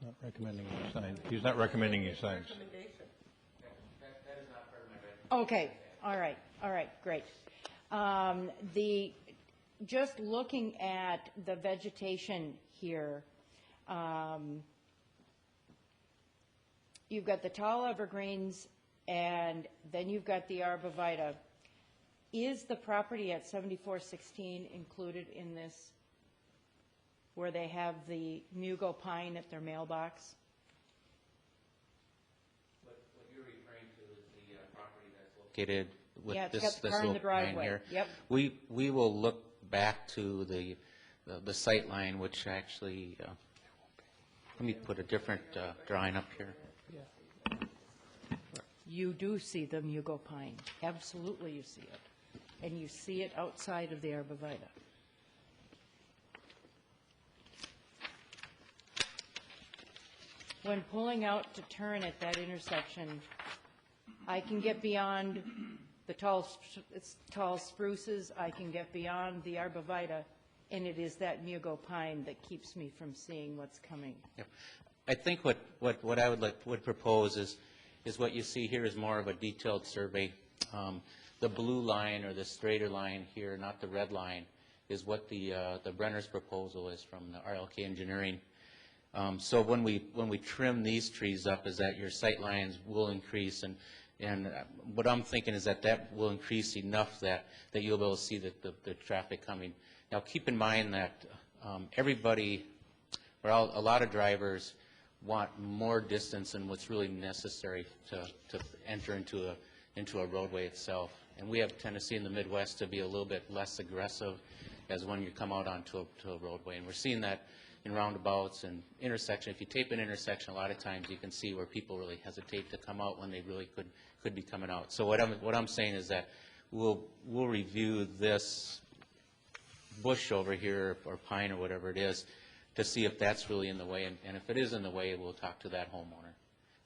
Not recommending any signs. He's not recommending any signs. Okay, all right, great. Just looking at the vegetation here, you've got the tall evergreens, and then you've got the arborvitae. Is the property at 7416 included in this, where they have the Mugo pine at their mailbox? What you're referring to is the property that's located with yeah, it's this got the car in the little line driveway. here. Yep. We will look back to the sight line, which actually, let me put a different drawing up here. You do see the Mugo pine. Absolutely you see it. And you see it outside of the arborvitae. When pulling out to turn at that intersection, I can get beyond the tall spruces, I can get beyond the arborvitae, and it is that Mugo pine that keeps me from seeing what's coming. Yep. I think what I would propose is what you see here is more of a detailed survey. The blue line, or the straighter line here, not the red line, is what the Brenner's proposal is from the RLK Engineering. So when we trim these trees up, is that your sight lines will increase, and what I'm thinking is that will increase enough that you'll be able to see the traffic coming. Now keep in mind that everybody, or a lot of drivers, want more distance than what's really necessary to enter into a roadway itself. And we have a tendency in the Midwest to be a little bit less aggressive as when you come out onto a roadway. And we're seeing that in roundabouts and intersections. If you tape an intersection, a lot of times you can see where people really hesitate to come out when they really could be coming out. So what I'm saying is that we'll review this bush over here, or pine, or whatever it is, to see if that's really in the way. And if it is in the way, we'll talk to that homeowner.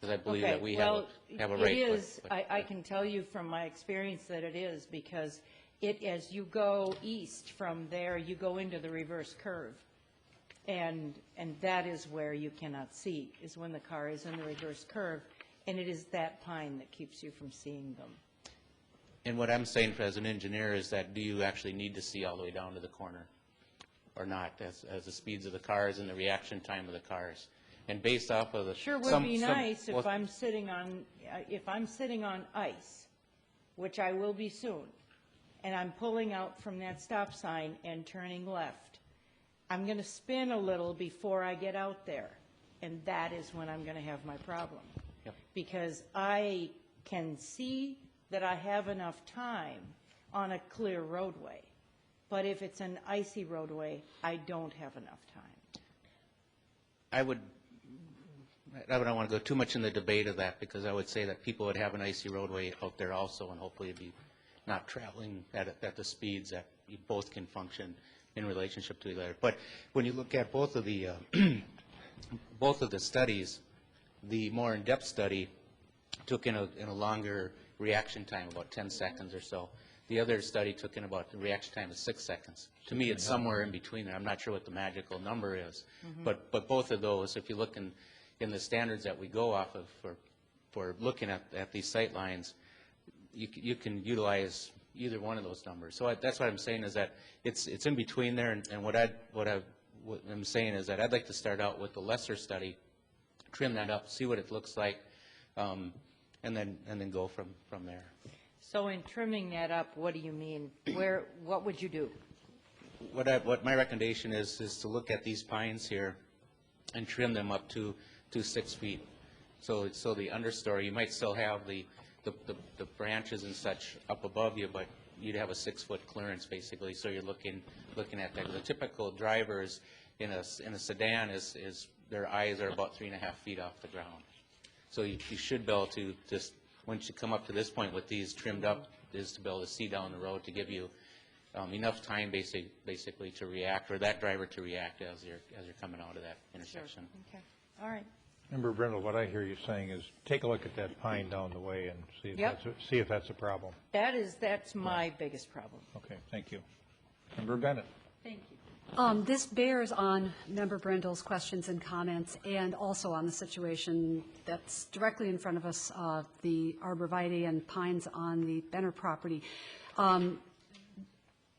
Because I believe that we have a right. It is, I can tell you from my experience that it is, because as you go east from there, you go into the reverse curve. And that is where you cannot see, is when the car is in the reverse curve. and it is that pine that keeps you from seeing them. And what I'm saying as an engineer is that do you actually need to see all the way down to the corner or not, as the speeds of the cars and the reaction time of the cars? And based off of the... Sure would be nice if I'm sitting on ice, which I will be soon, and I'm pulling out from that stop sign and turning left. I'm going to spin a little before I get out there, and that is when I'm going to have my problem. Yep. Because I can see that I have enough time on a clear roadway. But if it's an icy roadway, I don't have enough time. I don't want to go too much in the debate of that, because I would say that people would have an icy roadway out there also, and hopefully it'd be not traveling at the speeds that you both can function in relationship to each other. But when you look at both of the both of the studies, the more in-depth study took in a longer reaction time, about 10 seconds or so. The other study took in about the reaction time of 6 seconds. To me, it's somewhere in between there. I'm not sure what the magical number is, but both of those, if you look in the standards that we go off of for looking at these sight lines, you can utilize either one of those numbers. So that's what I'm saying, is that it's in between there. And what I'm saying is that I'd like to start out with the lesser study, trim that up, see what it looks like, and then go from there. So in trimming that up, what do you mean? What would you do? What my recommendation is to look at these pines here and trim them up to 6 feet. So the understory, you might still have the branches and such up above you, but you'd have a 6-foot clearance basically. So you're looking at that. The typical drivers in a sedan is their eyes are about 3.5 feet off the ground. So you should be able to just, once you come up to this point with these trimmed up, is to be able to see down the road to give you enough time basically to react, or that driver to react as you're coming out of that intersection. Sure. Okay. All right. Member Brindle, what I hear you saying is take a look at that pine down the way and see if that's a problem. That's my biggest problem. Okay, thank you. Member Bennett. Thank you. This bears on Member Brindle's questions and comments, and also on the situation that's directly in front of us, the arborvitae and pines on the Benner property.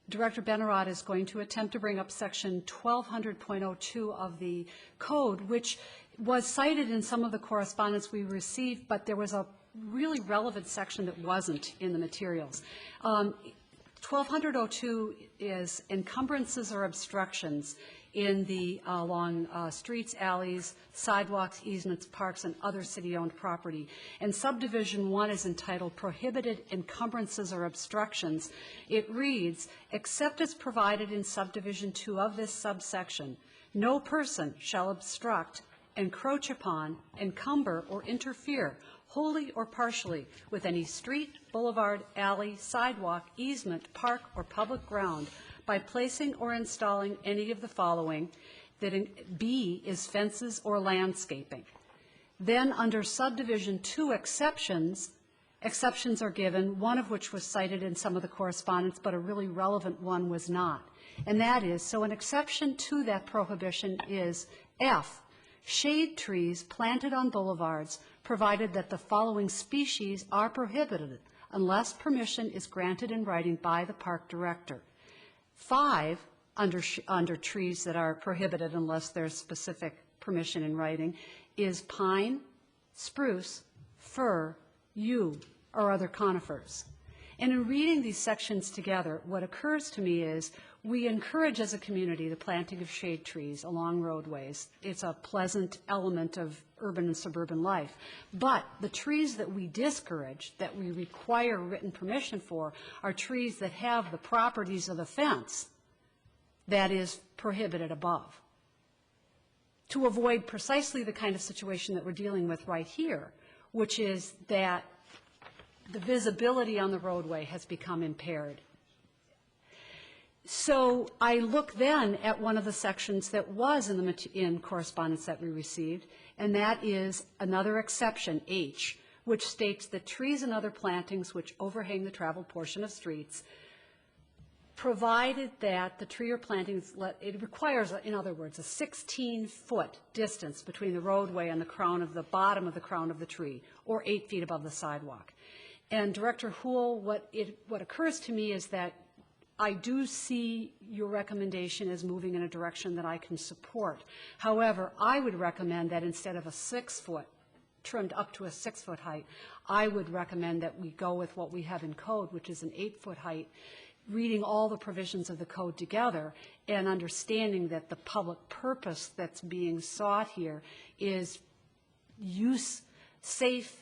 Director Benarad is going to attempt to bring up Section 1200.02 of the code, which was cited in some of the correspondence we received, but there was a really relevant section that wasn't in the materials. 1200.02 is encumbrances or obstructions in the along streets, alleys, sidewalks, easements, parks, and other city-owned property. And subdivision 1 is entitled Prohibited Encumbrances or Obstructions. It reads, except as provided in subdivision 2 of this subsection, no person shall obstruct, encroach upon, encumber, or interfere wholly or partially with any street, boulevard, alley, sidewalk, easement, park, or public ground by placing or installing any of the following, that B is fences or landscaping. Then under subdivision 2 exceptions are given, one of which was cited in some of the correspondence, but a really relevant one was not. And that is, so an exception to that prohibition is F, shade trees planted on boulevards, provided that the following species are prohibited unless permission is granted in writing by the park director. 5, under trees that are prohibited unless there's specific permission in writing, is pine, spruce, fir, yew, or other conifers. And in reading these sections together, what occurs to me is we encourage as a community the planting of shade trees along roadways. It's a pleasant element of urban and suburban life. But the trees that we discourage, that we require written permission for, are trees that have the properties of the fence that is prohibited above, to avoid precisely the kind of situation that we're dealing with right here, which is that the visibility on the roadway has become impaired. So I look then at one of the sections that was in correspondence that we received, and that is another exception, H, which states that trees and other plantings which overhang the traveled portion of streets provided that the tree or plantings, it requires, in other words, a 16-foot distance between the roadway and the crown of the bottom of the crown of the tree, or 8 feet above the sidewalk. And Director Houle, what occurs to me is that I do see your recommendation as moving in a direction that I can support. However, I would recommend that instead of a 6-foot, trimmed up to a 6-foot height, I would recommend that we go with what we have in code, which is an 8-foot height, reading all the provisions of the code together and understanding that the public purpose that's being sought here is safe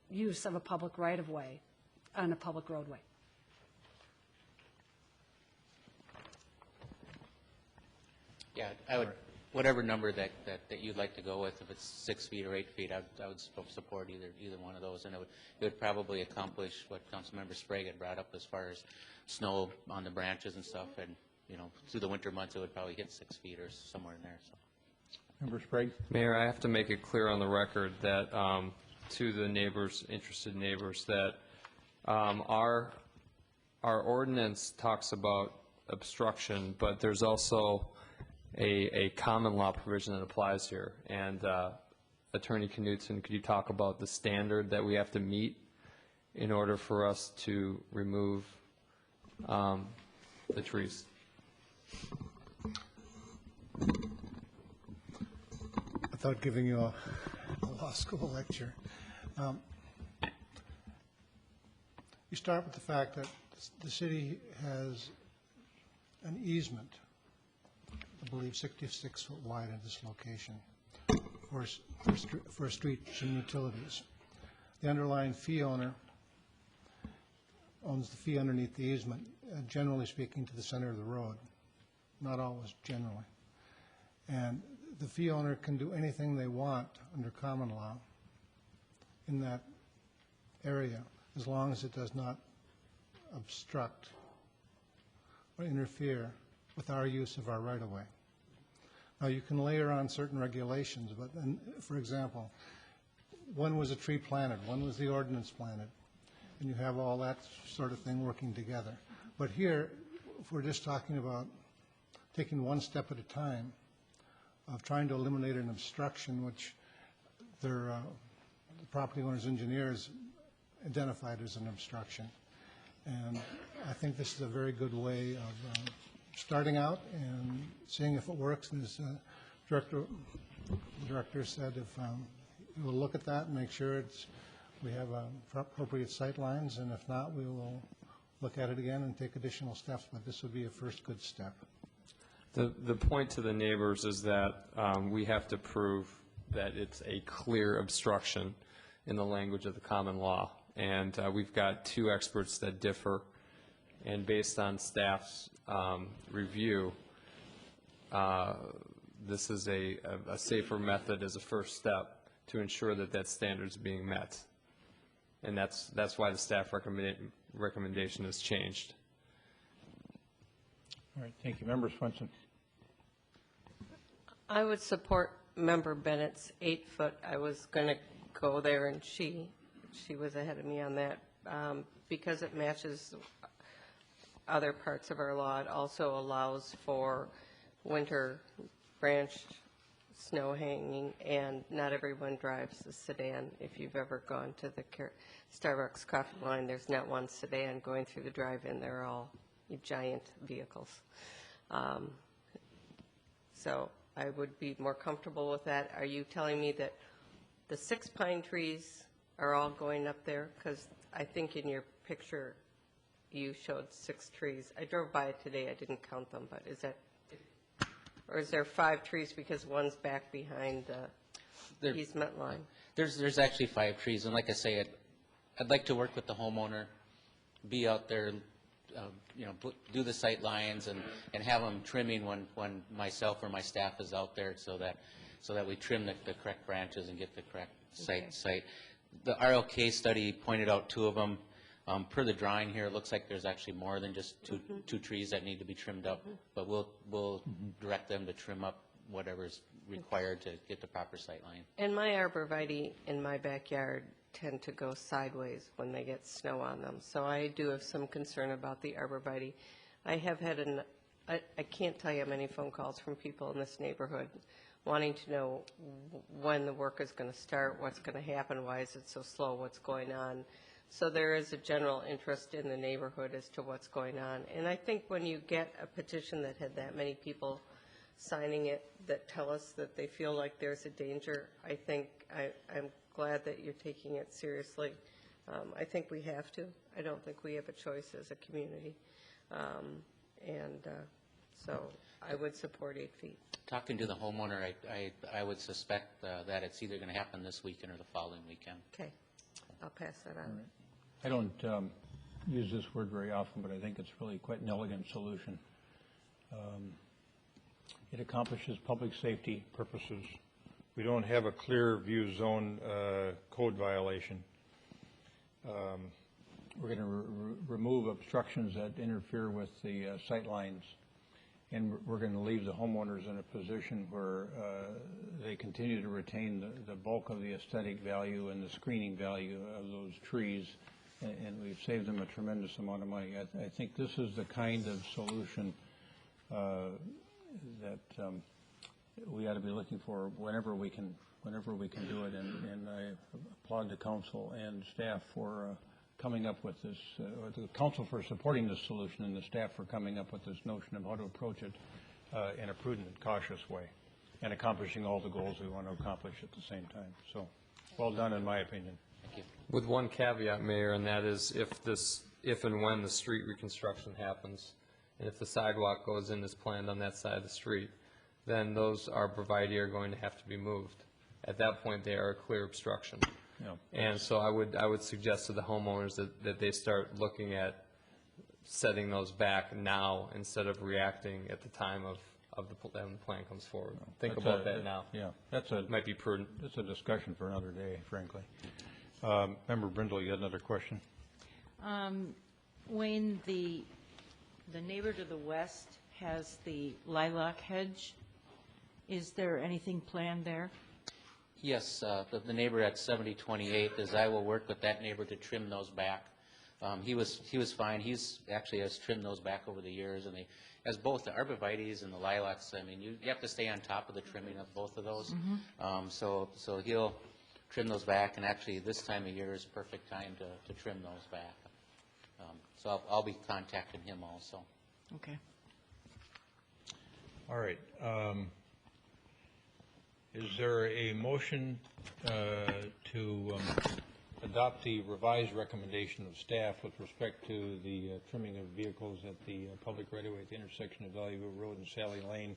use of a public right-of-way on a public roadway. Yeah, I would, whatever number that you'd like to go with, if it's 6 feet or 8 feet, I would support either one of those, and it would probably accomplish what Councilmember Sprague had brought up as far as snow on the branches and stuff, and, you know, through the winter months, it would probably hit 6 feet or somewhere in there, so. Member Sprague? Mayor, I have to make it clear on the record that, to the neighbors, interested neighbors, that our ordinance talks about obstruction, but there's also a common law provision that applies here. And Attorney Knudsen, could you talk about the standard that we have to meet in order for us to remove the trees? Without giving you a law school lecture, you start with the fact that the city has an easement, I believe 66-foot wide in this location, for streets and utilities. The underlying fee owner owns the fee underneath the easement, generally speaking, to the center of the road, not always generally. And the fee owner can do anything they want under common law in that area, as long as it does not obstruct or interfere with our use of our right-of-way. Now, you can layer on certain regulations, but then, for example, when was a tree planted? When was the ordinance planted? And you have all that sort of thing working together. But here, if we're just talking about taking one step at a time of trying to eliminate an obstruction, which the property owner's engineers identified as an obstruction. And I think this is a very good way of starting out and seeing if it works. And as the director said, if we'll look at that and make sure we have appropriate sight lines, and if not, we will look at it again and take additional steps. But this would be a first good step. The point to the neighbors is that we have to prove that it's a clear obstruction in the language of the common law. And we've got two experts that differ. And based on staff's review, this is a safer method as a first step to ensure that that standard is being met. And that's why the staff recommendation has changed. All right, thank you. Member Swenson. I would support Member Bennett's 8-foot. I was going to go there, and she was ahead of me on that because it matches other parts of our law. It also allows for winter branched snow hanging, and not everyone drives a sedan. If you've ever gone to the Starbucks coffee line, there's not one sedan going through the drive-in. They're all giant vehicles. So I would be more comfortable with that. Are you telling me that the 6 pine trees are all going up there? Because I think in your picture you showed 6 trees. I drove by it today. I didn't count them, but is that, or is there 5 trees because one's back behind the easement line? There's actually 5 trees, and like I say, I'd like to work with the homeowner, be out there, do the sight lines and have them trimming when myself or my staff is out there, so that we trim the correct branches and get the correct site. The RLK study pointed out 2 of them. Per the drawing here, it looks like there's actually more than just two trees that need to be trimmed up, but we'll direct them to trim up whatever's required to get the proper sight line. And my arborvitae in my backyard tend to go sideways when they get snow on them. So I do have some concern about the arborvitae. I have had I can't tell you how many phone calls from people in this neighborhood wanting to know when the work is going to start, what's going to happen, why is it so slow, what's going on. So there is a general interest in the neighborhood as to what's going on. And I think when you get a petition that had that many people signing it that tell us that they feel like there's a danger, I think I'm glad that you're taking it seriously. I think we have to. I don't think we have a choice as a community. So I would support 8 feet. Talking to the homeowner, I would suspect that it's either going to happen this weekend or the following weekend. Okay. I'll pass that on. I don't use this word very often, but I think it's really quite an elegant solution. It accomplishes public safety purposes. We don't have a clear view zone code violation. We're going to remove obstructions that interfere with the sight lines, and we're going to leave the homeowners in a position where they continue to retain the bulk of the aesthetic value and the screening value of those trees, and we've saved them a tremendous amount of money. I think this is the kind of solution that we ought to be looking for whenever we can do it, and I applaud the council and staff for coming up with this, the council for supporting this solution and the staff for coming up with this notion of how to approach it in a prudent and cautious way and accomplishing all the goals we want to accomplish at the same time. So, well done in my opinion. Thank you. With one caveat, Mayor, and that is if and when the street reconstruction happens, and if the sidewalk goes in as planned on that side of the street, then those arborvitae are going to have to be moved. At that point, they are a clear obstruction. Yeah. And so I would suggest to the homeowners that they start looking at setting those back now instead of reacting at the time of the plan comes forward. Think about that now. Yeah, might be prudent. It's a discussion for another day, frankly. Member Brindle, you had another question? Wayne, the neighbor to the west has the lilac hedge. Is there anything planned there? Yes, the neighbor at 7028 is I will work with that neighbor to trim those back. He was fine. He's actually has trimmed those back over the years, and as both the arborvitaes and the lilacs, I mean, you have to stay on top of the trimming of both of those. Mm-hmm. So he'll trim those back, and actually this time of year is perfect time to trim those back. So I'll be contacting him also. Okay. All right. Is there a motion to adopt the revised recommendation of staff with respect to the trimming of vehicles at the public right-of-way at the intersection of Valley View Road and Sally Lane,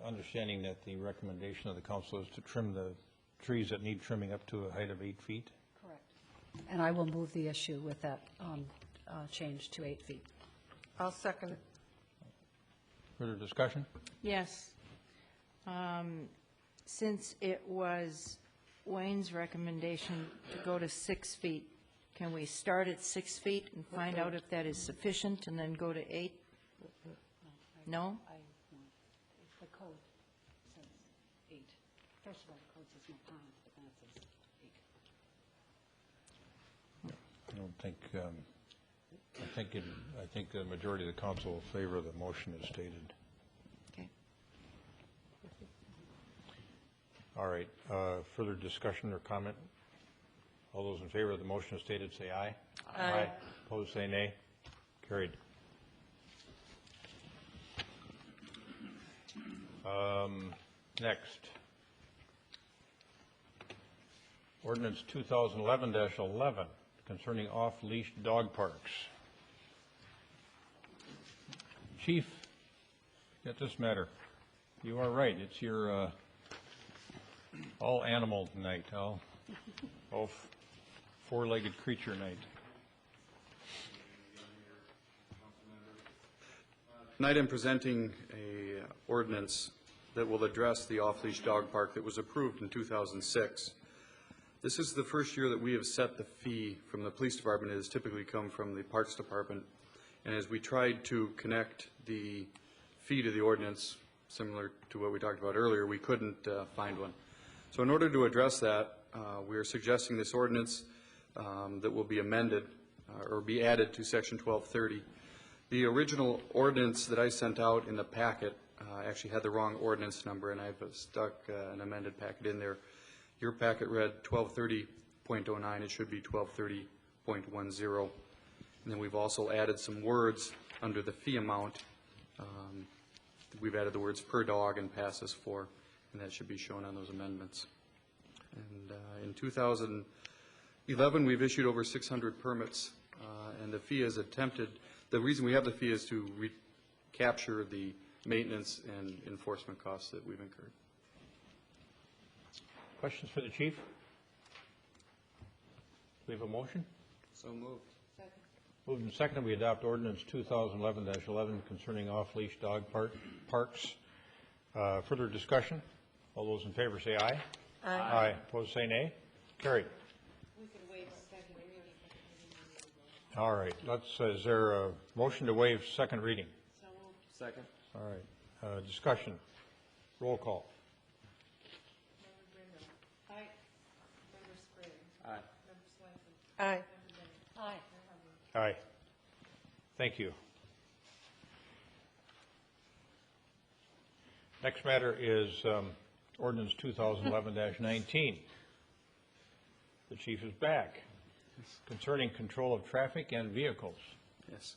understanding that the recommendation of the council is to trim the trees that need trimming up to a height of 8 feet? Correct. And I will move the issue with that change to 8 feet. I'll second it. Further discussion? Yes. Since it was Wayne's recommendation to go to 6 feet, can we start at 6 feet and find out if that is sufficient and then go to 8? No? The code says 8. First of all, the code says no pond, but then it says 8. I don't think, I think the majority of the council will favor the motion as stated. Okay. All right. Further discussion or comment? All those in favor of the motion as stated say aye. Aye. Opposed say nay. Carried. Next. Ordinance 2011-11 concerning off-leash dog parks. Chief, get this matter. You are right. It's your all animal night, all four-legged creature night. Tonight I'm presenting a ordinance that will address the off-leash dog park that was approved in 2006. This is the first year that we have set the fee from the police department. It has typically come from the parks department. And as we tried to connect the fee to the ordinance, similar to what we talked about earlier, we couldn't find one. So in order to address that, we are suggesting this ordinance that will be amended or be added to Section 1230 The original ordinance that I sent out in the packet actually had the wrong ordinance number, and I've stuck an amended packet in there. Your packet read 1230.09. It should be 1230.10. And then we've also added some words under the fee amount. We've added the words per dog and passes for, and that should be shown on those amendments. And in 2011, we've issued over 600 permits, and the fee is attempted. The reason we have the fee is to recapture the maintenance and enforcement costs that we've incurred. Questions for the chief? We have a motion? So moved. Moved and seconded, we adopt ordinance 2011-11 concerning off-leash dog parks. Further discussion? All those in favor say aye. Aye. Aye. Opposed say nay. Carried. All right. Is there a motion to waive second reading? Second. All right. Discussion. Roll call. Aye. Aye. Aye. Aye. Aye. Thank you. Next matter is ordinance 2011-19. The chief is back. Concerning control of traffic and vehicles. Yes.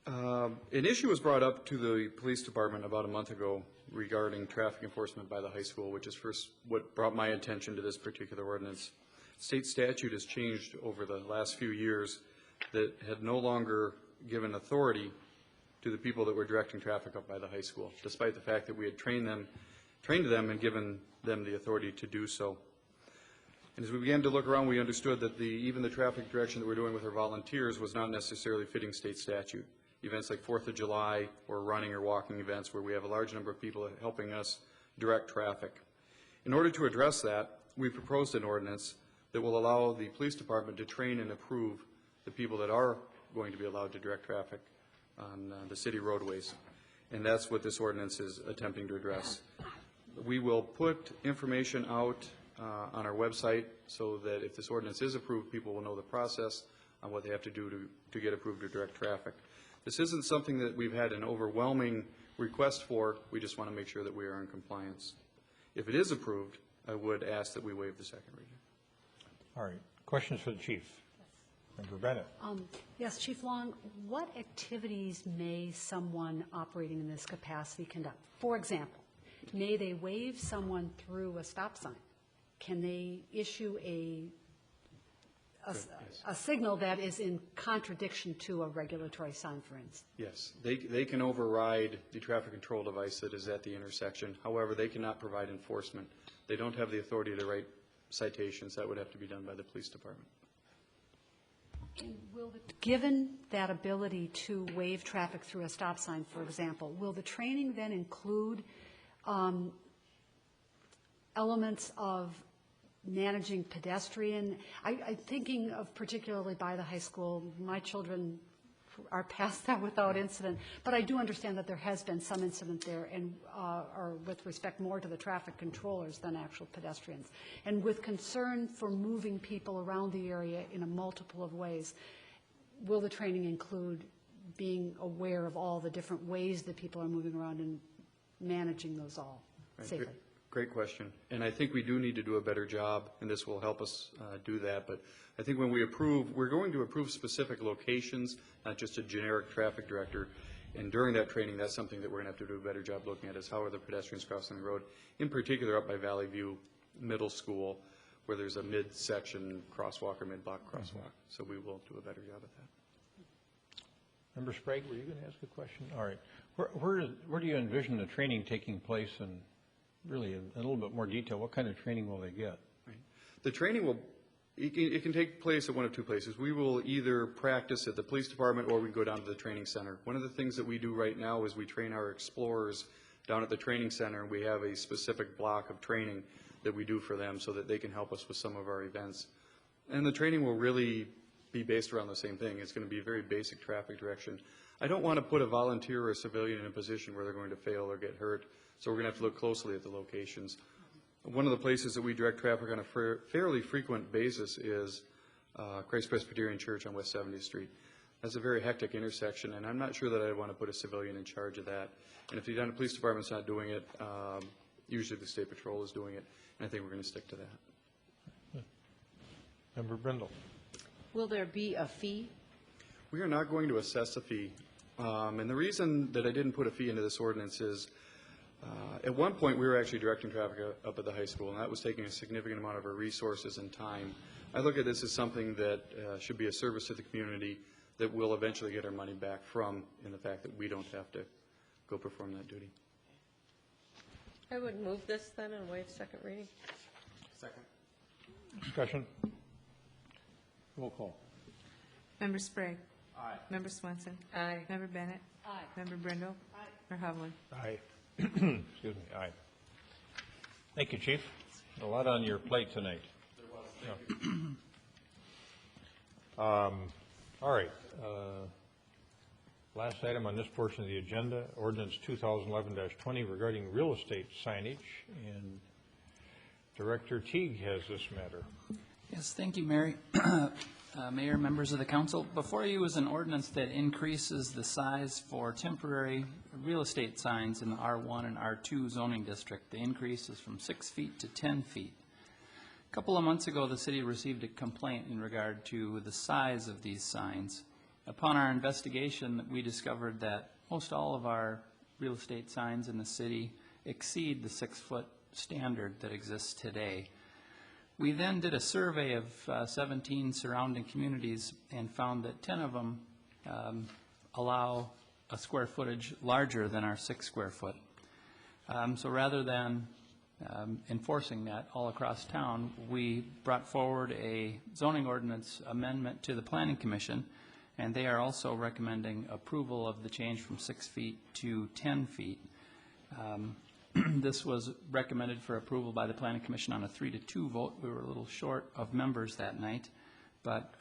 An issue was brought up to the police department about a month ago regarding traffic enforcement by the high school, which is first what brought my attention to this particular ordinance. State statute has changed over the last few years that had no longer given authority to the people that were directing traffic up by the high school, despite the fact that we had trained them and given them the authority to do so. And as we began to look around, we understood that even the traffic direction that we're doing with our volunteers was not necessarily fitting state statute. Events like 4th of July or running or walking events where we have a large number of people helping us direct traffic. In order to address that, we proposed an ordinance that will allow the police department to train and approve the people that are going to be allowed to direct traffic on the city roadways. And that's what this ordinance is attempting to address. We will put information out on our website so that if this ordinance is approved, people will know the process on what they have to do to get approved to direct traffic. This isn't something that we've had an overwhelming request for. We just want to make sure that we are in compliance. If it is approved, I would ask that we waive the second reading. All right. Questions for the chief? Member Bennett. Yes, Chief Long, what activities may someone operating in this capacity conduct? For example, may they wave someone through a stop sign? Can they issue a signal that is in contradiction to a regulatory sign, for instance? Yes, they can override the traffic control device that is at the intersection. However, they cannot provide enforcement. They don't have the authority to write citations. That would have to be done by the police department. And given that ability to waive traffic through a stop sign, for example, will the training then include elements of managing pedestrian? I'm thinking of particularly by the high school. My children are past that without incident, but I do understand that there has been some incident there, and or with respect more to the traffic controllers than actual pedestrians. And with concern for moving people around the area in a multiple of ways, will the training include being aware of all the different ways that people are moving around and managing those all safely? Great question. And I think we do need to do a better job, and this will help us do that. But I think when we approve, we're going to approve specific locations, not just a generic traffic director. And during that training, that's something that we're going to have to do a better job looking at, is how are the pedestrians crossing the road, in particular up by Valley View Middle School, where there's a mid-section crosswalk or mid-block crosswalk. So we will do a better job at that. Member Sprague, were you going to ask a question? All right. Where do you envision the training taking place, and really in a little bit more detail, what kind of training will they get? Right. The training will, it can take place at one of two places. We will either practice at the police department or we go down to the training center. One of the things that we do right now is we train our explorers down at the training center, and we have a specific block of training that we do for them so that they can help us with some of our events. And the training will really be based around the same thing. It's going to be very basic traffic direction. I don't want to put a volunteer or a civilian in a position where they're going to fail or get hurt, so we're going to have to look closely at the locations. One of the places that we direct traffic on a fairly frequent basis is Christ Presbyterian Church on West 70th Street. That's a very hectic intersection, and I'm not sure that I'd want to put a civilian in charge of that. And if the Edina Police Department's not doing it, usually the State Patrol is doing it, and I think we're going to stick to that. Member Brindle. Will there be a fee? We are not going to assess a fee. And the reason that I didn't put a fee into this ordinance is at one point we were actually directing traffic up at the high school, and that was taking a significant amount of our resources and time. I look at this as something that should be a service to the community that we'll eventually get our money back from, in the fact that we don't have to go perform that duty. I would move this then and waive second reading. Second. Discussion. Roll call. Member Sprague. Aye. Member Swenson. Aye. Member Bennett. Aye. Member Brindle. Aye. Mayor Hovland. Aye. Excuse me, aye. Thank you, Chief. A lot on your plate tonight. There was, thank you. All right. Last item on this portion of the agenda, ordinance 2011-20 regarding real estate signage, and Director Teague has this matter. Yes, thank you, Mary. Mayor, members of the council, before you is an ordinance that increases the size for temporary real estate signs in the R1 and R2 zoning district. The increase is from 6 feet to 10 feet. A couple of months ago, the city received a complaint in regard to the size of these signs. Upon our investigation, we discovered that most all of our real estate signs in the city exceed the 6-foot standard that exists today. We then did a survey of 17 surrounding communities and found that 10 of them allow a square footage larger than our 6 square foot. So rather than enforcing that all across town, we brought forward a zoning ordinance amendment to the Planning Commission, and they are also recommending approval of the change from 6 feet to 10 feet. This was recommended for approval by the Planning Commission on a 3-2 vote. We were a little short of members that night, but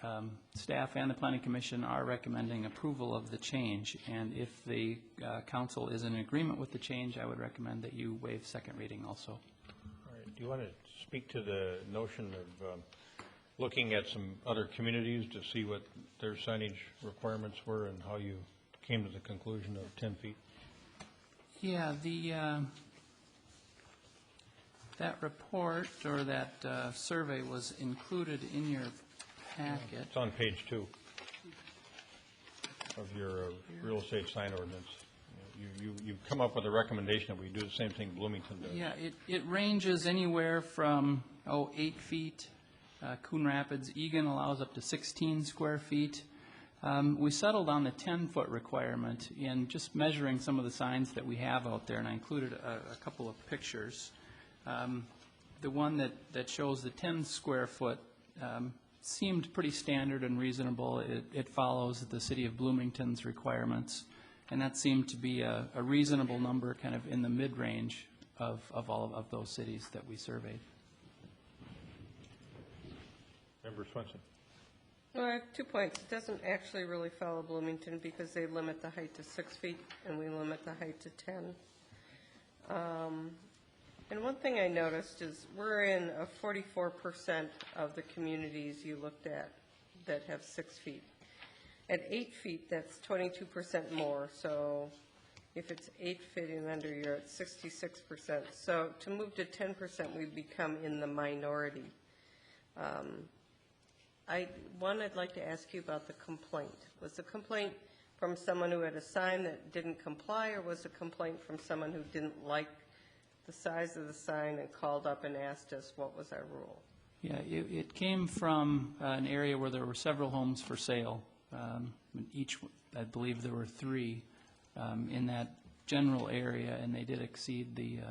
staff and the Planning Commission are recommending approval of the change. And if the council is in agreement with the change, I would recommend that you waive second reading also. All right. Do you want to speak to the notion of looking at some other communities to see what their signage requirements were and how you came to the conclusion of 10 feet? Yeah, that report or that survey was included in your packet. It's on page 2 of your real estate sign ordinance. You've come up with a recommendation that we do the same thing Bloomington does. Yeah, it ranges anywhere from 8 feet. Coon Rapids, Egan allows up to 16 square feet. We settled on the 10-foot requirement in just measuring some of the signs that we have out there, and I included a couple of pictures. The one that shows the 10 square foot seemed pretty standard and reasonable. It follows the city of Bloomington's requirements, and that seemed to be a reasonable number, kind of in the mid-range of all of those cities that we surveyed. Member Swenson. Well, I have 2 points. It doesn't actually really follow Bloomington because they limit the height to 6 feet and we limit the height to 10. And one thing I noticed is we're in 44% of the communities you looked at that have 6 feet. At 8 feet, that's 22% more. So if it's 8 feet and under, you're at 66%. So to move to 10%, we become in the minority. I'd like to ask you about the complaint. Was the complaint from someone who had a sign that didn't comply, or was the complaint from someone who didn't like the size of the sign and called up and asked us what was our rule? Yeah, it came from an area where there were several homes for sale. Each, I believe there were 3 in that general area, and they did exceed the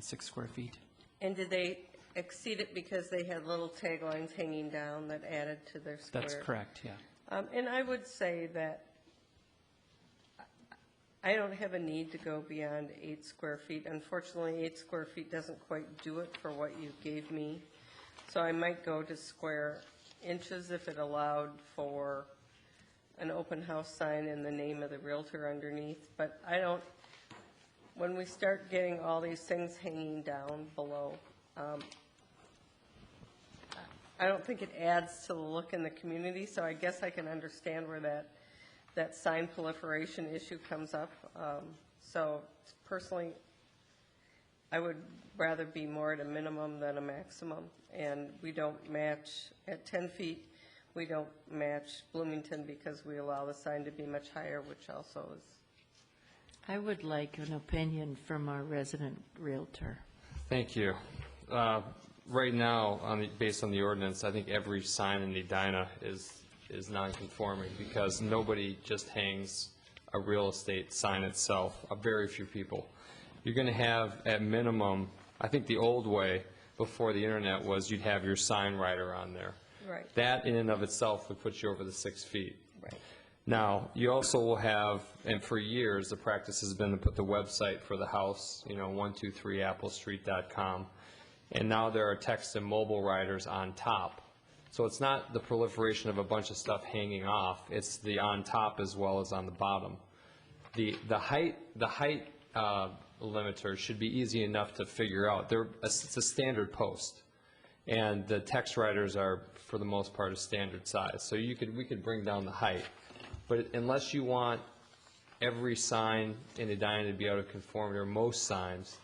6 square feet. And did they exceed it because they had little taglines hanging down that added to their square? That's correct, yeah. And I would say that I don't have a need to go beyond 8 square feet. Unfortunately, 8 square feet doesn't quite do it for what you gave me. So I might go to square inches if it allowed for an open house sign and the name of the realtor underneath. But I don't, when we start getting all these things hanging down below, I don't think it adds to the look in the community, so I guess I can understand where that that sign proliferation issue comes up. So personally, I would rather be more at a minimum than a maximum, and we don't match at 10 feet. We don't match Bloomington because we allow the sign to be much higher, which also is. I would like an opinion from our resident realtor. Thank you. Right now, based on the ordinance, I think every sign in Edina is non-conforming because nobody just hangs a real estate sign itself, very few people. You're going to have, at minimum, I think the old way before the internet was you'd have your sign writer on there. Right. That in and of itself would put you over the 6 feet. Right. Now, you also will have, and for years, the practice has been to put the website for the house, 123applestreet.com, and now there are text and mobile writers on top. So it's not the proliferation of a bunch of stuff hanging off, it's the on top as well as on the bottom. The height limiter should be easy enough to figure out. It's a standard post, and the text writers are, for the most part, a standard size. So we could bring down the height. But unless you want every sign in Edina to be out of conformity, or most signs,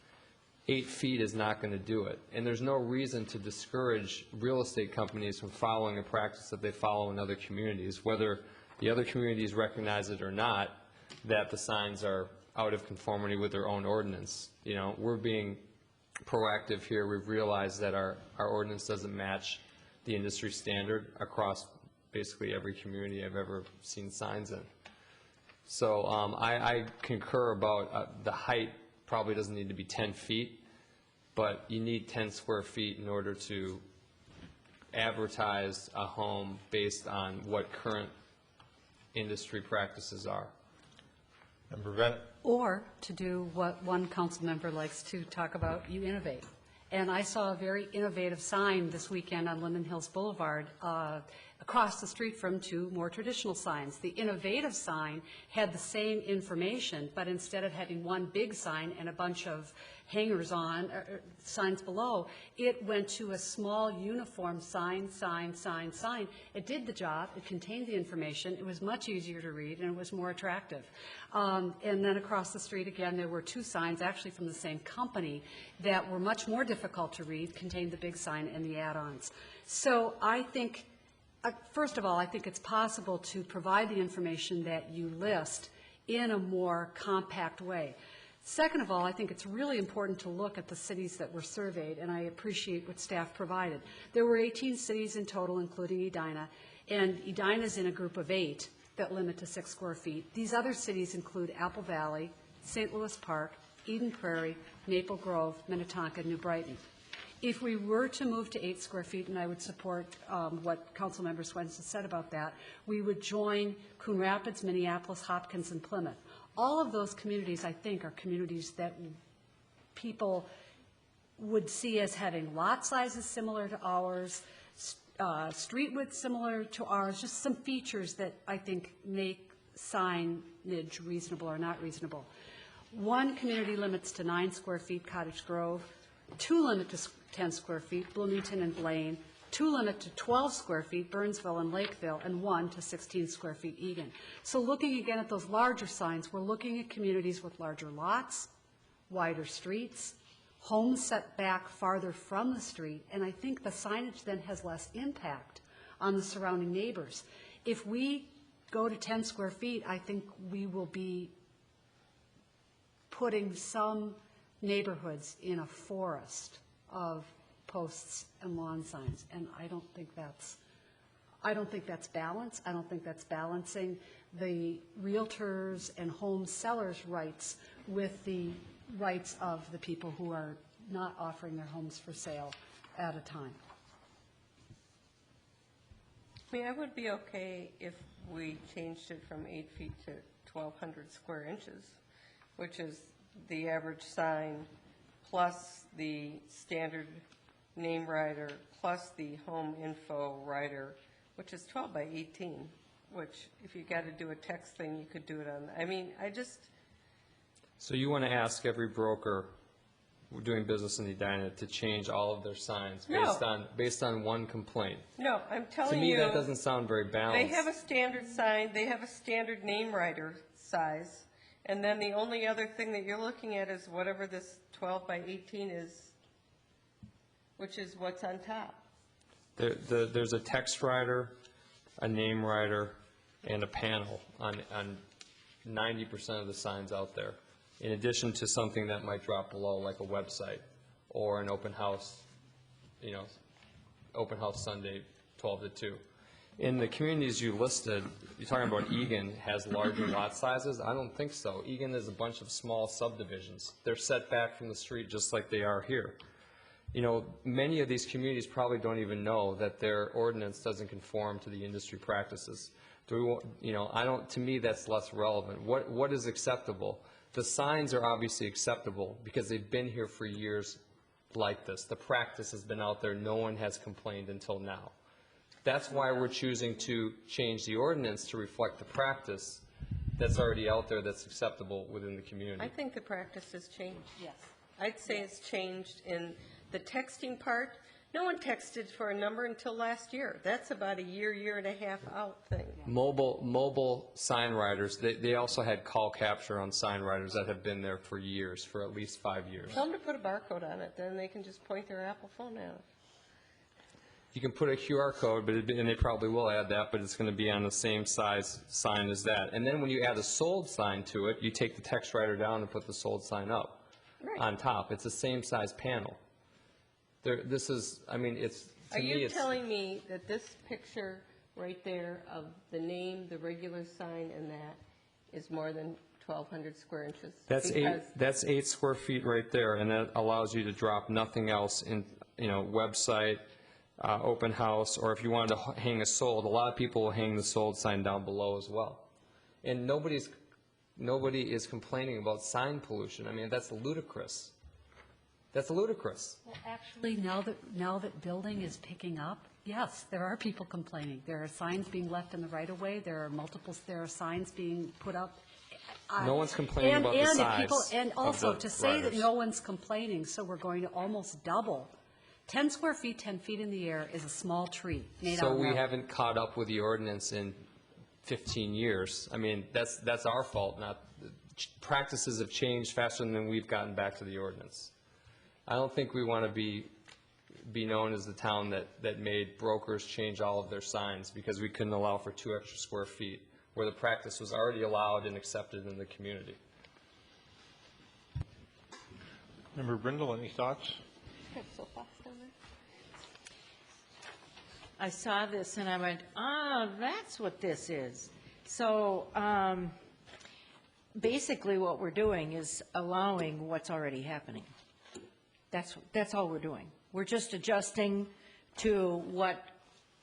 8 feet is not going to do it. And there's no reason to discourage real estate companies from following a practice that they follow in other communities, whether the other communities recognize it or not, that the signs are out of conformity with their own ordinance. We're being proactive here. We've realized that our ordinance doesn't match the industry standard across basically every community I've ever seen signs in. So I concur about the height probably doesn't need to be 10 feet, but you need 10 square feet in order to advertise a home based on what current industry practices are. Member Bennett. Or to do what one council member likes to talk about, you innovate. And I saw a very innovative sign this weekend on Linden Hills Boulevard across the street from two more traditional signs. The innovative sign had the same information, but instead of having one big sign and a bunch of hangers on, signs below, it went to a small uniform sign. It did the job. It contained the information. It was much easier to read, and it was more attractive. And then across the street, again, there were two signs, actually from the same company, that were much more difficult to read, contained the big sign and the add-ons. So I think, first of all, I think it's possible to provide the information that you list in a more compact way. Second of all, I think it's really important to look at the cities that were surveyed, and I appreciate what staff provided. There were 18 cities in total, including Edina, and Edina's in a group of 8 that limit to 6 square feet. These other cities include Apple Valley, St. Louis Park, Eden Prairie, Maple Grove, Minnetonka, and New Brighton. If we were to move to 8 square feet, and I would support what Councilmember Swenson said about that, we would join Coon Rapids, Minneapolis, Hopkins, and Plymouth. All of those communities, I think, are communities that people would see as having lot sizes similar to ours, street width similar to ours, just some features that I think make signage reasonable or not reasonable. One community limits to 9 square feet, Cottage Grove. 2 limit to 10 square feet, Bloomington and Blaine. 2 limit to 12 square feet, Burnsville and Lakeville, and 1 to 16 square feet, Egan. So looking again at those larger signs, we're looking at communities with larger lots, wider streets, homes set back farther from the street, and I think the signage then has less impact on the surrounding neighbors. If we go to 10 square feet, I think we will be putting some neighborhoods in a forest of posts and lawn signs, and I don't think that's balanced. I don't think that's balancing the realtors and home sellers' rights with the rights of the people who are not offering their homes for sale at a time. I mean, I would be okay if we changed it from 8 feet to 1,200 square inches, which is the average sign plus the standard name rider plus the home info rider, which is 12 by 18, which if you got to do a text thing, you could do it on. I mean, I just. So you want to ask every broker doing business in Edina to change all of their signs No. based on one complaint. No, I'm telling To you. me, that doesn't sound very balanced. They have a standard sign, they have a standard name writer size, and then the only other thing that you're looking at is whatever this 12 by 18 is, which is what's on top. There's a text writer, a name writer, and a panel on 90% of the signs out there, in addition to something that might drop below, like a website or an open house, open house Sunday, 12 to 2. In the communities you listed, you're talking about Egan has larger lot sizes. I don't think so. Egan is a bunch of small subdivisions. They're set back from the street just like they are here. Many of these communities probably don't even know that their ordinance doesn't conform to the industry practices. To me, that's less relevant. What is acceptable? The signs are obviously acceptable because they've been here for years like this. The practice has been out there. No one has complained until now. That's why we're choosing to change the ordinance to reflect the practice that's already out there that's acceptable within the community. I think the practice has changed. Yes. I'd say it's changed in the texting part. No one texted for a number until last year. That's about a year and a half out thing. Mobile sign writers, they also had call capture on sign writers that have been there for years, for at least 5 years. Tell them to put a barcode on it, then they can just point their Apple phone at it. You can put a QR code, and they probably will add that, but it's going to be on the same size sign as that. And then when you add a sold sign to it, you take the text writer down and put the sold sign up on top. It's the same size panel. Are you telling me that this picture right there of the name, the regular sign, and that is more than 1,200 square inches? That's 8 square feet right there, and that allows you to drop nothing else in, website, open house, or if you wanted to hang a sold, a lot of people will hang the sold sign down below as well. And nobody is complaining about sign pollution. I mean, that's ludicrous. That's ludicrous. Well, actually, now that building is picking up, yes, there are people complaining. There are signs being left in the right-of-way. There are signs being put up. No one's complaining about the size And also, to say that riders. no one's complaining, so we're going to almost double. 10 square feet, 10 feet in the air is a small tree made out So of we metal. haven't caught up with the ordinance in 15 years. I mean, that's our fault. Practices have changed faster than we've gotten back to the ordinance. I don't think we want to be known as the town that made brokers change all of their signs because we couldn't allow for 2 extra square feet, where the practice was already allowed and accepted in the community. Member Brindle, any thoughts? I saw this and I went, that's what this is. So basically what we're doing is allowing what's already happening. That's all we're doing. We're just adjusting to what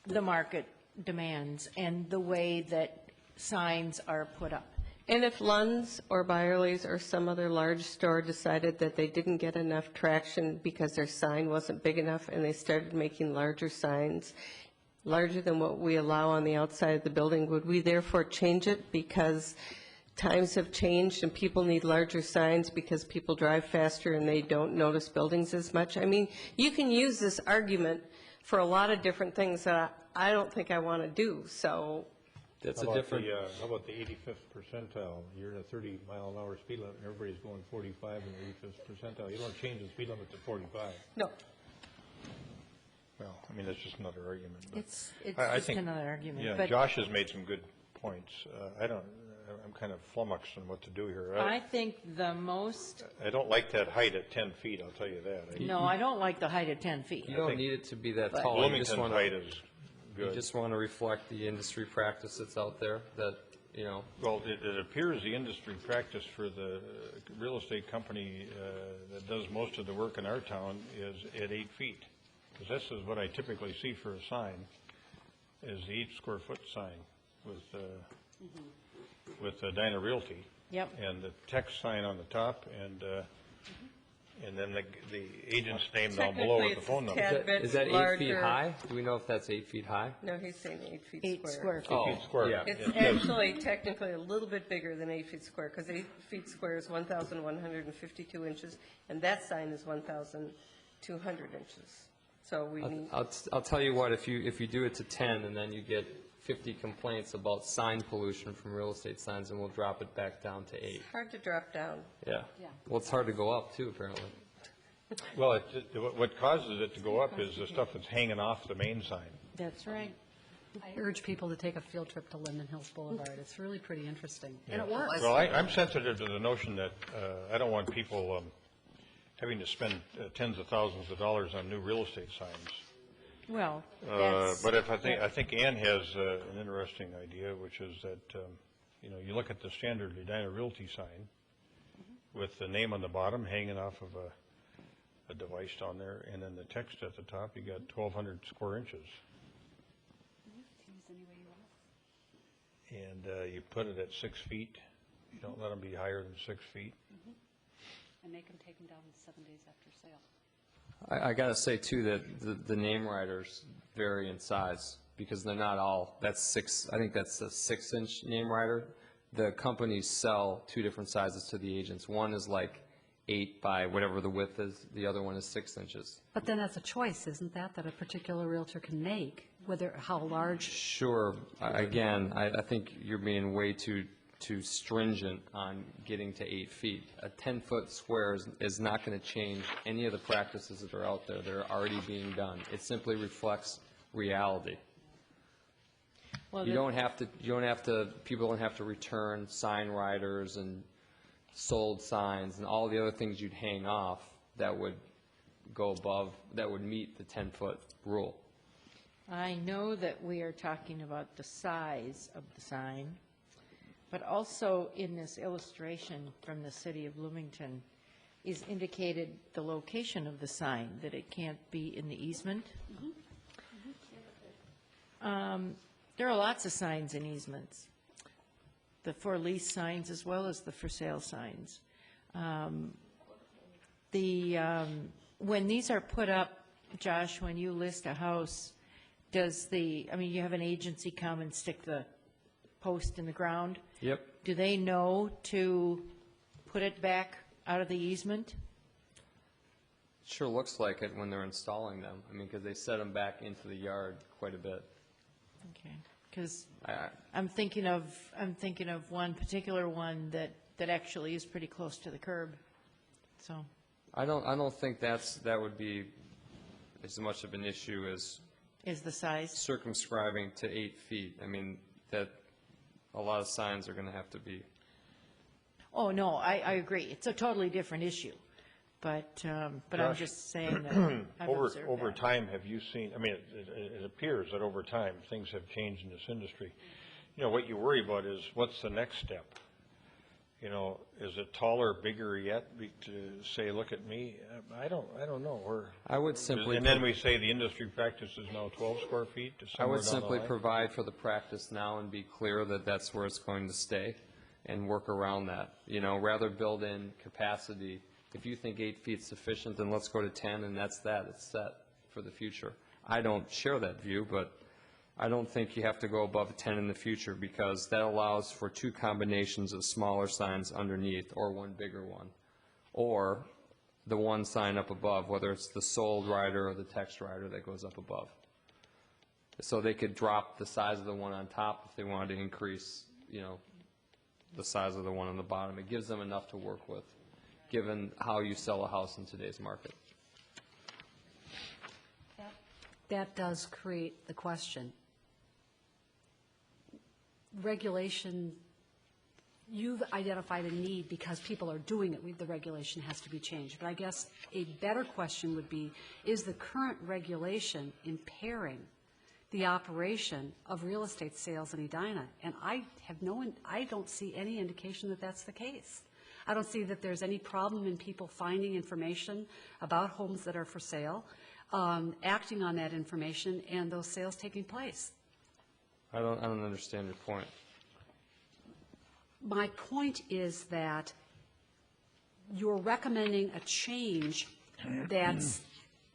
the market demands and the way that signs are put up. And if Lund's or Byerly's or some other large store decided that they didn't get enough traction because their sign wasn't big enough and they started making larger signs, larger than what we allow on the outside of the building, would we therefore change it because times have changed and people need larger signs because people drive faster and they don't notice buildings as much? I mean, you can use this argument for a lot of different things that I don't think I want to do, so. That's How a different. How about the 85th percentile? You're in a 30-mile-an-hour speed limit, and everybody's going 45 in the 85th percentile. You don't change the speed limit to 45. No. Well, I mean, that's just another argument. But It's I just think, another argument. Yeah, but Josh has made some good points. I'm kind of flummoxed on what to do here. I think the most, I don't like that height at 10 feet, I'll tell you that. no, I don't like the height of 10 feet. You don't need it to be that But- tall. You just Bloomington want height is You good. just want to reflect the industry practice that's out there that, Well, it appears the industry practice for the real estate company that does most of the work in our town is at 8 feet. Because this is what I typically see for a sign, is the 8 square foot sign with Edina Realty. Yep. And the text sign on the top and then the agent's name down below with the phone number. Is that 8 feet high? Do we know if that's 8 feet high? No, he's saying 8 feet 8 square. square feet. 8 feet square. yeah. It's It actually technically a little bit bigger than 8 feet square, because 8 feet square is 1,152 inches, and that sign is 1,200 inches. So we need, I'll tell you what, if you do it to 10 and then you get 50 complaints about sign pollution from real estate signs, and we'll drop it back down to 8. it's hard to drop down. Yeah. Well, it's hard to go up too, apparently. Well, what causes it to go up is the stuff that's hanging off the main sign. That's right. I urge people to take a field trip to Linden Hills Boulevard. It's really pretty interesting, and it works. Well, I'm sensitive to the notion that I don't want people having to spend tens of thousands of dollars on new real estate signs. Well, But I think Ann has an interesting idea, which is that, you look at the standard Edina Realty sign with the name on the bottom hanging off of a device down there, and then the text at the top, you got 1,200 square inches. And you put it at 6 feet. You don't let them be higher than 6 feet. And make them take them down 7 days after sale. I got to say, too, that the name riders vary in size, because they're not all, I think that's a 6-inch name rider. The companies sell 2 different sizes to the agents. One is like 8 by whatever the width is, the other one is 6 inches. But then that's a choice, isn't that a particular realtor can make, how large? Sure. Again, I think you're being way too stringent on getting to 8 feet. A 10-foot square is not going to change any of the practices that are out there that are already being done. It simply reflects reality. Well, People don't have to return sign riders and sold signs and all the other things you'd hang off that would go above, that would meet the 10-foot rule. I know that we are talking about the size of the sign, but also in this illustration from the city of Bloomington is indicated the location of the sign, that it can't be in the easement. There are lots of signs in easements, the for lease signs as well as the for sale signs. When these are put up, Josh, when you list a house, you have an agency come and stick the post in the ground? Yep. Do they know to put it back out of the easement? It sure looks like it when they're installing them. Because they set them back into the yard quite a bit. Okay, because I'm thinking of one particular one that actually is pretty close to the curb, so. I don't think that would be as much of an issue as is the size circumscribing to 8 feet. That a lot of signs are going to have to be. Oh, no, I agree. It's a totally different issue. But I'm just saying that I've observed over that. time, have you seen, it appears that over time, things have changed in this industry. What you worry about is what's the next step? Is it taller, bigger yet to say, look at me? I don't know. I would simply. And then we say the industry practice is now 12 square feet. I would simply provide for the practice now and be clear that that's where it's going to stay and work around that. Rather build in capacity. If you think 8 feet is sufficient, then let's go to 10, and that's that. It's set for the future. I don't share that view, but I don't think you have to go above 10 in the future, because that allows for 2 combinations of smaller signs underneath or one bigger one, or the one sign up above, whether it's the sold rider or the text rider that goes up above. So they could drop the size of the one on top if they wanted to increase, the size of the one on the bottom. It gives them enough to work with, given how you sell a house in today's market. That does create the question. Regulation, you've identified a need because people are doing it. The regulation has to be changed. But I guess a better question would be, is the current regulation impairing the operation of real estate sales in Edina? And I don't see any indication that that's the case. I don't see that there's any problem in people finding information about homes that are for sale, acting on that information, and those sales taking place. I don't understand your point. My point is that you're recommending a change that's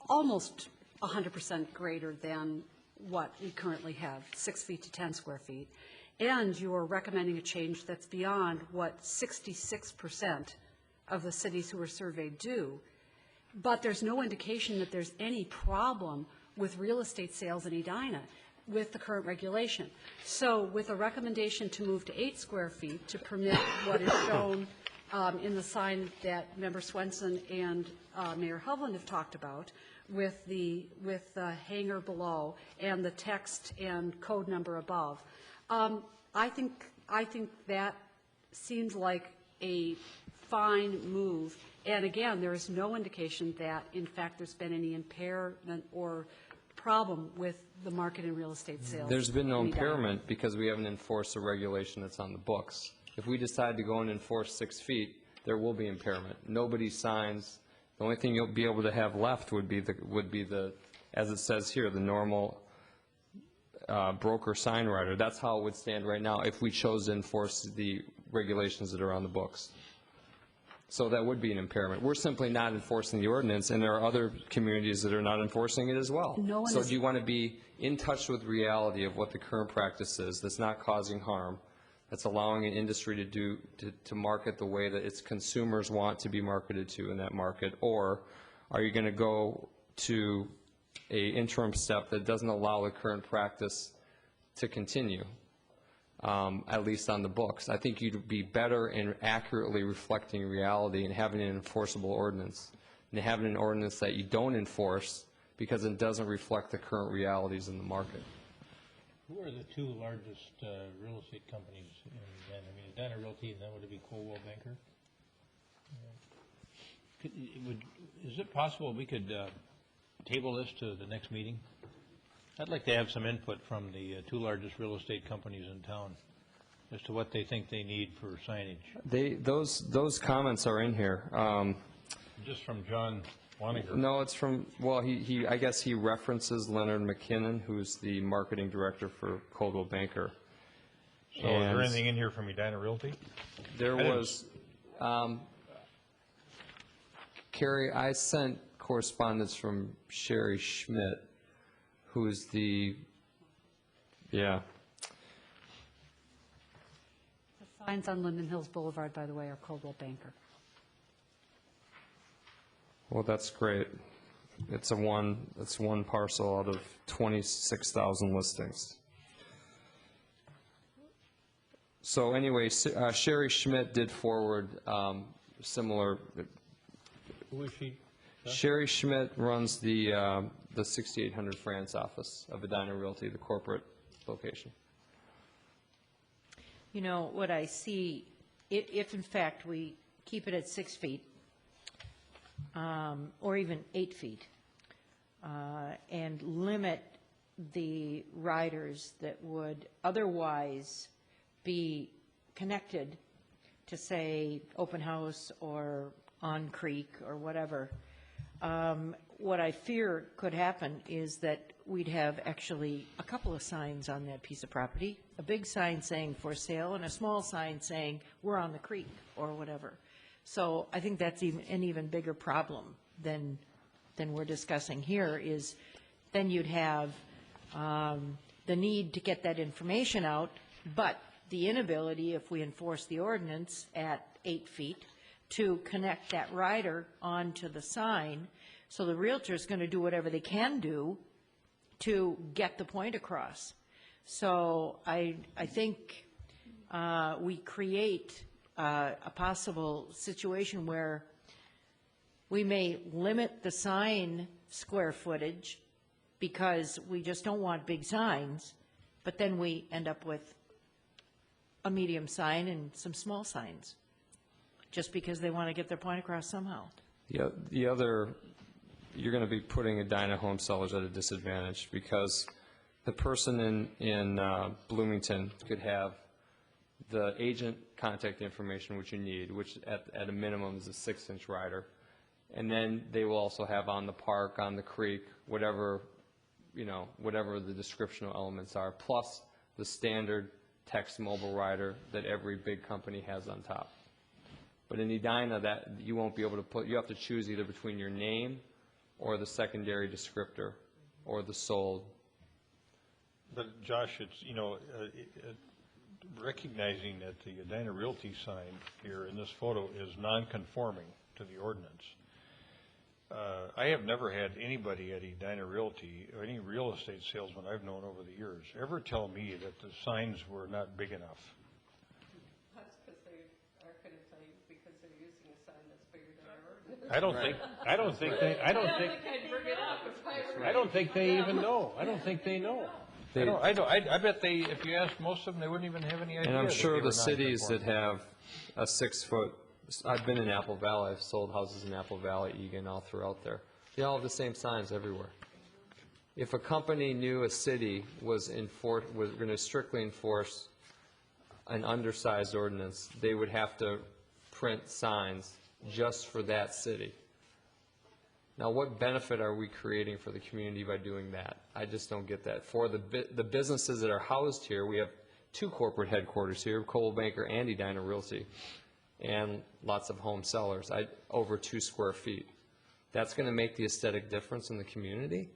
almost 100% greater than what we currently have, 6 feet to 10 square feet, and you're recommending a change that's beyond what 66% of the cities who were surveyed do, but there's no indication that there's any problem with real estate sales in Edina with the current regulation. So with a recommendation to move to 8 square feet to permit what is shown in the sign that Member Swenson and Mayor Hovland have talked about, with the hanger below and the text and code number above, I think that seems like a fine move. And again, there is no indication that, in fact, there's been any impairment or problem with the market in real estate sales. There's been no impairment because we haven't enforced the regulation that's on the books. If we decide to go and enforce 6 feet, there will be impairment. Nobody signs. The only thing you'll be able to have left would be the, as it says here, the normal broker sign writer. That's how it would stand right now if we chose to enforce the regulations that are on the books. So that would be an impairment. We're simply not enforcing the ordinance, and there are other communities that are not enforcing it as well. So do you want to be in touch with reality of what the current practice is that's not causing harm, that's allowing an industry to market the way that its consumers want to be marketed to in that market, or are you going to go to a interim step that doesn't allow the current practice to continue, at least on the books? I think you'd be better in accurately reflecting reality and having an enforceable ordinance, and having an ordinance that you don't enforce because it doesn't reflect the current realities in the market. Who are the two largest real estate companies in Edina? I mean, Edina Realty, and then would it be Coldwell Banker? Is it possible we could table this to the next meeting? I'd like to have some input from the two largest real estate companies in town as to what they think they need for signage. Those comments are in here. Just from John Waninger. No, it's from, well, I guess he references Leonard McKinnon, who's the marketing director for Coldwell Banker. So is there anything in here from Edina Realty? There was, Carrie, I sent correspondence from Sherry Schmidt, who is the, yeah. The signs on Linden Hills Boulevard, by the way, are Coldwell Banker. Well, that's great. It's one parcel out of 26,000 listings. So anyway, Sherry Schmidt did forward similar. Who is she? Sherry Schmidt runs the 6800 France office of Edina Realty, the corporate location. You know, what I see, if in fact we keep it at 6 feet, or even 8 feet, and limit the riders that would otherwise be connected to, say, open house or on creek or whatever, what I fear could happen is that we'd have actually a couple of signs on that piece of property, a big sign saying for sale and a small sign saying we're on the creek or whatever. So I think that's an even bigger problem than we're discussing here, is then you'd have the need to get that information out, but the inability, if we enforce the ordinance at 8 feet, to connect that rider onto the sign. So the realtor is going to do whatever they can do to get the point across. So I think we create a possible situation where we may limit the sign square footage because we just don't want big signs, but then we end up with a medium sign and some small signs, just because they want to get their point across somehow. The other, you're going to be putting Edina home sellers at a disadvantage, because the person in Bloomington could have the agent contact information, which you need, which at a minimum is a 6-inch rider, and then they will also have on the park, on the creek, whatever the descriptional elements are, plus the standard text mobile rider that every big company has on top. But in Edina, that, you won't be able to put, you have to choose either between your name or the secondary descriptor or the sold. But Josh, it's, recognizing that the Edina Realty sign here in this photo is non-conforming to the ordinance. I have never had anybody at Edina Realty, or any real estate salesman I've known over the years, ever tell me that the signs were not big enough. That's because they are going to tell you because they're using a sign that's bigger than our ordinance. I don't think I'd bring it up if I were. I don't think they even know. I don't think they know. I bet they, if you asked most of them, they wouldn't even have any idea. And I'm that sure they were the cities that non-conforming. have a 6-foot, I've been in Apple Valley, I've sold houses in Apple Valley, Egan, all throughout there. They all have the same signs everywhere. If a company knew a city was going to strictly enforce an undersized ordinance, they would have to print signs just for that city. Now, what benefit are we creating for the community by doing that? I just don't get that. For the businesses that are housed here, we have 2 corporate headquarters here, Coldwell Banker and Edina Realty, and lots of home sellers, over 2 square feet. That's going to make the aesthetic difference in the community?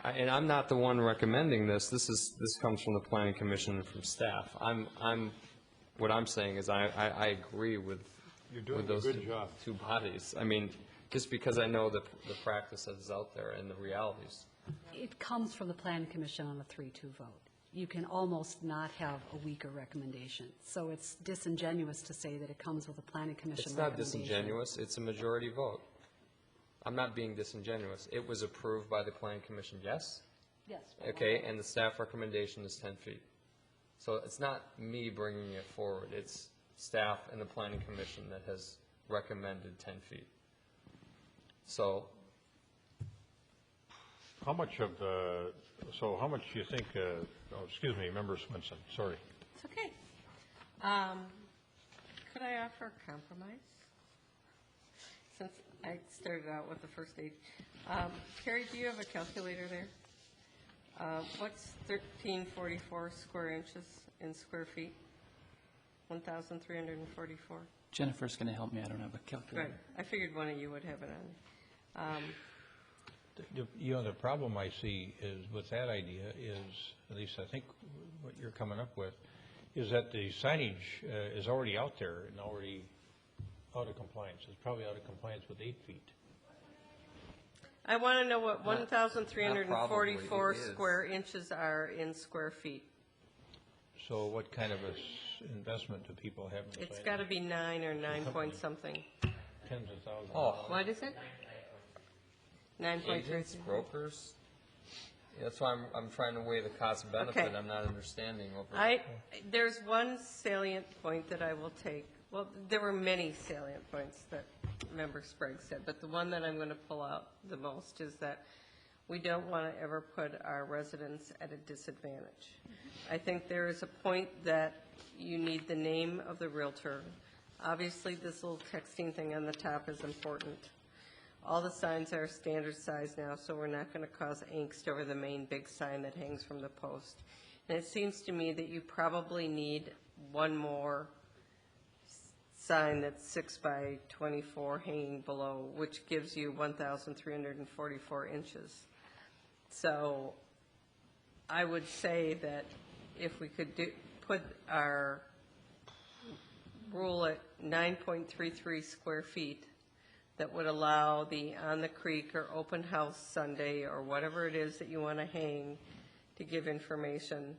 And I'm not the one recommending this. This comes from the Planning Commission and from staff. What I'm saying is I agree with You're doing those a good job. two bodies. I mean, just because I know the practice that's out there and the realities. It comes from the Planning Commission on a 3-2 vote. You can almost not have a weaker recommendation. So it's disingenuous to say that it comes with a Planning Commission It's not recommendation. disingenuous. It's a majority vote. I'm not being disingenuous. It was approved by the Planning Commission, yes? Yes. Okay, and the staff recommendation is 10 feet. So it's not me bringing it forward. It's staff and the Planning Commission that has recommended 10 feet. So How much do you think, excuse me, Member Swinson, sorry. It's okay. Could I offer a compromise? Since I started out with the first aid. Carrie, do you have a calculator there? What's 1344 square inches in square feet? 1,344. Jennifer's going to help me. I don't have a calculator. Right. I figured one of you would have it on. The problem I see is with that idea is, at least I think what you're coming up with, is that the signage is already out there and already out of compliance. It's probably out of compliance with 8 feet. I want to know what That 1,344 probably is. square inches are in square feet. So what kind of investment do people have in the It's signage? got to be 9 or 9 point something. Tens of thousands. Oh. What is it? 9.3. agents, brokers, that's why I'm trying to weigh the cost benefit. Okay. I'm not understanding over. There's one salient point that I will take. Well, there were many salient points that Member Sprague said, but the one that I'm going to pull out the most is that we don't want to ever put our residents at a disadvantage. I think there is a point that you need the name of the realtor. Obviously, this little texting thing on the top is important. All the signs are standard size now, so we're not going to cause angst over the main big sign that hangs from the post. And it seems to me that you probably need one more sign that's 6 by 24 hanging below, which gives you 1,344 inches. So I would say that if we could put our rule at 9.33 square feet, that would allow the on the creek or open house Sunday or whatever it is that you want to hang to give information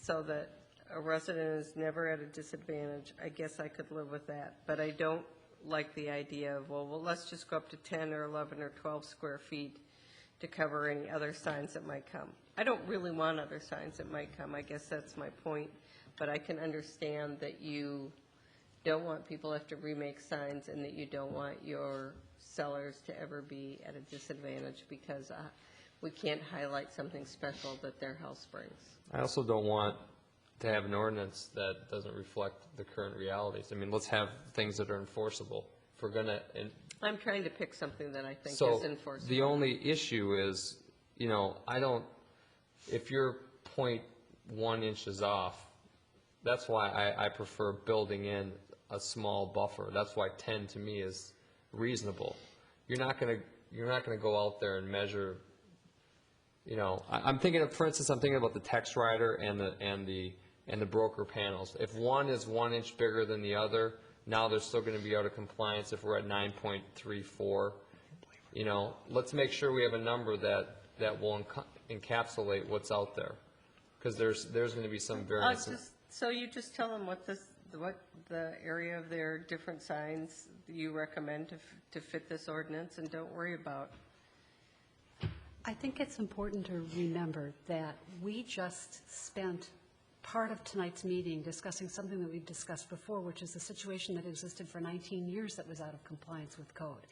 so that a resident is never at a disadvantage. I guess I could live with that, but I don't like the idea of, well, let's just go up to 10 or 11 or 12 square feet to cover any other signs that might come. I don't really want other signs that might come. I guess that's my point, but I can understand that you don't want people to have to remake signs and that you don't want your sellers to ever be at a disadvantage because we can't highlight something special that their house brings. I also don't want to have an ordinance that doesn't reflect the current realities. I mean, let's have things that are enforceable. If we're going to... I'm trying to pick something that I think So is enforceable. the only issue is, if you're 0.1 inches off, that's why I prefer building in a small buffer. That's why 10 to me is reasonable. You're not gonna go out there and measure. You know, I'm thinking of, for instance, I'm thinking about the text writer and the broker panels. If one is 1 inch bigger than the other, now they're still going to be out of compliance if we're at 9.34. You know, let's make sure we have a number that will encapsulate what's out there, because there's going to be some variance. So you just tell them what the area of their different signs you recommend to fit this ordinance, and don't worry about. I think it's important to remember that we just spent part of tonight's meeting discussing something that we've discussed before, which is a situation that existed for 19 years that was out of compliance with code.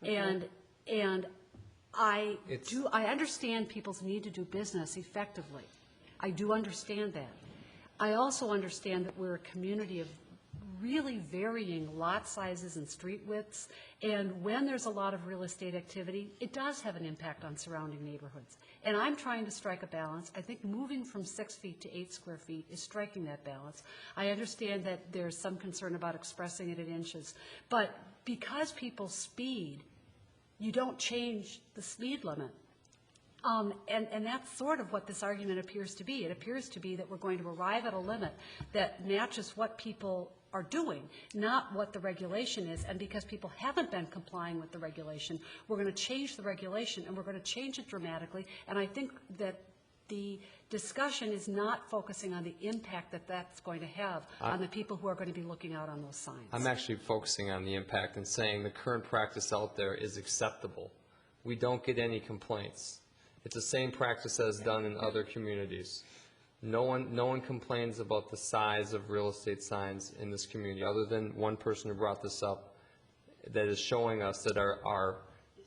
Okay. And I understand people's need to do business effectively. I do understand that. I also understand that we're a community of really varying lot sizes and street widths, and when there's a lot of real estate activity, it does have an impact on surrounding neighborhoods. And I'm trying to strike a balance. I think moving from 6 feet to 8 square feet is striking that balance. I understand that there's some concern about expressing it in inches, but because people speed, you don't change the speed limit. And that's sort of what this argument appears to be. It appears to be that we're going to arrive at a limit that matches what people are doing, not what the regulation is. And because people haven't been complying with the regulation, we're going to change the regulation, and we're going to change it dramatically. And I think that the discussion is not focusing on the impact that that's going to have on the people who are going to be looking out on those signs. I'm actually focusing on the impact and saying the current practice out there is acceptable. We don't get any complaints. It's the same practice as done in other communities. No one complains about the size of real estate signs in this community, other than one person who brought this up, that is showing us that our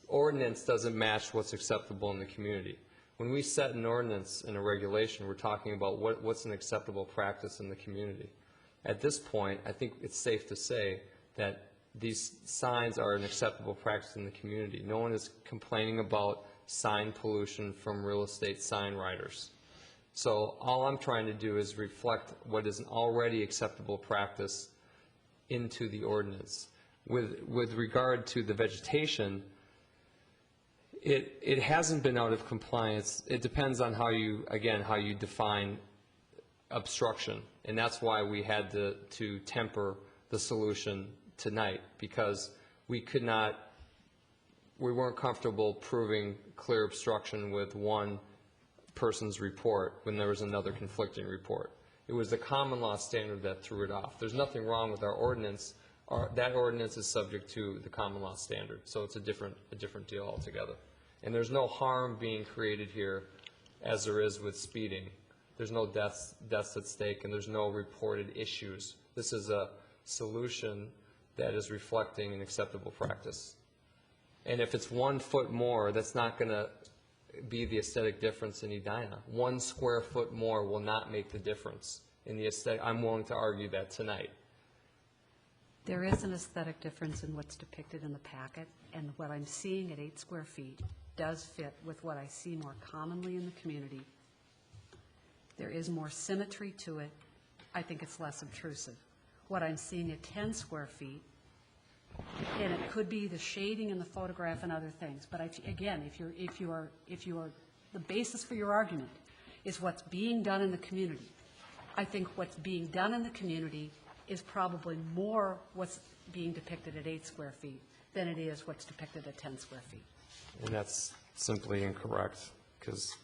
ordinance doesn't match what's acceptable in the community. When we set an ordinance and a regulation, we're talking about what's an acceptable practice in the community. At this point, I think it's safe to say that these signs are an acceptable practice in the community. No one is complaining about sign pollution from real estate sign writers. So all I'm trying to do is reflect what is an already acceptable practice into the ordinance. With regard to the vegetation, it hasn't been out of compliance. It depends on how you define obstruction, and that's why we had to temper the solution tonight, because we weren't comfortable proving clear obstruction with one person's report when there was another conflicting report. It was the common law standard that threw it off. There's nothing wrong with our ordinance. That ordinance is subject to the common law standard, so it's a different deal altogether. And there's no harm being created here as there is with speeding. There's no deaths at stake, and there's no reported issues. This is a solution that is reflecting an acceptable practice. And if it's 1 foot more, that's not going to be the aesthetic difference in Edina. 1 square foot more will not make the difference in the aesthetic. I'm willing to argue that tonight. There is an aesthetic difference in what's depicted in the packet, and what I'm seeing at 8 square feet does fit with what I see more commonly in the community. There is more symmetry to it. I think it's less obtrusive. What I'm seeing at 10 square feet, and it could be the shading in the photograph and other things, but again, if you are the basis for your argument is what's being done in the community, I think what's being done in the community is probably more what's being depicted at 8 square feet than it is what's depicted at 10 square feet. And that's simply incorrect, because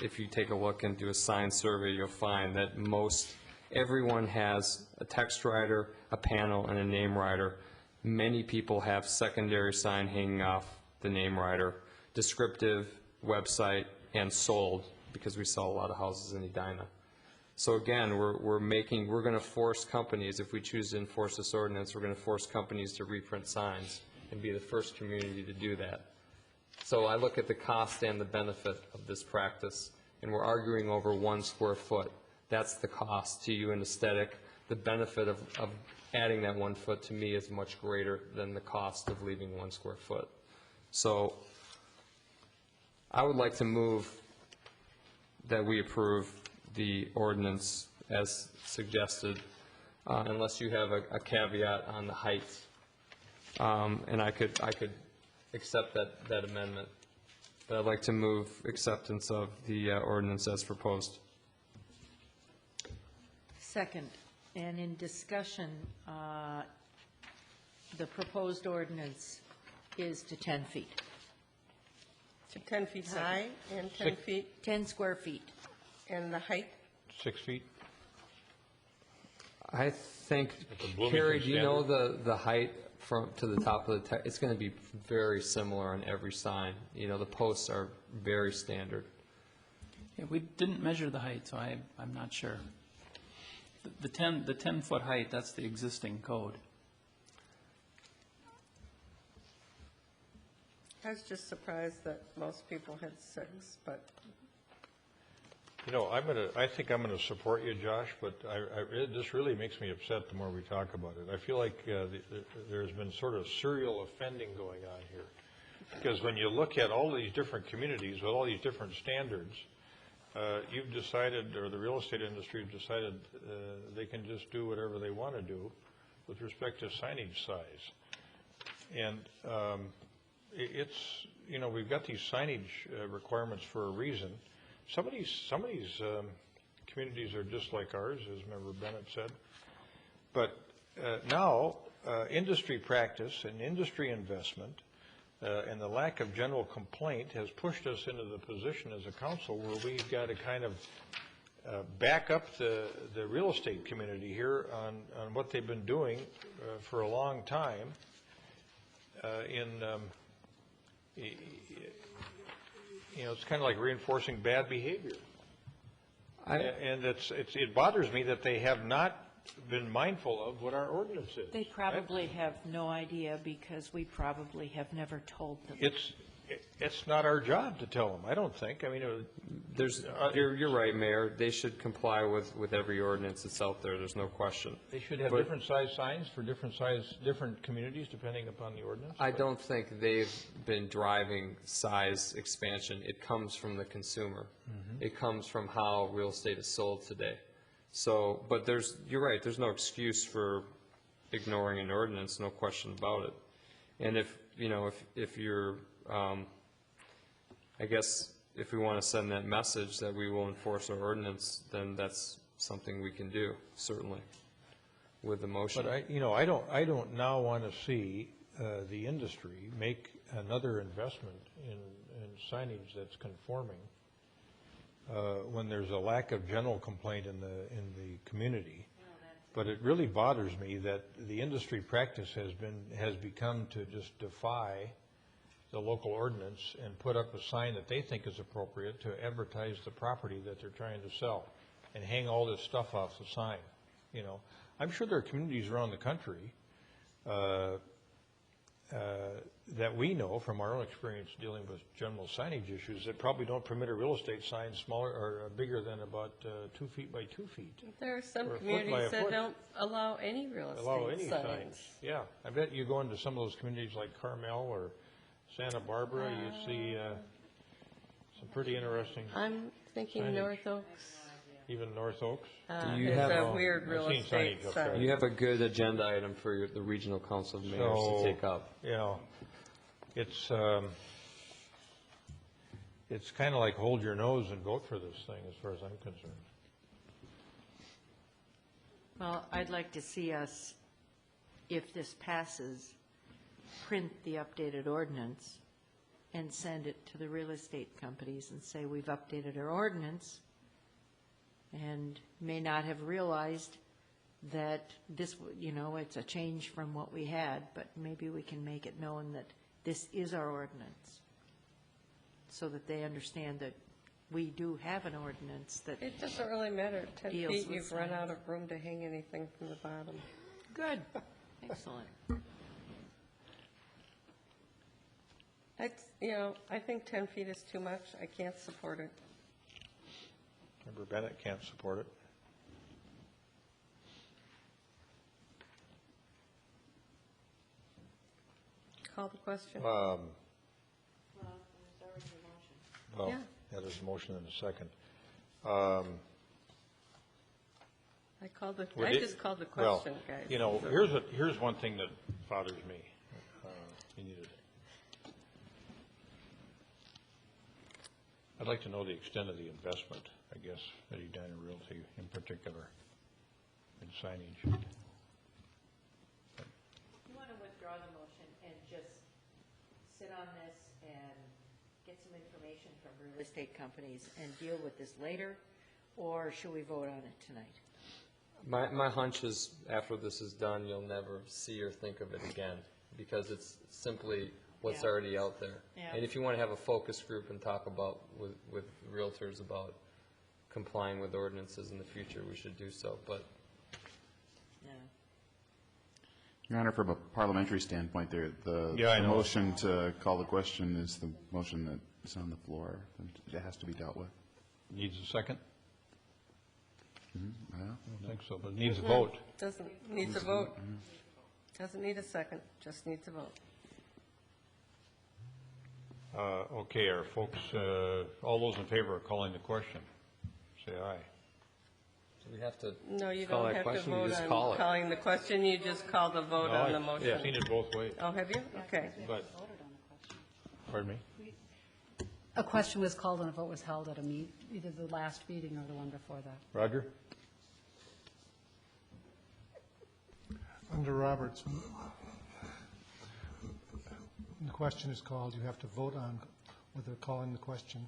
if you take a look and do a sign survey, you'll find that everyone has a text writer, a panel, and a name writer. Many people have secondary sign hanging off the name writer, descriptive, website, and sold, because we sell a lot of houses in Edina. So again, we're going to force companies, if we choose to enforce this ordinance, we're going to force companies to reprint signs and be the first community to do that. So I look at the cost and the benefit of this practice, and we're arguing over 1 square foot. That's the cost to you in aesthetic. The benefit of adding that 1 foot to me is much greater than the cost of leaving 1 square foot. So I would like to move that we approve the ordinance as suggested, unless you have a caveat on the height. And I could accept that amendment. But I'd like to move acceptance of the ordinance as proposed. Second, and in discussion, the proposed ordinance is to 10 feet. To 10 feet high and 10 feet? 10 square feet. And the height? 6 feet. I think, Bloomington Carrie, do you know standard? the height from to the top of the, it's going to be very similar on every sign. You know, the posts are very standard. Yeah, we didn't measure the height, so I'm not sure. The 10-foot height, that's the existing code. I was just surprised that most people had 6, but You know, I think I'm gonna support you, Josh, but this really makes me upset the more we talk about it. I feel like there's been sort of serial offending going on here. Because when you look at all these different communities with all these different standards, you've decided, or the real estate industry has decided, they can just do whatever they want to do with respect to signage size. And it's, you know, we've got these signage requirements for a reason. Some of these communities are just like ours, as Member Bennett said. But now, industry practice and industry investment and the lack of general complaint has pushed us into the position as a council where we've got to kind of back up the real estate community here on what they've been doing for a long time you know, it's kind of like reinforcing bad behavior. And it bothers me that they have not been mindful of what our ordinance is. They probably have no idea because we probably have never told them. It's not our job to tell them, I don't think. I mean, you're right, Mayor. They should comply with every ordinance that's out there. There's no question. They should have different size signs for different communities depending upon the ordinance. I don't think they've been driving size expansion. It comes from the consumer. It comes from how real estate is sold today. So, but you're right, there's no excuse for ignoring an ordinance, no question about it. And if you're, I guess, if we want to send that message that we will enforce our ordinance, then that's something we can do, certainly, with the motion. But I don't now want to see the industry make another investment in signage that's conforming when there's a lack of general complaint in the community. But it really bothers me that the industry practice has become to just defy the local ordinance and put up a sign that they think is appropriate to advertise the property that they're trying to sell and hang all this stuff off the sign. You know, I'm sure there are communities around the country that we know from our own experience dealing with general signage issues that probably don't permit a real estate sign smaller or bigger than about 2 feet by 2 feet. there are some communities that don't allow any real estate signs. Yeah, I bet you go into some of those communities like Carmel or Santa Barbara, you see some pretty interesting I'm thinking signage. North Oaks. Even North Oaks? It's a weird real estate sign. You have a good agenda item for the regional council of mayors to take up. You know, it's kind of like hold your nose and vote for this thing as far as I'm concerned. Well, I'd like to see us, if this passes, print the updated ordinance and send it to the real estate companies and say, we've updated our ordinance, and may not have realized that this, you know, it's a change from what we had, but maybe we can make it known that this is our ordinance, so that they understand that we do have an ordinance that It doesn't really matter. 10 deals feet, with you've run signs. out of room to hang anything from the bottom. Good, excellent. I think 10 feet is too much. I can't support it. Member Bennett can't support it. Call the question. Well, Yeah. there's a motion and a second. Well, I just called the question, guys. You know, here's one thing that bothers me. You need it. I'd like to know the extent of the investment, I guess, at Edina Realty in particular, in signage. You want to withdraw the motion and just sit on this and get some information from real estate companies and deal with this later, or should we vote on it tonight? My hunch is after this is done, you'll never see or think of it again, because it's simply what's already out there. Yeah. And if you want to have a focus group and talk about with realtors about complying with ordinances in the future, we should do so. But Your Honor, from a parliamentary standpoint, there, the motion to call the question is the motion that is on the floor. It has to be dealt with. Needs a second? Yeah. I don't think so, but it needs a vote. Needs a vote. Doesn't need a second, just needs a vote. Okay, our folks, all those in favor of calling the question, say aye. So we have to No, you call don't that have to question, you vote just on call it. calling the question, you just call the vote on the motion. I've seen it both ways. Oh, have you? Okay. But, pardon me? A question was called and a vote was held at either the last meeting or the one before that. Roger? Under Roberts, when the question is called, you have to vote on whether calling the question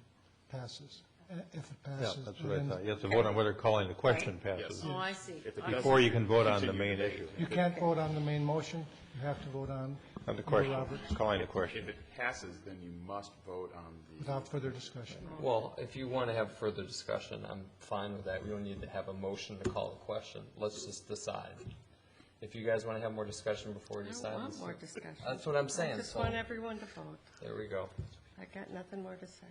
passes. If it Yeah, passes. that's what I thought. You have to vote on whether calling the question passes. Oh, I see. Before you can vote on the main issue. You can't vote on the main motion, you have to vote on. On the question, Roberts. calling the question. If it passes, then you must vote on the... Without further discussion. Well, if you want to have further discussion, I'm fine with that. We don't need to have a motion to call the question. Let's just decide. If you guys want to have more discussion before you decide. I don't want more discussion. That's what I'm saying. I just so want everyone to vote. There we go. I got nothing more to say.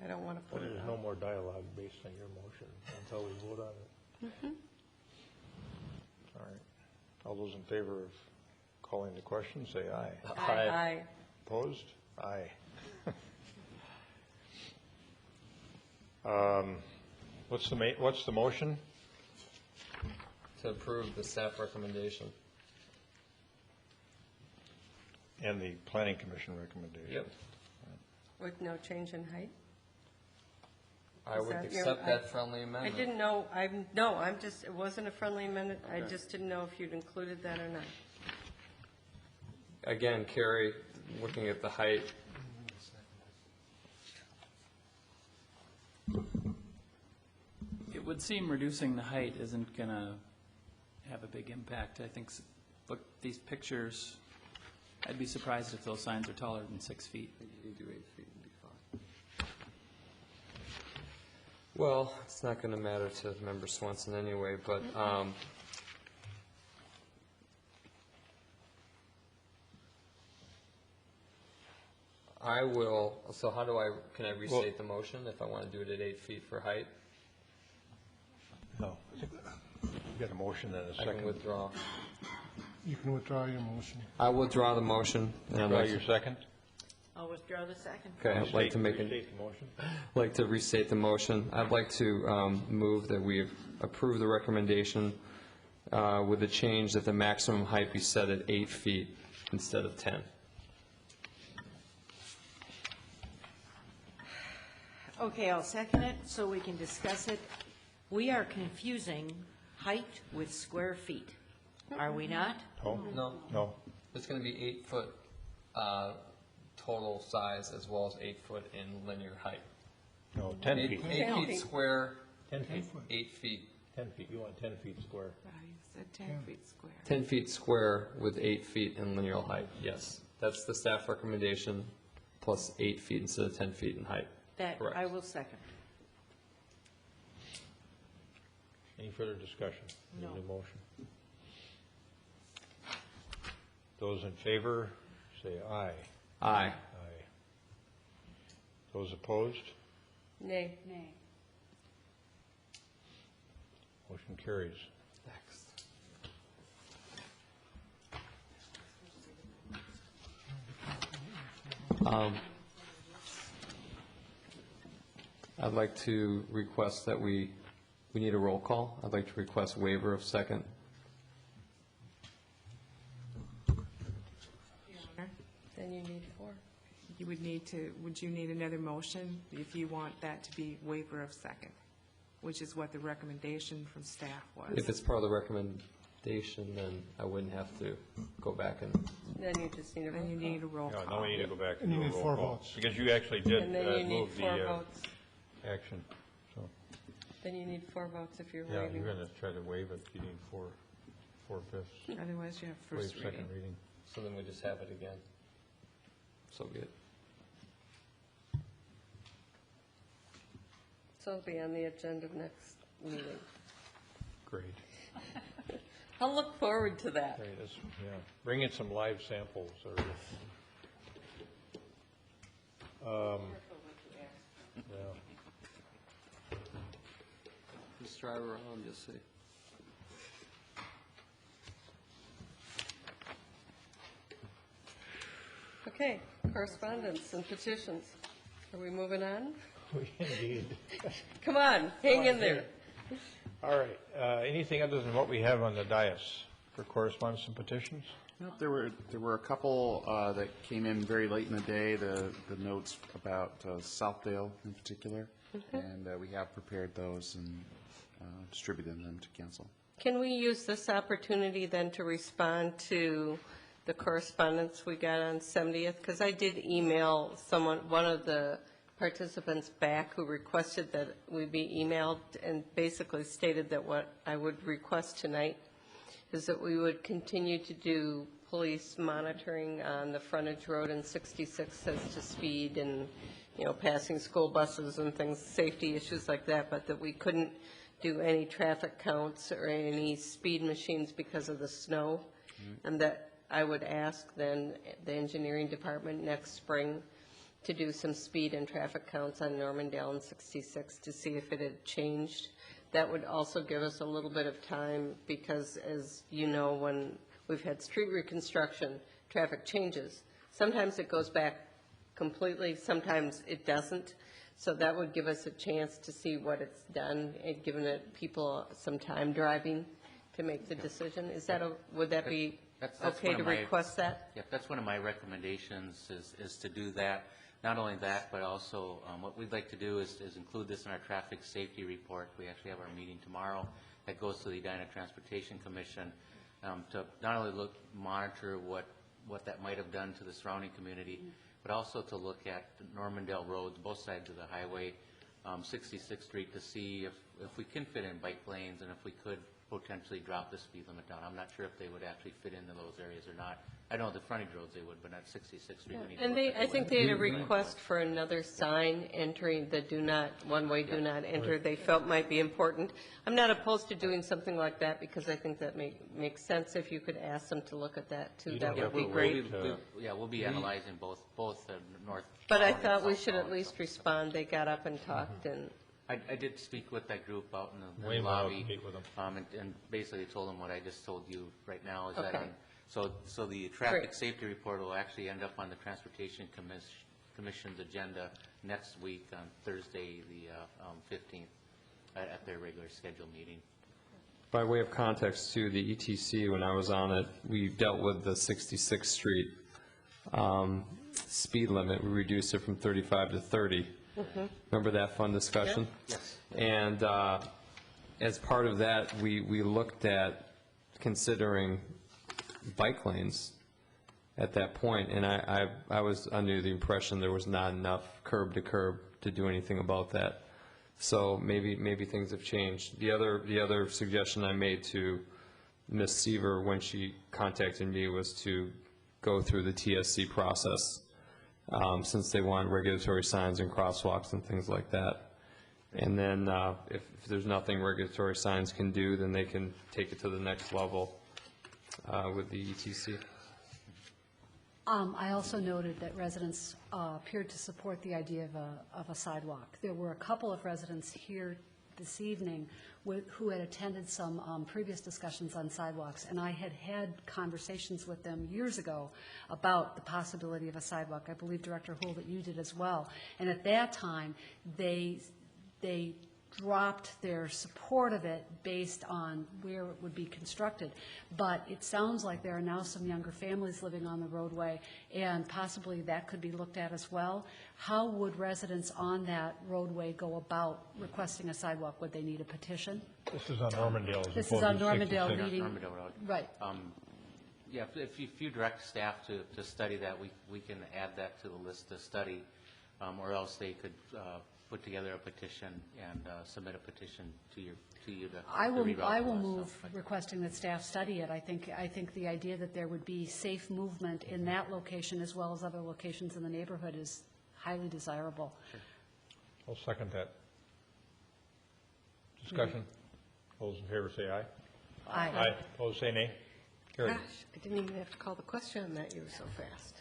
I don't want to put it There's out. no more dialogue based on your motion until we vote on it. All right. All those in favor of calling the question, say aye. Aye. Opposed? Aye. What's the motion? To approve the staff recommendation. And the planning commission recommendation? Yep. With no change in height? I Is would that your- accept that friendly amendment. I didn't know, it wasn't a friendly amendment, I just didn't know if you'd included that or not. Again, Carrie, looking at the height, It would seem reducing the height isn't going to have a big impact. I think, look, these pictures, I'd be surprised if those signs are taller than 6 feet. you do 8 feet and be fine. Well, it's not going to matter to Member Swenson anyway, but I will, so how do can I restate the motion if I want to do it at 8 feet for height? No. You got a motion and a I second. can withdraw. You can withdraw your motion. I will withdraw the motion. And I'd Withdraw like your to- second? I'll withdraw the second. Okay, I'd like to make Restate the motion. like to restate the motion. I'd like to move that we approve the recommendation with the change that the maximum height be set at 8 feet instead of 10. Okay, I'll second it so we can discuss it. We are confusing height with square feet, are we not? No? No. No. It's going to be 8 foot total size as well as 8 foot in linear height. No, 10 feet. 8 feet square, 10 feet. 8 feet. 10 feet. You want 10 feet square. You said 10 feet square. 10 feet square with 8 feet in linear height, yes. That's the staff recommendation, plus 8 feet instead of 10 feet in height. That Correct. I will second. Any further discussion? No. The motion. Those in favor, say aye. Aye. Aye. Those opposed? Nay. Nay. Motion carries. Next. I'd like to request that we We need a roll call. I'd like to request waiver of second. Then you need 4. You would need to, would you need another motion if you want that to be waiver of second, which is what the recommendation from staff was? If it's part of the recommendation, then I wouldn't have to go back and. Then you just need a roll Then you call. need a roll No, call. now we need to go back And and you do a need roll 4 call. votes. Because you actually did And then you need move 4 the votes. action, so, Then you need 4 votes if you're yeah, waiving. you're going to try to waive it, you need 4/5. Otherwise, you have Waive first reading. second reading. So then we just have it again. So be it. So it'll be on the agenda next meeting. Great. I'll look forward to that. Great, yeah. Bring in some live samples or. Yeah. Just drive around, just see. Okay, correspondence and petitions. Are we moving on? Indeed. Come on, hang in there. All right, anything other than what we have on the dais for correspondence and petitions? Nope, there were a couple that came in very late in the day, the notes about Southdale in particular, and we have prepared those and distributed them to council. Can we use this opportunity then to respond to the correspondence we got on 70th? Because I did email one of the participants back who requested that we be emailed and basically stated that what I would request tonight is that we would continue to do police monitoring on the frontage road and 66 as to speed and, you know, passing school buses and things, safety issues like that, but that we couldn't do any traffic counts or any speed machines because of the snow. And that I would ask then the engineering department next spring to do some speed and traffic counts on Normandale and 66 to see if it had changed. That would also give us a little bit of time because, as you know, when we've had street reconstruction, traffic changes. Sometimes it goes back completely, sometimes it doesn't. So that would give us a chance to see what it's done, and given it people some time driving to make the decision. Is that would that be That's okay one to of my- request that? Yep, that's one of my recommendations is to do that. Not only that, but also what we'd like to do is include this in our traffic safety report. We actually have our meeting tomorrow that goes to the Edina Transportation Commission to not only monitor what that might have done to the surrounding community, but also to look at Normandale roads, both sides of the highway, 66th Street, to see if we can fit in bike lanes and if we could potentially drop the speed limit down. I'm not sure if they would actually fit into those areas or not. I know the frontage roads they would, but not 66th Street. We need to And look at I the think way- they had a request for another sign entering the do not, one-way do not enter, they felt might be important. I'm not opposed to doing something like that because I think that makes sense. If you could ask them to look at that too, that would be great. We'll be analyzing both north. But I thought we should at least respond. They got up and talked and. I did speak with that group out in the Wayne went out lobby, to meet with them. and basically told them what I just told you right now, is that, Okay. so the traffic Great. safety report will actually end up on the Transportation Commission's agenda next week on Thursday, the 15th, at their regular scheduled meeting. By way of context too, the ETC, when I was on it, we dealt with the 66th Street speed limit. We reduced it from 35 to 30. Remember that fun discussion? Yes. And as part of that, we looked at considering bike lanes at that point, and I was under the impression there was not enough curb to curb to do anything about that. So maybe things have changed. The other suggestion I made to Ms. Seaver when she contacted me was to go through the TSC process, since they want regulatory signs and crosswalks and things like that. And then if there's nothing regulatory signs can do, then they can take it to the next level with the ETC. I also noted that residents appeared to support the idea of a sidewalk. There were a couple of residents here this evening who had attended some previous discussions on sidewalks, and I had had conversations with them years ago about the possibility of a sidewalk. I believe, Director Hull, that you did as well. And at that time, they dropped their support of it based on where it would be constructed. But it sounds like there are now some younger families living on the roadway, and possibly that could be looked at as well. How would residents on that roadway go about requesting a sidewalk? Would they need a petition? This is on Normandale. This is on Normandale 66. leading. Normandale Road. Right. Yeah, if you direct staff to study that, we can add that to the list to study, or else they could put together a petition and submit a petition to you to I will reroute move requesting that staff study it. I think the idea that there would be safe movement in that location as well as other locations in the neighborhood is highly desirable. I'll second that. Discussion. All those in favor say aye. Aye. Aye. Opposed, say nay. Carried. Gosh, I didn't even have to call the question on that, you were so fast.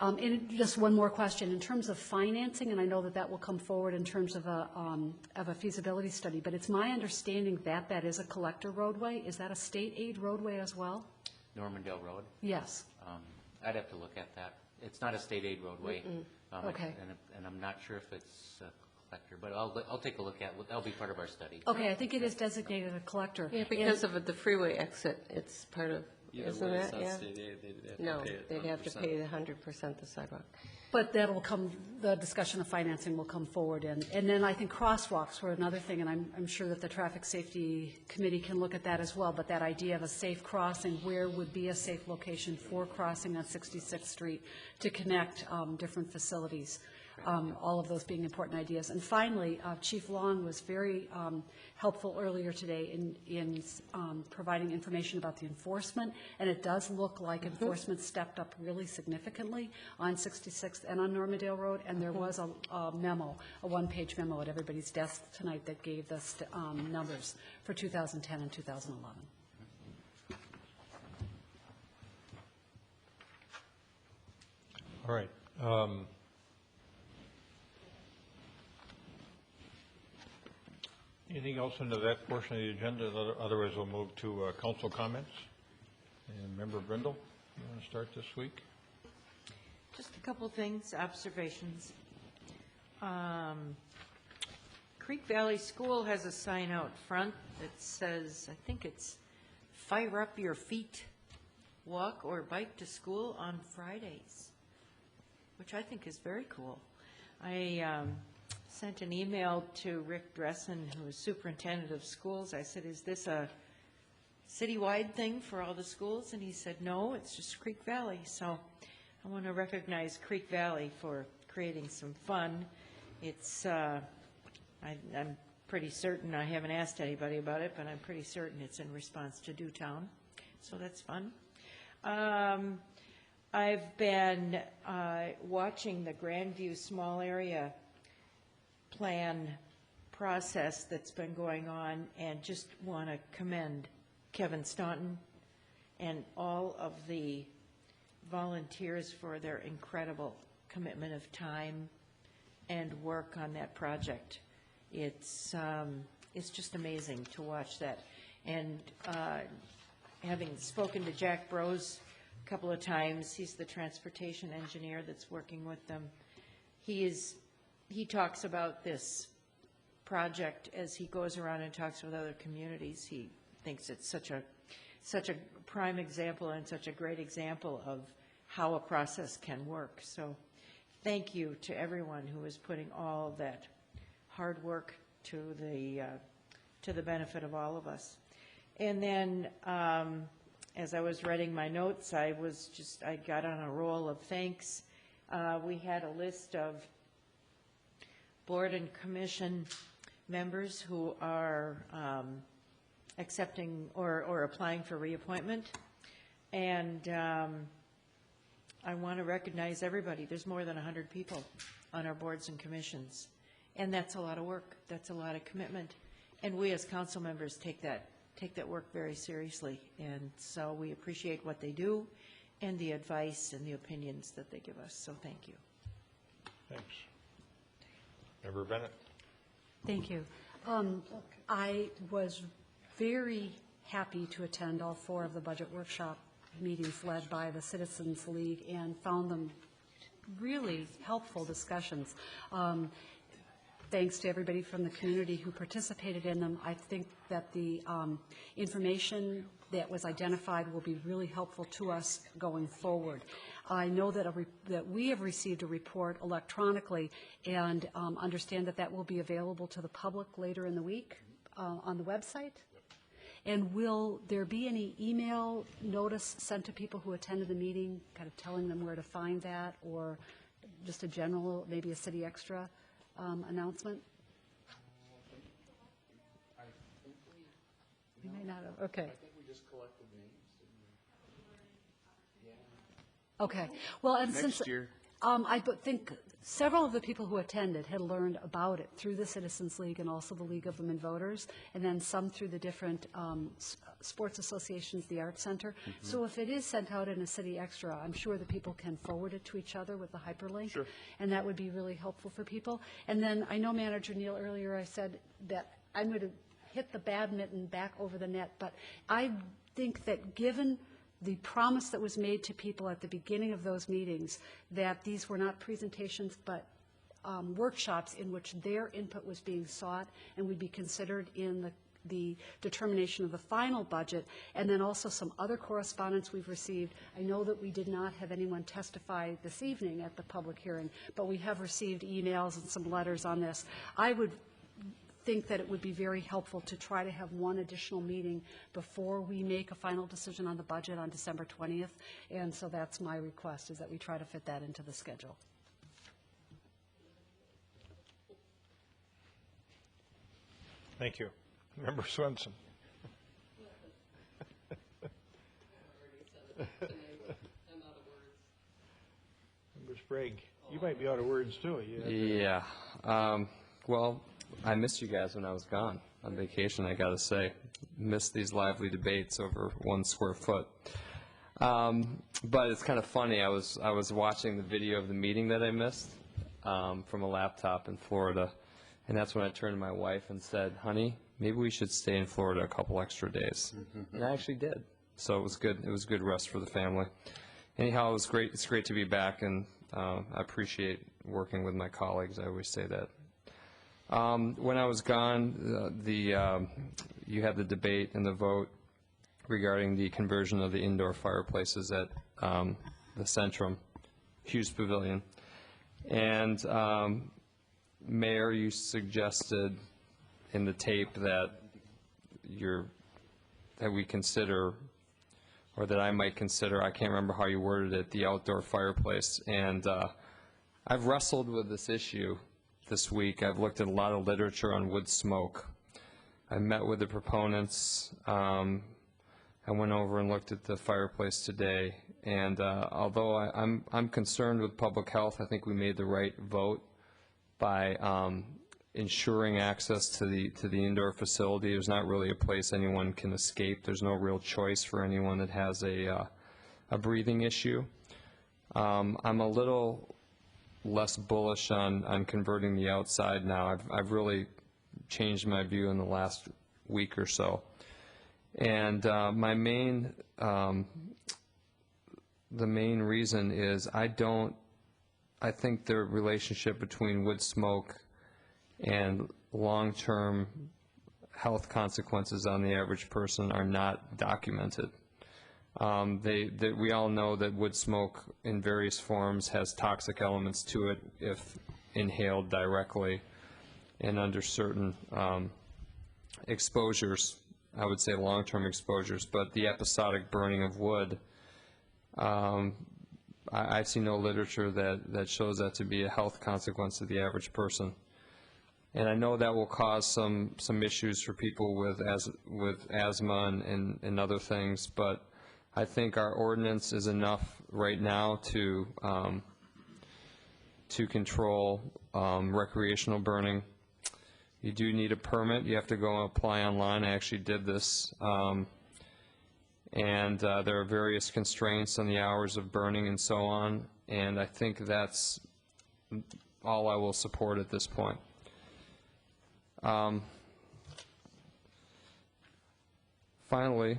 And just one more question. In terms of financing, and I know that will come forward in terms of a feasibility study, but it's my understanding that that is a collector roadway. Is that a state aid roadway as well? Normandale Road? Yes. I'd have to look at that. It's not a state aid roadway. Okay. And I'm not sure if it's a collector, but I'll take a look at it. That'll be part of our study. Okay, I think it is designated a collector. Yeah, because of the freeway exit, it's part of, isn't it? Yeah. No, they'd have to pay the 100% the sidewalk. But that'll come, the discussion of financing will come forward. And then I think crosswalks were another thing, and I'm sure that the Traffic Safety Committee can look at that as well. But that idea of a safe crossing, where would be a safe location for crossing on 66th Street to connect different facilities. All of those being important ideas. And finally, Chief Long was very helpful earlier today in providing information about the enforcement, and it does look like enforcement stepped up really significantly on 66th and on Normandale Road, and there was a memo, a one-page memo at everybody's desk tonight that gave the numbers for 2010 and 2011. All right. Anything else under that portion of the agenda? Otherwise, we'll move to council comments. And Member Brindle, you want to start this week? Just a couple things, observations. Creek Valley School has a sign out front that says, I think it's "Fire Up Your Feet, Walk or Bike to School on Fridays," which I think is very cool. I sent an email to Rick Dressen, who is superintendent of schools. I said, is this a citywide thing for all the schools? And he said, no, it's just Creek Valley. So I want to recognize Creek Valley for creating some fun. It's, I'm pretty certain, I haven't asked anybody about it, but I'm pretty certain it's in response to Dewtown. So that's fun. I've been watching the Grandview Small Area Plan process that's been going on, and just want to commend Kevin Staunton and all of the volunteers for their incredible commitment of time and work on that project. It's just amazing to watch that. And having spoken to Jack Brose a couple of times, he's the transportation engineer that's working with them. He talks about this project as he goes around and talks with other communities. He thinks it's such a prime example and such a great example of how a process can work. So thank you to everyone who is putting all of that hard work to the benefit of all of us. And then as I was writing my notes, I got on a roll of thanks. We had a list of board and commission members who are accepting or applying for reappointment. And I want to recognize everybody. There's more than 100 people on our boards and commissions. And that's a lot of work. That's a lot of commitment. And we as council members take that work very seriously. And so we appreciate what they do and the advice and the opinions that they give us. So thank you. Thanks. Member Bennett. Thank you. I was very happy to attend all 4 of the budget workshop meetings led by the Citizens League and found them really helpful discussions. thanks to everybody from the community who participated in them. I think that the information that was identified will be really helpful to us going forward. I know that that we have received a report electronically and understand that that will be available to the public later in the week on the website. And will there be any email notice sent to people who attended the meeting, kind of telling them where to find that, or just a general, maybe a city extra announcement? We may not have, okay. I think we just collected names. Okay. Well, and Next since year. I think several of the people who attended had learned about it through the Citizens League and also the League of Women Voters, and then some through the different sports associations, the Arts Center. So if it is sent out in a city extra, I'm sure the people can forward it to each other with the hyperlink, and that would be really helpful for people. And then I know Manager Neal, earlier I said that I'm going to hit the badminton back over the net, but I think that given the promise that was made to people at the beginning of those meetings, that these were not presentations but workshops in which their input was being sought and would be considered in the determination of the final budget, and then also some other correspondence we've received. I know that we did not have anyone testify this evening at the public hearing, but we have received emails and some letters on this. I would think that it would be very helpful to try to have one additional meeting before we make a final decision on the budget on December 20th, and so that's my request, is that we try to fit that into the schedule. Thank you. Member Swenson. Member Sprague, you might be out of words too. Yeah. Well, I missed you guys when I was gone on vacation, I got to say. Missed these lively debates over 1 square foot. But it's kind of funny. I was watching the video of the meeting that I missed from a laptop in Florida, and that's when I turned to my wife and said, "Honey, maybe we should stay in Florida a couple extra days." And I actually did. So it was good. It was good rest for the family. Anyhow, it was great. It's great to be back, and I appreciate working with my colleagues. I always say that. When I was gone, you had the debate and the vote regarding the conversion of the indoor fireplaces at the Centrum Hughes Pavilion. And Mayor, you suggested in the tape that we consider, or that I might consider, I can't remember how you worded it, the outdoor fireplace. And I've wrestled with this issue this week. I've looked at a lot of literature on wood smoke. I met with the proponents. I went over and looked at the fireplace today, and although I'm concerned with public health, I think we made the right vote by ensuring access to the indoor facility. There's not really a place anyone can escape. There's no real choice for anyone that has a breathing issue. I'm a little less bullish on converting the outside now. I've really changed my view in the last week or so. And the main reason is I think the relationship between wood smoke and long-term health consequences on the average person are not documented. We all know that wood smoke in various forms has toxic elements to it if inhaled directly and under certain exposures, I would say long-term exposures, but the episodic burning of wood, I see no literature that shows that to be a health consequence to the average person. And I know that will cause some issues for people with asthma and other things, but I think our ordinance is enough right now to control recreational burning. You do need a permit. You have to go and apply online. I actually did this. And there are various constraints on the hours of burning and so on. And I think that's all I will support at this point. Finally,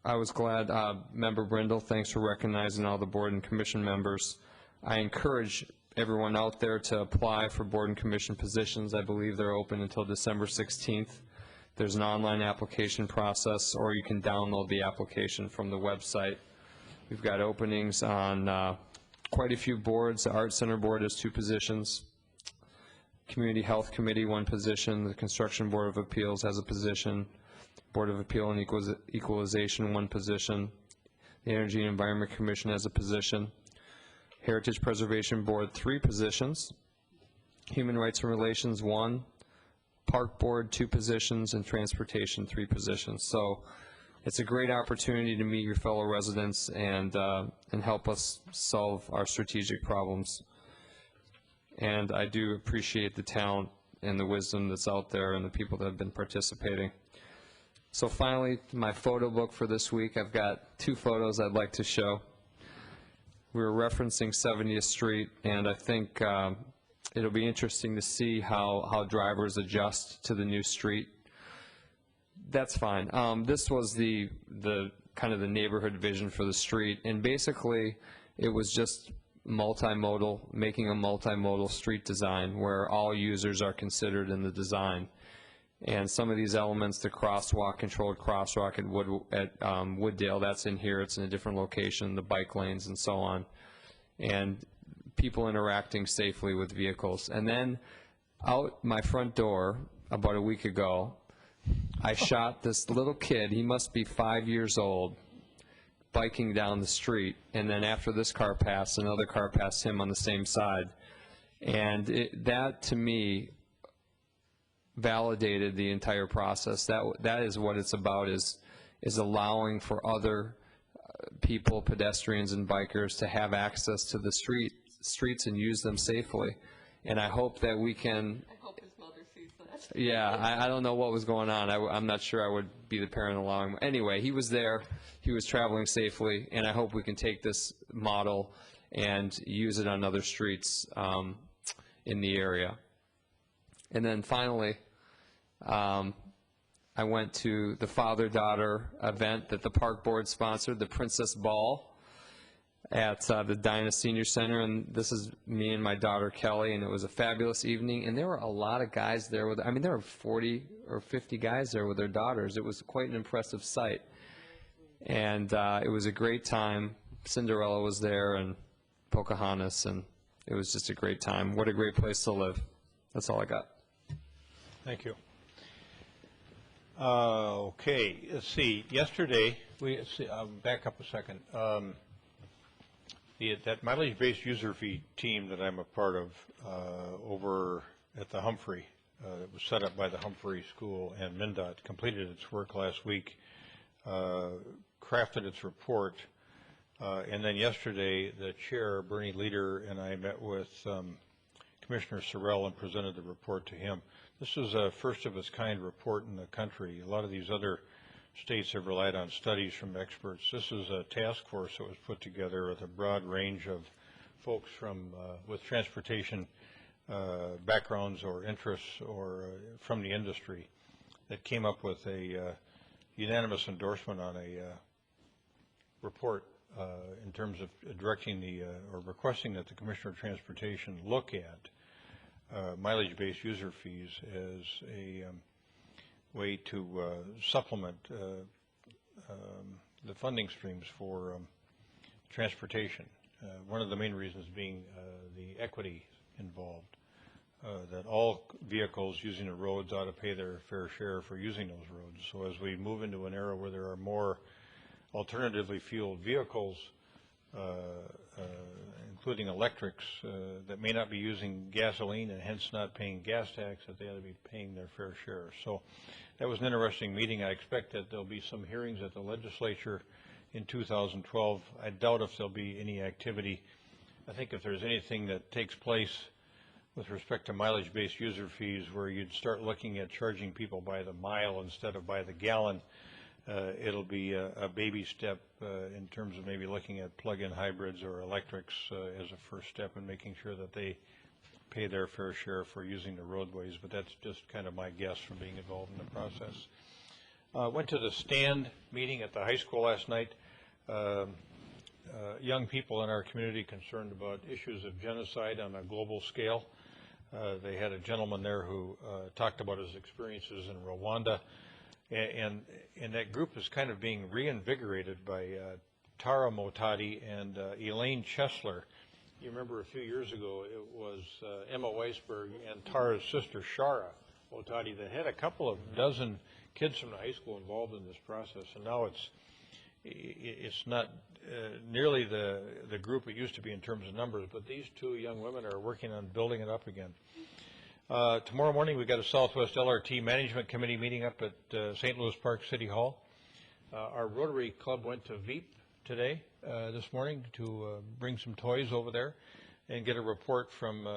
I was glad, Member Brindle, thanks for recognizing all the board and commission members. I encourage everyone out there to apply for board and commission positions. I believe they're open until December 16th. There's an online application process, or you can download the application from the website. We've got openings on quite a few boards. The Art Center Board has 2 positions. Community Health Committee, 1 position. The Construction Board of Appeals has a position. Board of Appeal and Equalization, 1 position. The Energy and Environment Commission has a position. Heritage Preservation Board, 3 positions. Human Rights and Relations, 1. Park Board, 2 positions. And Transportation, 3 positions. So it's a great opportunity to meet your fellow residents and help us solve our strategic problems. And I do appreciate the talent and the wisdom that's out there and the people that have been participating. So finally, my photo book for this week, I've got 2 photos I'd like to show. We were referencing 70th Street, and I think it'll be interesting to see how drivers adjust to the new street. That's fine. This was the kind of the neighborhood vision for the street, and basically it was just multimodal, making a multimodal street design where all users are considered in the design. And some of these elements, the crosswalk, controlled crosswalk at Wooddale, that's in here. It's in a different location, the bike lanes and so on. And people interacting safely with vehicles. And then out my front door about a week ago, I shot this little kid. He must be 5 years old, biking down the street. And then after this car passed, another car passed him on the same side. And that, to me, validated the entire process. That is what it's about, is allowing for other people, pedestrians and bikers, to have access to the streets and use them safely. And I hope that we can. I hope his mother sees that. Yeah, I don't know what was going on. I'm not sure I would be the parent allowing him. Anyway, he was there. He was traveling safely, and I hope we can take this model and use it on other streets in the area. And then finally, I went to the father-daughter event that the park board sponsored, the Princess Ball, at the Edina Senior Center, and this is me and my daughter Kelly, and it was a fabulous evening, and there were a lot of guys there with, I mean, there were 40 or 50 guys there with their daughters. It was quite an impressive sight, and it was a great time. Cinderella was there, and Pocahontas, and it was just a great time. What a great place to live. That's all I got. Thank you. Okay, let's see. Yesterday, back up a second. That mileage-based user fee team that I'm a part of over at the Humphrey, it was set up by the Humphrey School and MnDOT, completed its work last week, crafted its report, and then yesterday the chair, Bernie Leader, and I met with Commissioner Sorrell and presented the report to him. This is a first-of-its-kind report in the country. A lot of these other states have relied on studies from experts. This is a task force that was put together with a broad range of folks from with transportation backgrounds or interests or from the industry that came up with a unanimous endorsement on a report in terms of directing or requesting that the Commissioner of Transportation look at mileage-based user fees as a way to supplement the funding streams for transportation. One of the main reasons being the equity involved, that all vehicles using the roads ought to pay their fair share for using those roads. So as we move into an era where there are more alternatively fueled vehicles, including electrics, that may not be using gasoline and hence not paying gas tax, that they ought to be paying their fair share. So that was an interesting meeting. I expect that there'll be some hearings at the legislature in 2012. I doubt if there'll be any activity. I think if there's anything that takes place with respect to mileage-based user fees where you'd start looking at charging people by the mile instead of by the gallon, it'll be a baby step in terms of maybe looking at plug-in hybrids or electrics as a first step and making sure that they pay their fair share for using the roadways, but that's just kind of my guess from being involved in the process. Went to the STAND meeting at the high school last night. young people in our community concerned about issues of genocide on a global scale. They had a gentleman there who talked about his experiences in Rwanda, and that group is kind of being reinvigorated by Tara Motadi and Elaine Chesler. You remember a few years ago it was Emma Weisberg and Tara's sister Shara Motadi that had a couple of dozen kids from the high school involved in this process, and now it's not nearly the group it used to be in terms of numbers, but these two young women are working on building it up again. Tomorrow morning we've got a Southwest LRT Management Committee meeting up at St. Louis Park City Hall. Our Rotary Club went to Veep today, this morning, to bring some toys over there and get a report from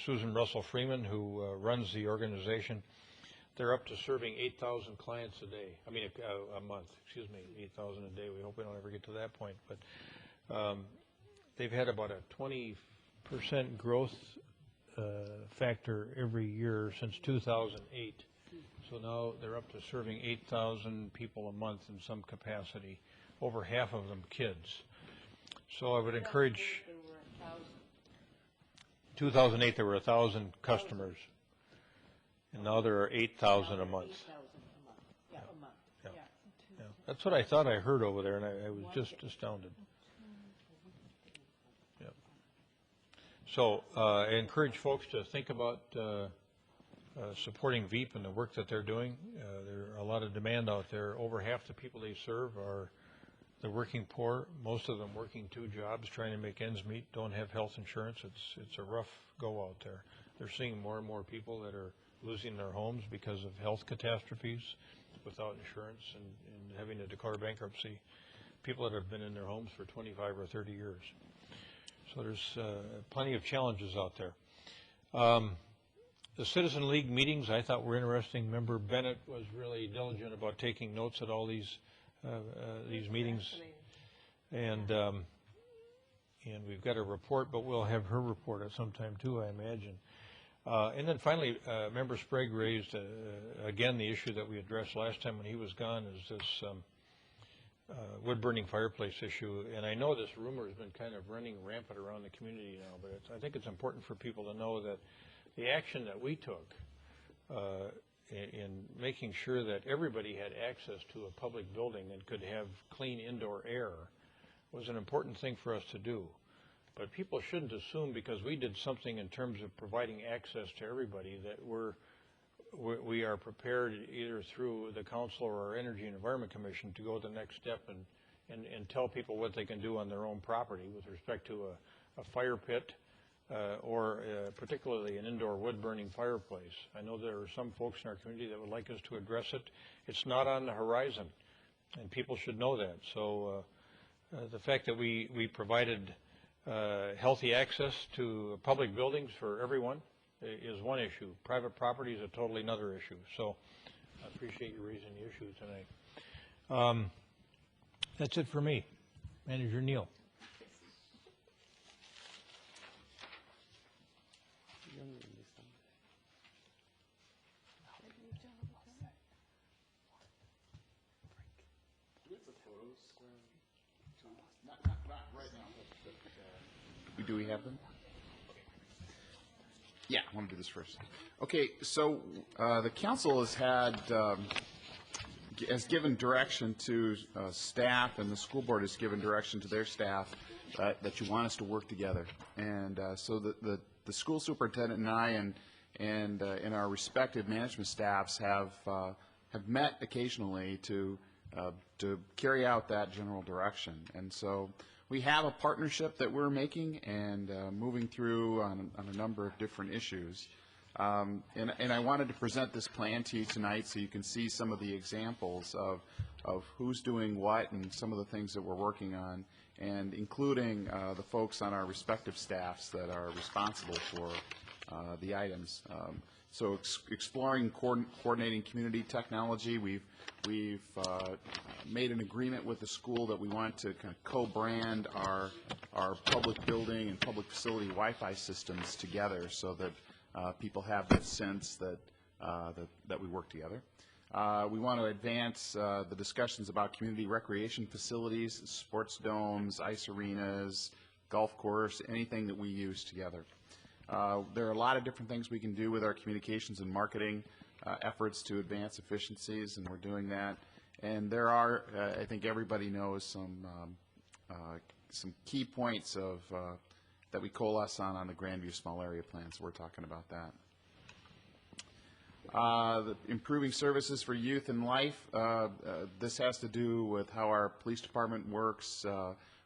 Susan Russell Freeman, who runs the organization. They're up to serving 8,000 clients a day. I mean, a month, excuse me, 8,000 a day. We hope we don't ever get to that point. But they've had about a 20% growth factor every year since 2008. So now they're up to serving 8,000 people a month in some capacity, over half of them kids. So I would encourage, 2008 there were 1,000 customers, and now there are 8,000 a month. Yeah, a month. Yeah. Yeah. That's what I thought I heard over there, and I was just astounded. Yeah. So I encourage folks to think about supporting Veep and the work that they're doing. There's a lot of demand out there. Over half the people they serve are the working poor, most of them working 2 jobs, trying to make ends meet, don't have health insurance. It's a rough go out there. They're seeing more and more people that are losing their homes because of health catastrophes without insurance and having to declare bankruptcy, people that have been in their homes for 25 or 30 years. So there's plenty of challenges out there. The Citizen League meetings I thought were interesting. Member Bennett was really diligent about taking notes at all these meetings, and we've got a report, but we'll have her report at some time too, I imagine. And then finally, Member Sprague raised again the issue that we addressed last time when he was gone, is this wood-burning fireplace issue. And I know this rumor has been kind of running rampant around the community now, but I think it's important for people to know that the action that we took in making sure that everybody had access to a public building and could have clean indoor air was an important thing for us to do. But people shouldn't assume because we did something in terms of providing access to everybody that we are prepared either through the council or our Energy and Environment Commission to go the next step and tell people what they can do on their own property with respect to a fire pit or particularly an indoor wood-burning fireplace. I know there are some folks in our community that would like us to address it. It's not on the horizon, and people should know that. So the fact that we provided healthy access to public buildings for everyone is one issue. Private property is a totally another issue. So I appreciate you raising the issue tonight. That's it for me. Manager Neal. Do we have them? Yeah, I want to do this first. Okay, so the council has given direction to staff, and the school board has given direction to their staff that you want us to work together. And so the school superintendent and I and our respective management staffs have met occasionally to carry out that general direction. And so we have a partnership that we're making and moving through on a number of different issues. And I wanted to present this plan to you tonight so you can see some of the examples of who's doing what and some of the things that we're working on, and including the folks on our respective staffs that are responsible for the items. So exploring coordinating community technology, we've made an agreement with the school that we want to kind of co-brand our public building and public facility Wi-Fi systems together so that people have that sense that we work together. We want to advance the discussions about community recreation facilities, sports domes, ice arenas, golf course, anything that we use together. There are a lot of different things we can do with our communications and marketing efforts to advance efficiencies, and we're doing that. And there are, I think everybody knows, some key points of that we coalesce on the Grandview Small Area Plan, so we're talking about that. The improving services for youth and life. This has to do with how our police department works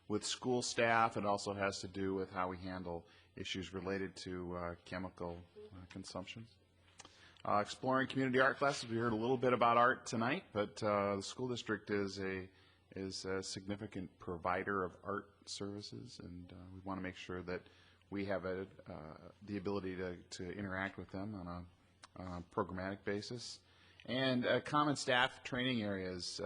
with school staff. It also has to do with how we handle issues related to chemical consumption. Exploring community art classes. We heard a little bit about art tonight, but the school district is a significant provider of art services, and we want to make sure that we have the ability to interact with them on a programmatic basis. And common staff training areas.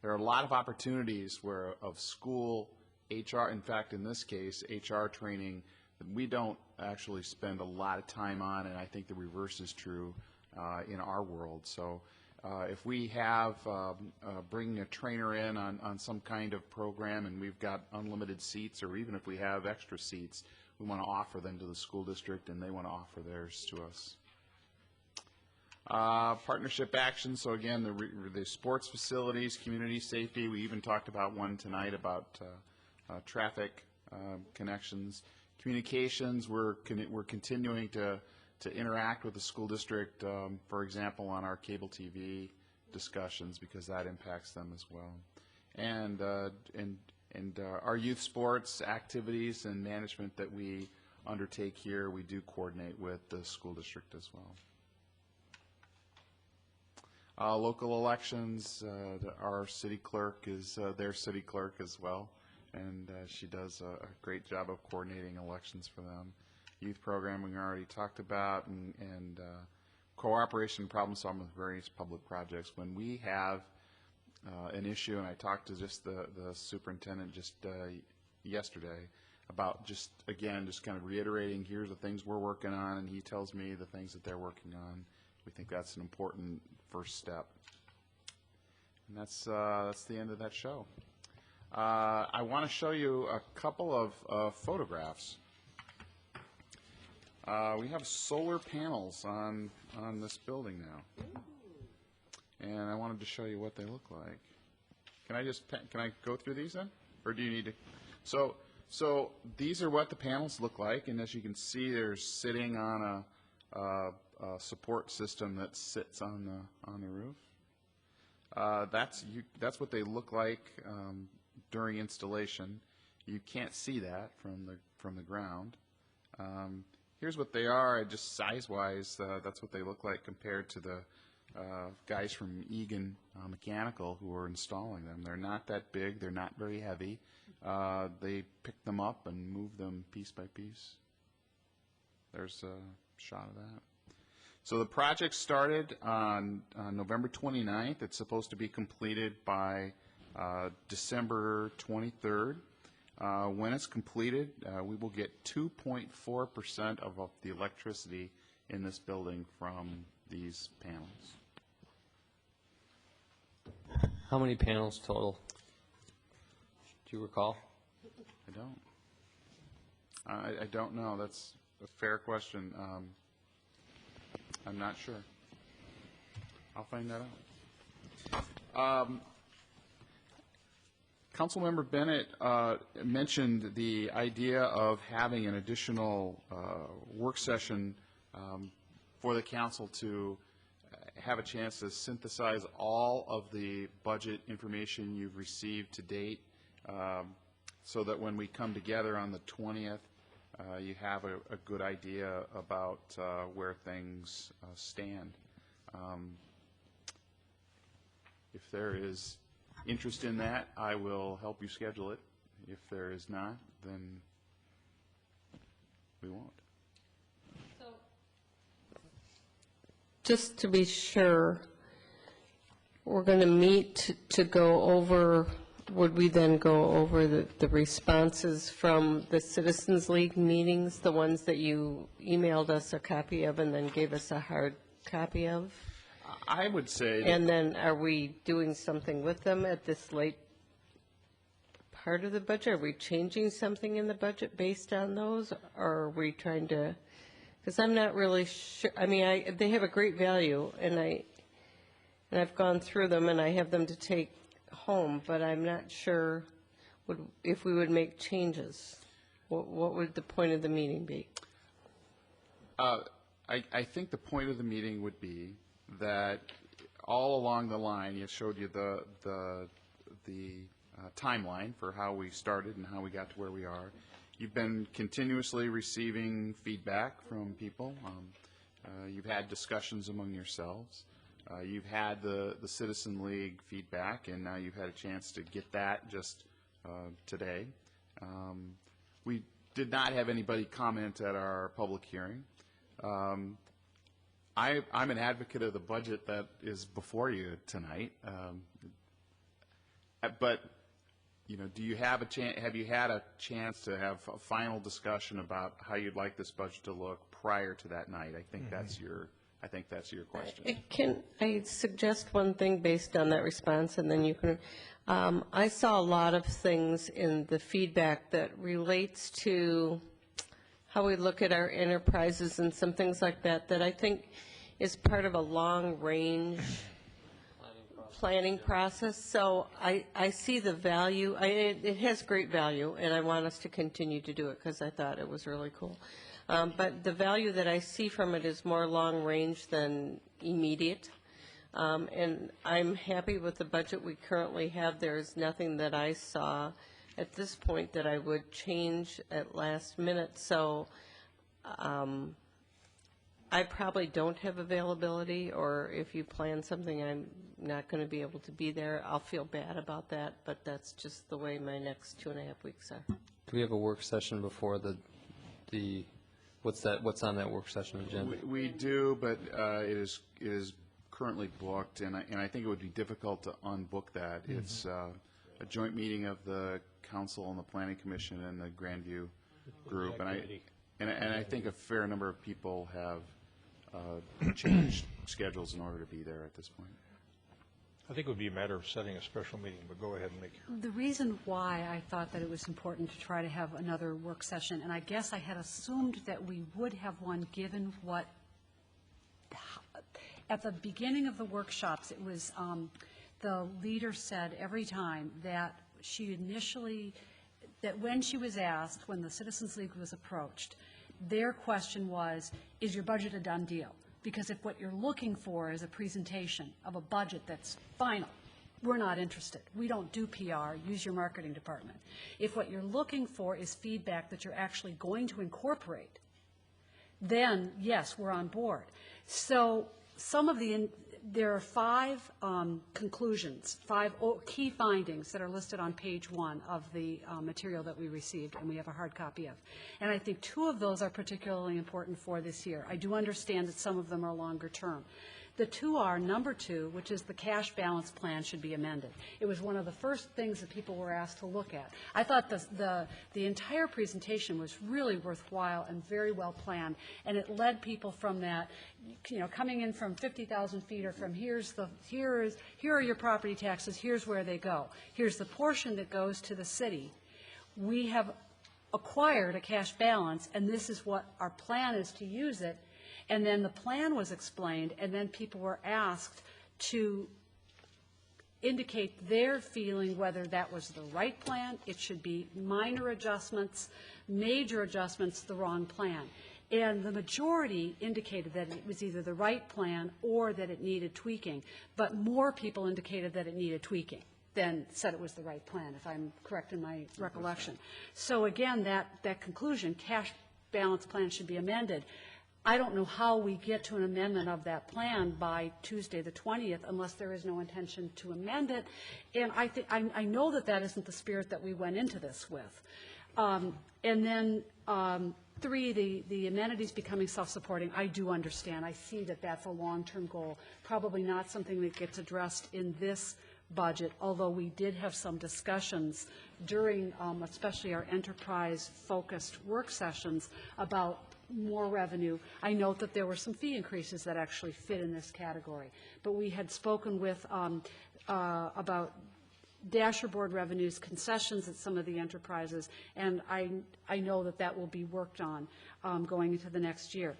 There are a lot of opportunities of school HR, in fact in this case HR training, that we don't actually spend a lot of time on, and I think the reverse is true in our world. So if we have bringing a trainer in on some kind of program and we've got unlimited seats, or even if we have extra seats, we want to offer them to the school district and they want to offer theirs to us. Partnership action, so again, the sports facilities, community safety. We even talked about one tonight about traffic connections. Communications, we're continuing to interact with the school district, for example, on our cable TV discussions, because that impacts them as well. And our youth sports activities and management that we undertake here, we do coordinate with the school district as well. Local elections, our city clerk is their city clerk as well, and she does a great job of coordinating elections for them. Youth programming we already talked about, and cooperation and problem solving with various public projects. When we have an issue, and I talked to just the superintendent just yesterday about just kind of reiterating, here's the things we're working on, and he tells me the things that they're working on. We think that's an important first step. And that's the end of that show. I want to show you a couple of photographs. We have solar panels on this building now. And I wanted to show you what they look like. Can I go through these then? Or do you need to? So these are what the panels look like, and as you can see, they're sitting on a support system that sits on the roof. That's what they look like during installation. You can't see that from the ground. Here's what they are, just size-wise. That's what they look like compared to the guys from Egan Mechanical who are installing them. They're not that big. They're not very heavy. They pick them up and move them piece by piece. There's a shot of that. So the project started on November 29th. It's supposed to be completed by December 23rd. When it's completed, we will get 2.4% of the electricity in this building from these panels. How many panels total? Do you recall? I don't. I don't know. That's a fair question. I'm not sure. I'll find that out. Councilmember Bennett mentioned the idea of having an additional work session for the council to have a chance to synthesize all of the budget information you've received to date, so that when we come together on the 20th, you have a good idea about where things stand. If there is interest in that, I will help you schedule it. If there is not, then we won't. So, just to be sure, we're going to meet to go over, would we then go over the responses from the Citizens League meetings, the ones that you emailed us a copy of and then gave us a hard copy of? I would say. And then are we doing something with them at this late part of the budget? Are we changing something in the budget based on those? Or are we trying to, because I'm not really sure, I mean, they have a great value, and I've gone through them, and I have them to take home, but I'm not sure if we would make changes. What would the point of the meeting be? I think the point of the meeting would be that all along the line, it showed you the timeline for how we started and how we got to where we are. You've been continuously receiving feedback from people. You've had discussions among yourselves. You've had the Citizen League feedback, and now you've had a chance to get that just today. We did not have anybody comment at our public hearing. I'm an advocate of the budget that is before you tonight, but you know, do you have a chance? Have you had a chance to have a final discussion about how you'd like this budget to look prior to that night? I think that's your. I think that's your question. Can I suggest one thing based on that response, and then you can. I saw a lot of things in the feedback that relates to how we look at our enterprises and some things like that, that I think is part of a long-range planning process. So I see the value. It has great value, and I want us to continue to do it because I thought it was really cool. But the value that I see from it is more long-range than immediate. And I'm happy with the budget we currently have. There's nothing that I saw at this point that I would change at last minute. So I probably don't have availability, or if you plan something, I'm not going to be able to be there. I'll feel bad about that, but that's just the way my next 2.5 weeks are. Do we have a work session before the what's on that work session agenda? We do, but it is currently booked, and I think it would be difficult to unbook that. Mm-hmm. It's a joint meeting of the council and the planning commission and the Grandview group, and I think a fair number of people have changed schedules in order to be there at this point. I think it would be a matter of setting a special meeting, but go ahead and make your. The reason why I thought that it was important to try to have another work session, and I guess I had assumed that we would have one given what, at the beginning of the workshops, it was, the leader said every time that that when she was asked, when the Citizens League was approached, their question was, is your budget a done deal? Because if what you're looking for is a presentation of a budget that's final, we're not interested. We don't do PR. Use your marketing department. If what you're looking for is feedback that you're actually going to incorporate, then, yes, we're on board. So there are 5 conclusions, 5 key findings that are listed on page 1 of the material that we received, and we have a hard copy of. And I think 2 of those are particularly important for this year. I do understand that some of them are longer term. The 2 are, number 2, which is the cash balance plan should be amended. It was one of the first things that people were asked to look at. I thought the entire presentation was really worthwhile and very well planned, and it led people from that, coming in from 50,000 feet or from here are your property taxes, here's where they go. Here's the portion that goes to the city. We have acquired a cash balance, and this is what our plan is to use it. And then the plan was explained, and then people were asked to indicate their feeling whether that was the right plan, it should be minor adjustments, major adjustments, the wrong plan. And the majority indicated that it was either the right plan or that it needed tweaking, but more people indicated that it needed tweaking than said it was the right plan, if I'm correct in my recollection. So again, that conclusion, cash balance plan should be amended. I don't know how we get to an amendment of that plan by Tuesday the 20th unless there is no intention to amend it. And I know that isn't the spirit that we went into this with. And then 3, the amenities becoming self-supporting, I do understand. I see that that's a long-term goal, probably not something that gets addressed in this budget, although we did have some discussions during especially our enterprise-focused work sessions about more revenue. I note that there were some fee increases that actually fit in this category. But we had spoken with about Dasher board revenues, concessions at some of the enterprises, and I know that that will be worked on going into the next year.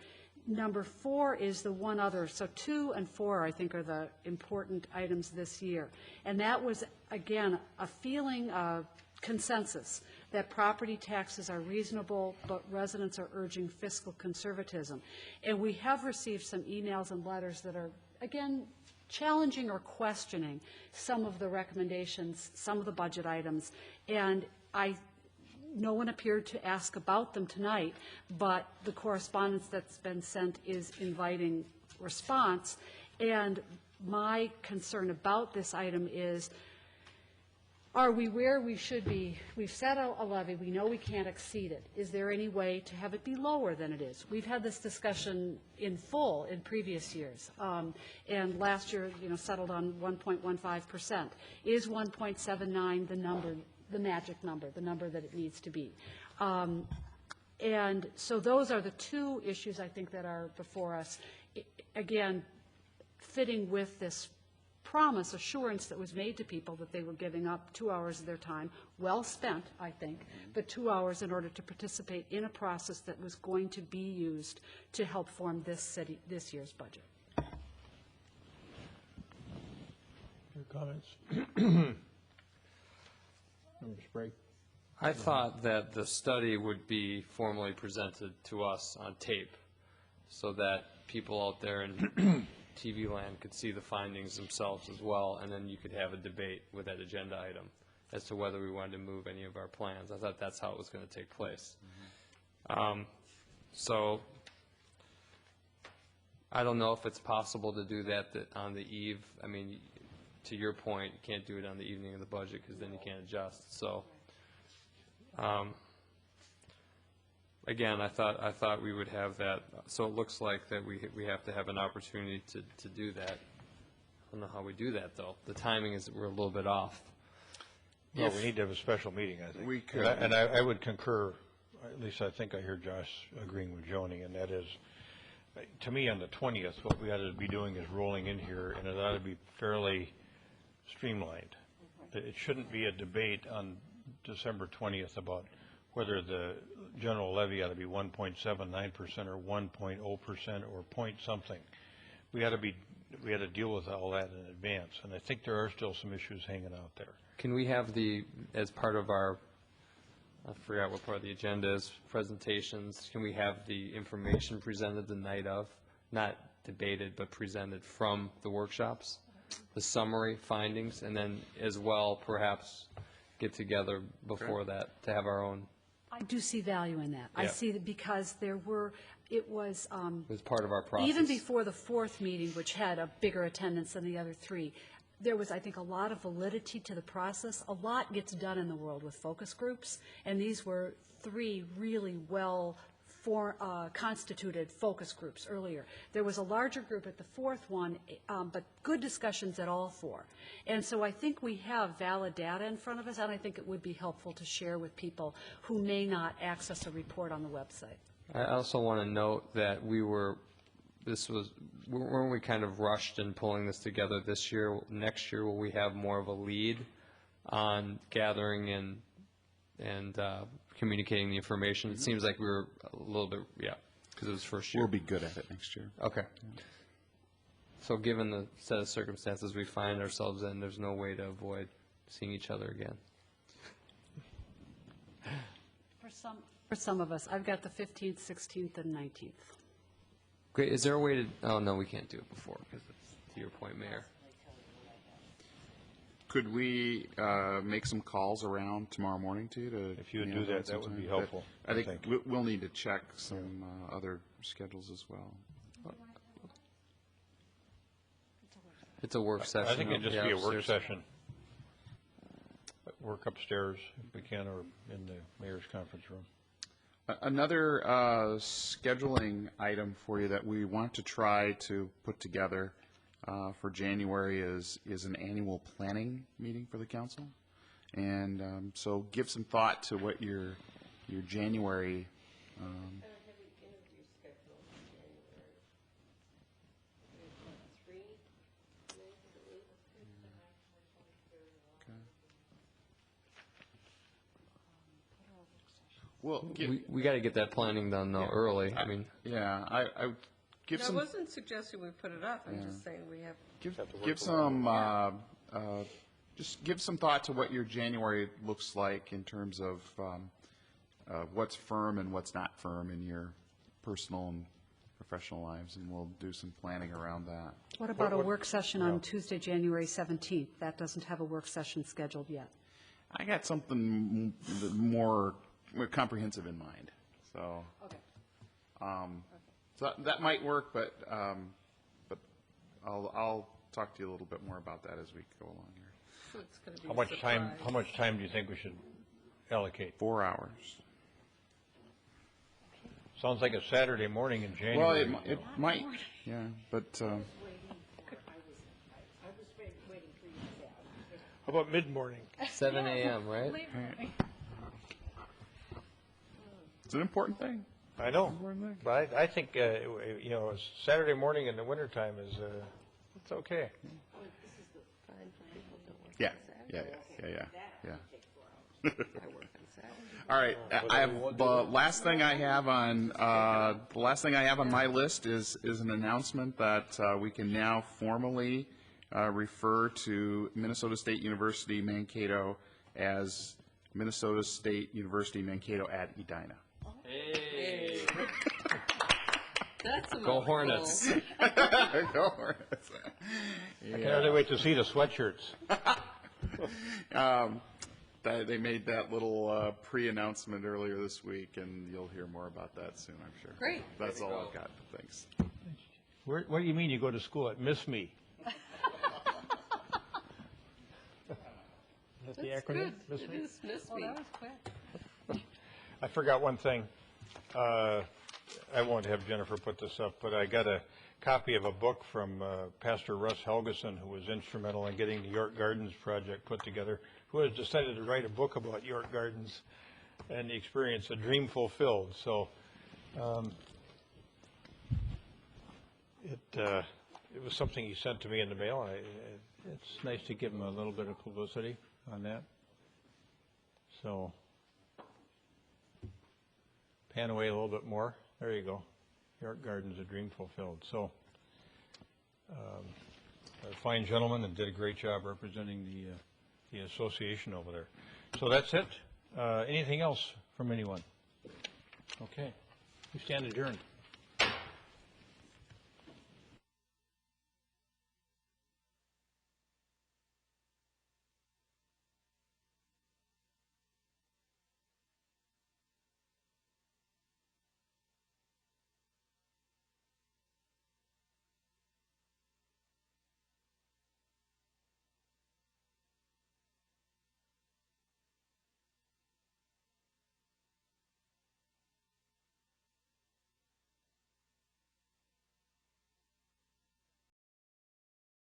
Number 4 is the one other. So 2 and 4, I think, are the important items this year. And that was, again, a feeling of consensus that property taxes are reasonable, but residents are urging fiscal conservatism. And we have received some emails and letters that are, again, challenging or questioning some of the recommendations, some of the budget items. And no one appeared to ask about them tonight, but the correspondence that's been sent is inviting response. And my concern about this item is, are we where we should be? We've set a levy. We know we can't exceed it. Is there any way to have it be lower than it is? We've had this discussion in full in previous years. And last year, settled on 1.15%. Is 1.79 the number, the magic number, the number that it needs to be? And so those are the 2 issues I think that are before us. Again, fitting with this promise, assurance that was made to people that they were giving up 2 hours of their time, well spent, I think, but 2 hours in order to participate in a process that was going to be used to help form this year's budget. Your comments? Member Sprague? I thought that the study would be formally presented to us on tape so that people out there in TV land could see the findings themselves as well, and then you could have a debate with that agenda item as to whether we wanted to move any of our plans. I thought that's how it was going to take place. So I don't know if it's possible to do that on the eve. I mean, to your point, you can't do it on the evening of the budget because then you can't adjust. So again, I thought we would have that. So it looks like that we have to have an opportunity to do that. I don't know how we do that, though. The timing is, we're a little bit off. Well, we need to have a special meeting, I think. We could. And I would concur, at least I think I hear Josh agreeing with Joni, and that is, to me, on the 20th, what we ought to be doing is rolling in here, and it ought to be fairly streamlined. It shouldnnt be a debate on December 20th about whether the general levy ought to be 1.79% or 1.0% or point something. We ought to deal with all that in advance, and I think there are still some issues hanging out there. Can we have as part of our, I forgot what part of the agenda is, presentations, can we have the information presented the night of, not debated, but presented from the workshops, the summary findings, and then as well perhaps get together before that to have our own? I do see value in that. Yeah. I see that because it was part of our process. Even before the 4th meeting, which had a bigger attendance than the other 3, there was, I think, a lot of validity to the process. A lot gets done in the world with focus groups, and these were 3 really well constituted focus groups earlier. There was a larger group at the 4th one, but good discussions at all 4. And so I think we have valid data in front of us, and I think it would be helpful to share with people who may not access a report on the website. I also want to note that weren't we kind of rushed in pulling this together this year? Next year, will we have more of a lead on gathering and communicating the information? It seems like we were a little bit, because it was first year. We'll be good at it next year. Okay. So given the set of circumstances we find ourselves in, there's no way to avoid seeing each other again. For some of us, I've got the 15th, 16th, and 19th. Okay, is there a way to, oh, no, we can't do it before, because it's, to your point, Mayor. Could we make some calls around tomorrow morning, too? If you would do that, that would be helpful. I think we'll need to check some other schedules as well. It's a work session. I think it'd just be a work session. Work upstairs, if we can, or in the mayor's conference room. Another scheduling item for you that we want to try to put together for January is an annual planning meeting for the council. And so give some thought to what your January Well, We got to get that planning done, though, early. I mean, yeah, I would give I some, wasn't suggesting we put it up, I'm just saying we have. give some, just give some thought to what your January looks like in terms of what's firm and what's not firm in your personal and professional lives, and we'll do some planning around that. What about a work session on Tuesday, January 17th? That doesn't have a work session scheduled yet. I got something more comprehensive in mind, so. Okay. So that might work, but I'll talk to you a little bit more about that as we go along here. So it's gonna be How a much time, surprise. how much time do you think we should allocate? 4 hours. Sounds like a Saturday morning in Well, January. it might, yeah, but, How about mid-morning? 7 a.m., right? it's an important thing. I know, but I think, you know, Saturday morning in the wintertime is, it's okay. Yeah. All right, I have, the last thing I have on my list is an announcement that we can now formally refer to Minnesota State University Mankato as Minnesota State University Mankato at Edina. Hey. That's a Go Hornets. Go Hornets. I can hardly wait to see the sweatshirts. They made that little pre-announcement earlier this week, and you'll hear more about that soon, I'm sure. Great. That's all I've got. Thanks. What do you mean you go to school at Miss Me? Is that the That's acronym? good. Miss It Me? is Miss Me. That was quick. I forgot one thing. I won't have Jennifer put this up, but I got a copy of a book from Pastor Russ Helgeson, who was instrumental in getting the York Gardens project put together, who has decided to write a book about York Gardens and the experience, A Dream Fulfilled. So it was something he sent to me in the mail. It's nice to give him a little bit of publicity on that. So pan away a little bit more. There you go. York Gardens, A Dream Fulfilled. So a fine gentleman and did a great job representing the association over there. So that's it. Anything else from anyone? Okay. We stand adjourned.